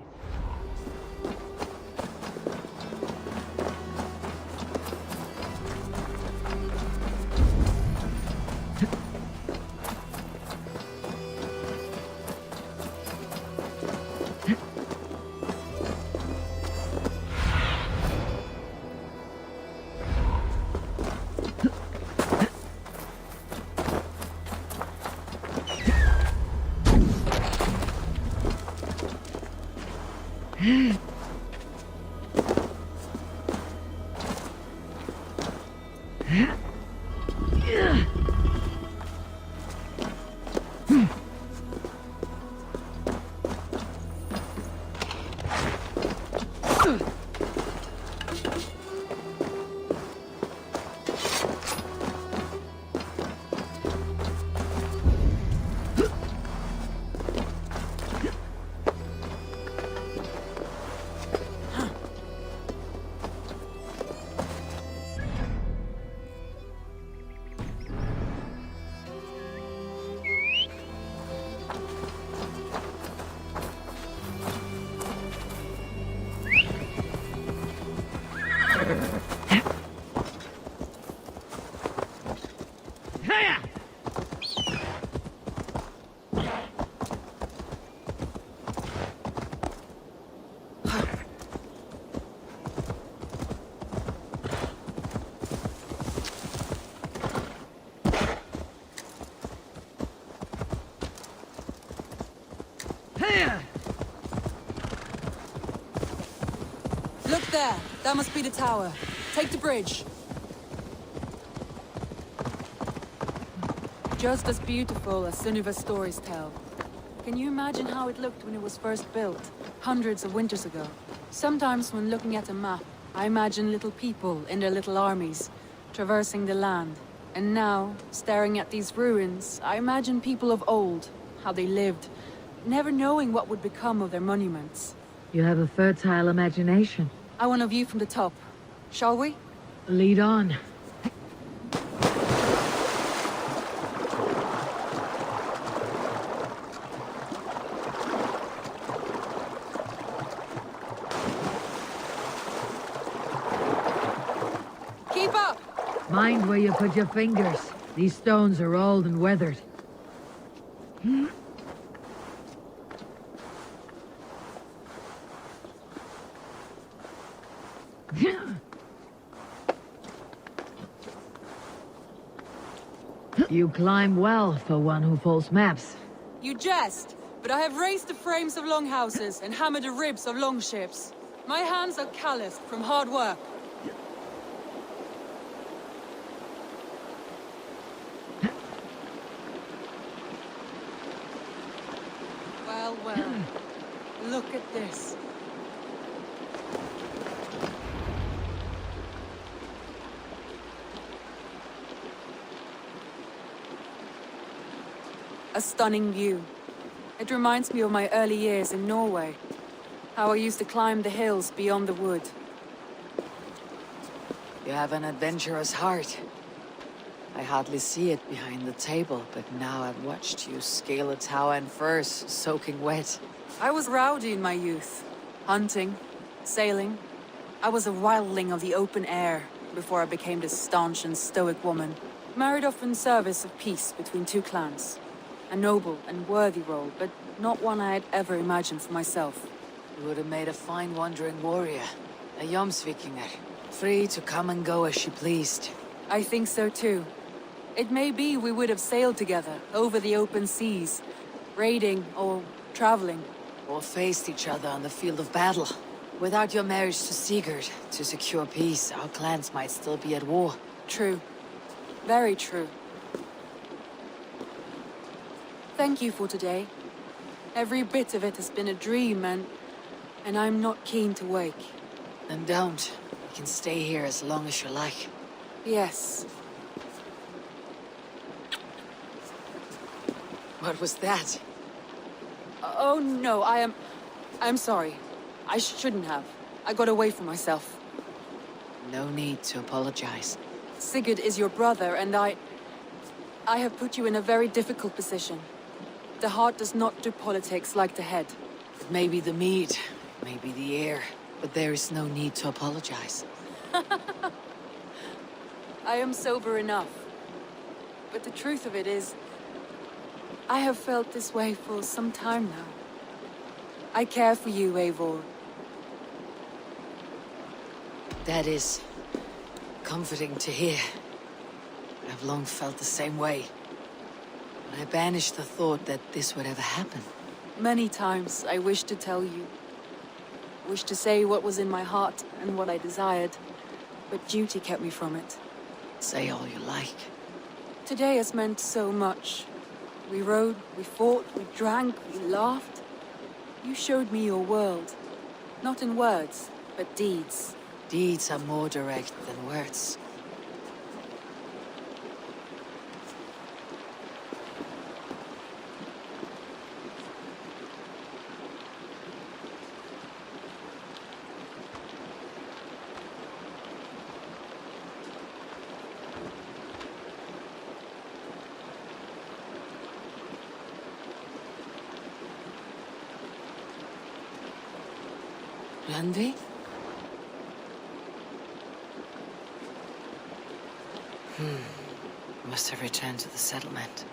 Look there! That must be the tower. Take the bridge. Just as beautiful as Sunniva's stories tell. Can you imagine how it looked when it was first built, hundreds of winters ago? Sometimes when looking at a map, I imagine little people in their little armies, traversing the land. And now, staring at these ruins, I imagine people of old, how they lived, never knowing what would become of their monuments. You have a fertile imagination. I want a view from the top. Shall we? Lead on. Keep up! Mind where you put your fingers. These stones are old and weathered. You climb well for one who folds maps. You jest, but I have raised the frames of longhouses and hammered the ribs of longships. My hands are calloused from hard work. Well, well. Look at this. A stunning view. It reminds me of my early years in Norway. How I used to climb the hills beyond the wood. You have an adventurous heart. I hardly see it behind the table, but now I've watched you scale a tower in furs, soaking wet. I was rowdy in my youth. Hunting, sailing. I was a wildling of the open air before I became this staunch and stoic woman. Married off in service of peace between two clans. A noble and worthy role, but not one I had ever imagined for myself. You would have made a fine wandering warrior. A Jomsvikinger. Free to come and go as she pleased. I think so too. It may be we would have sailed together over the open seas, raiding or traveling. Or faced each other on the field of battle. Without your marriage to Sigurd, to secure peace, our clans might still be at war. True. Very true. Thank you for today. Every bit of it has been a dream, and I'm not keen to wake. Then don't. You can stay here as long as you like. Yes. What was that? Oh no, I'm sorry. I shouldn't have. I got away from myself. No need to apologize. Sigurd is your brother, and I have put you in a very difficult position. The heart does not do politics like the head. It may be the meat, maybe the air, but there is no need to apologize. I am sober enough. But the truth of it is, I have felt this way for some time now. I care for you, Eivor. That is comforting to hear. I've long felt the same way. I banished the thought that this would ever happen. Many times I wished to tell you. Wished to say what was in my heart and what I desired. But duty kept me from it. Say all you like. Today has meant so much. We rode, we fought, we drank, we laughed. You showed me your world. Not in words, but deeds. Deeds are more direct than words. Randvi? Must have returned to the settlement.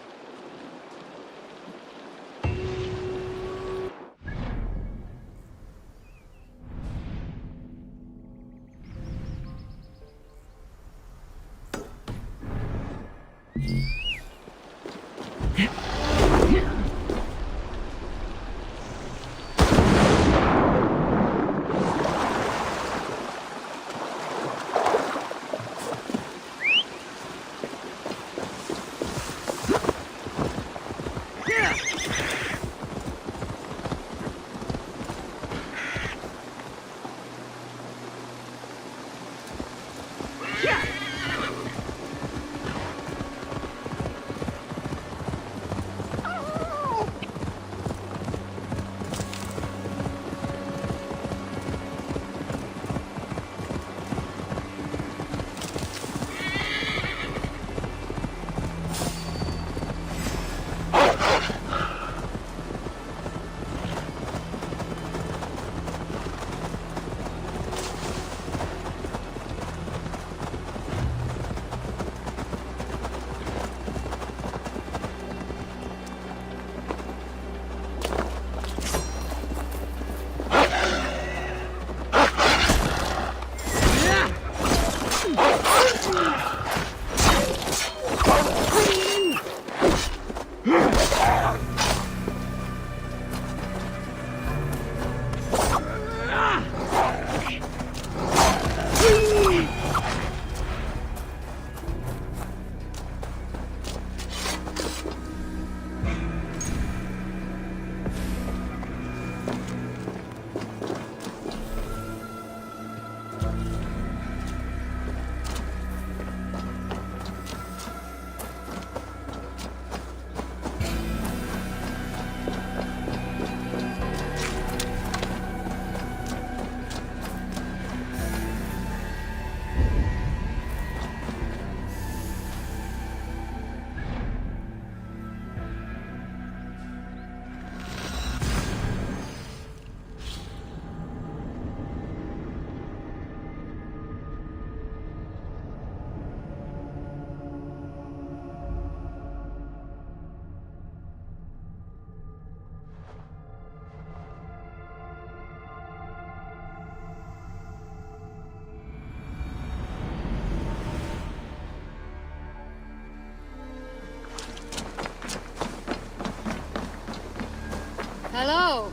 Hello.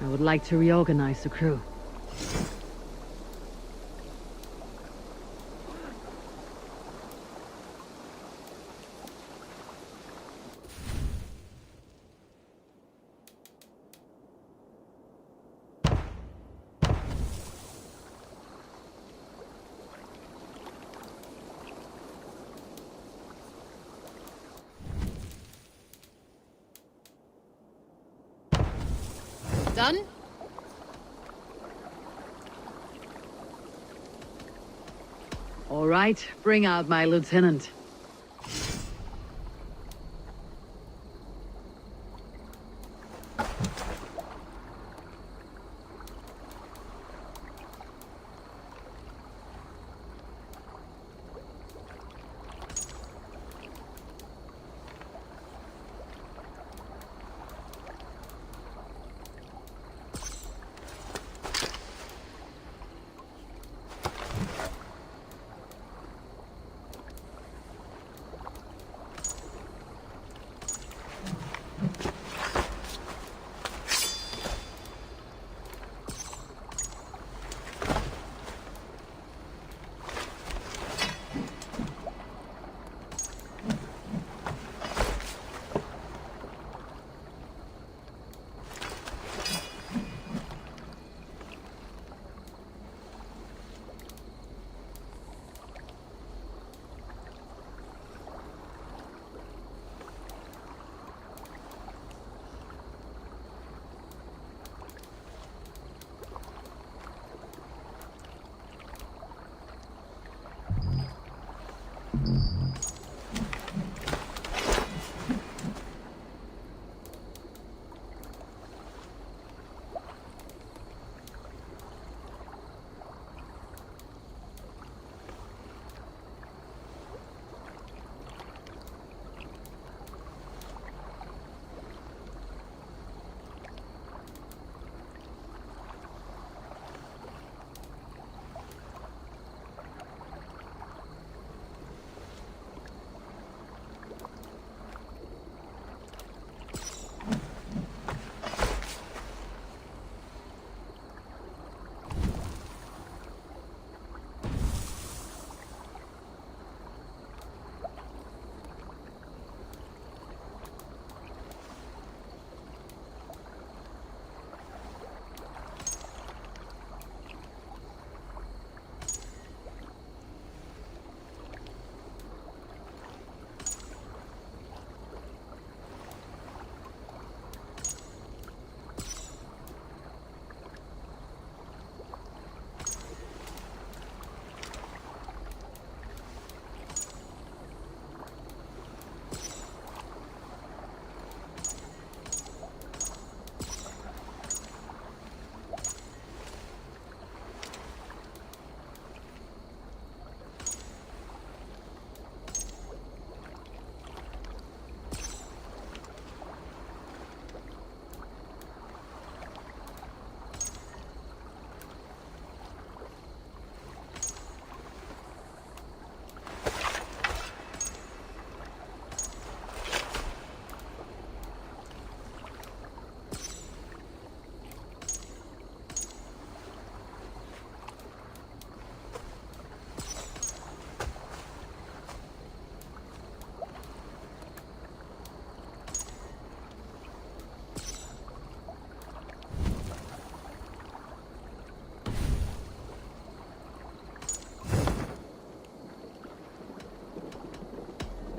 I would like to reorganize the crew. Done? All right, bring out my lieutenant.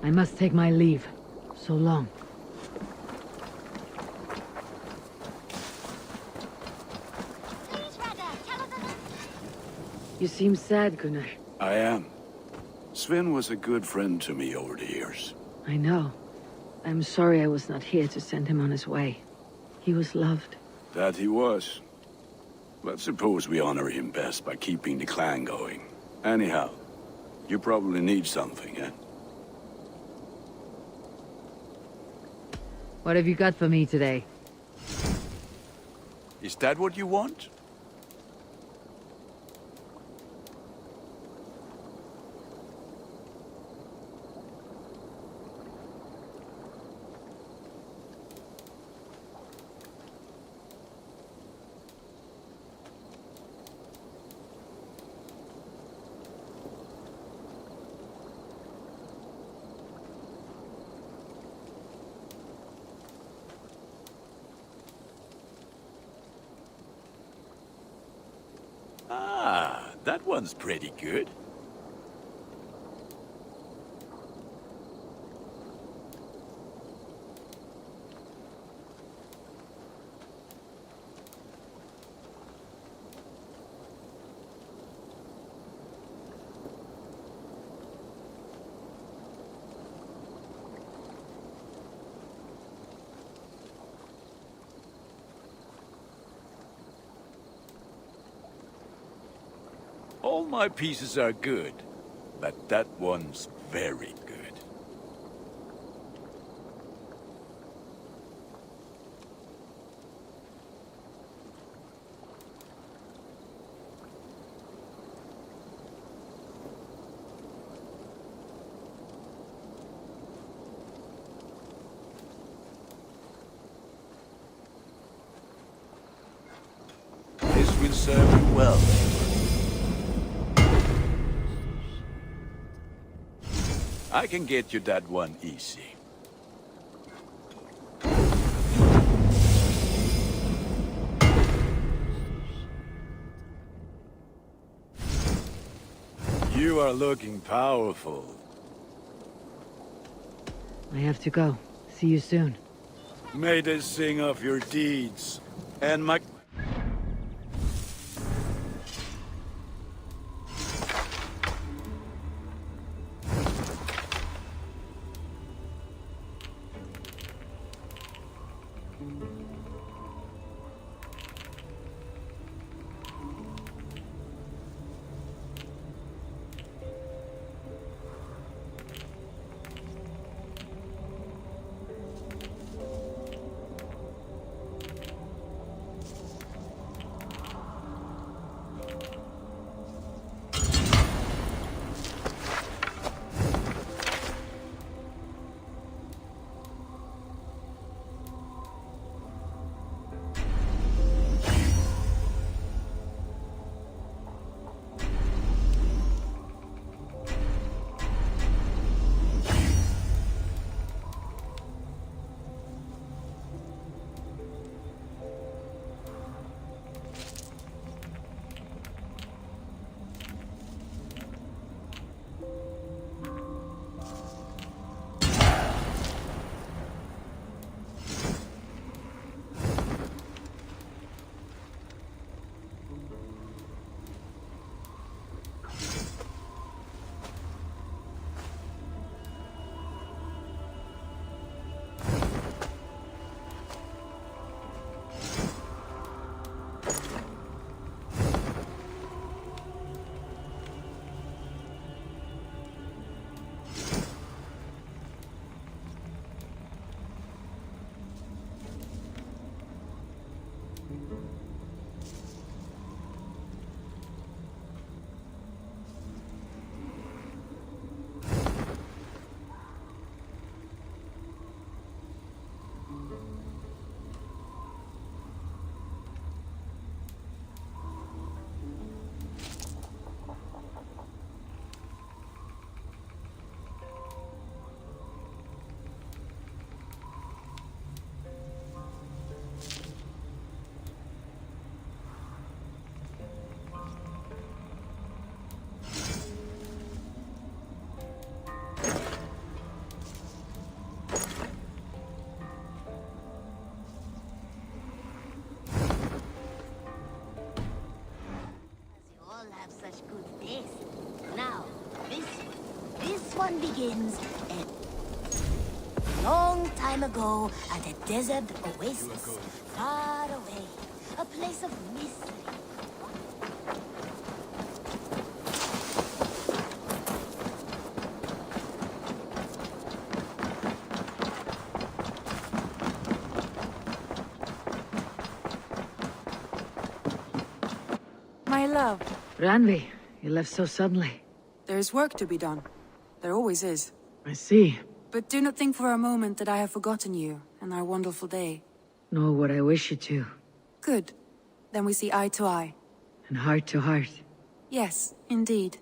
I must take my leave. So long. You seem sad, Gunnar. I am. Sven was a good friend to me over the years. I know. I'm sorry I was not here to send him on his way. He was loved. That he was. But suppose we honor him best by keeping the clan going. Anyhow, you probably need something, eh? What have you got for me today? Is that what you want? Ah, that one's pretty good. All my pieces are good, but that one's very good. This will serve you well. I can get you that one easy. You are looking powerful. I have to go. See you soon. May they sing of your deeds. And my... dawn begins a long time ago at a desert oasis, far away, a place of mystery. My love. Ranvi, you left so suddenly. There is work to be done. There always is. I see. But do not think for a moment that I have forgotten you and our wonderful day. Nor would I wish you to. Good. Then we see eye to eye. And heart to heart. Yes, indeed.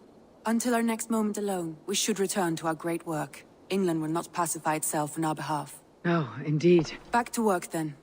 Until our next moment alone, we should return to our great work. England will not pacify itself on our behalf. No, indeed. Back to work then.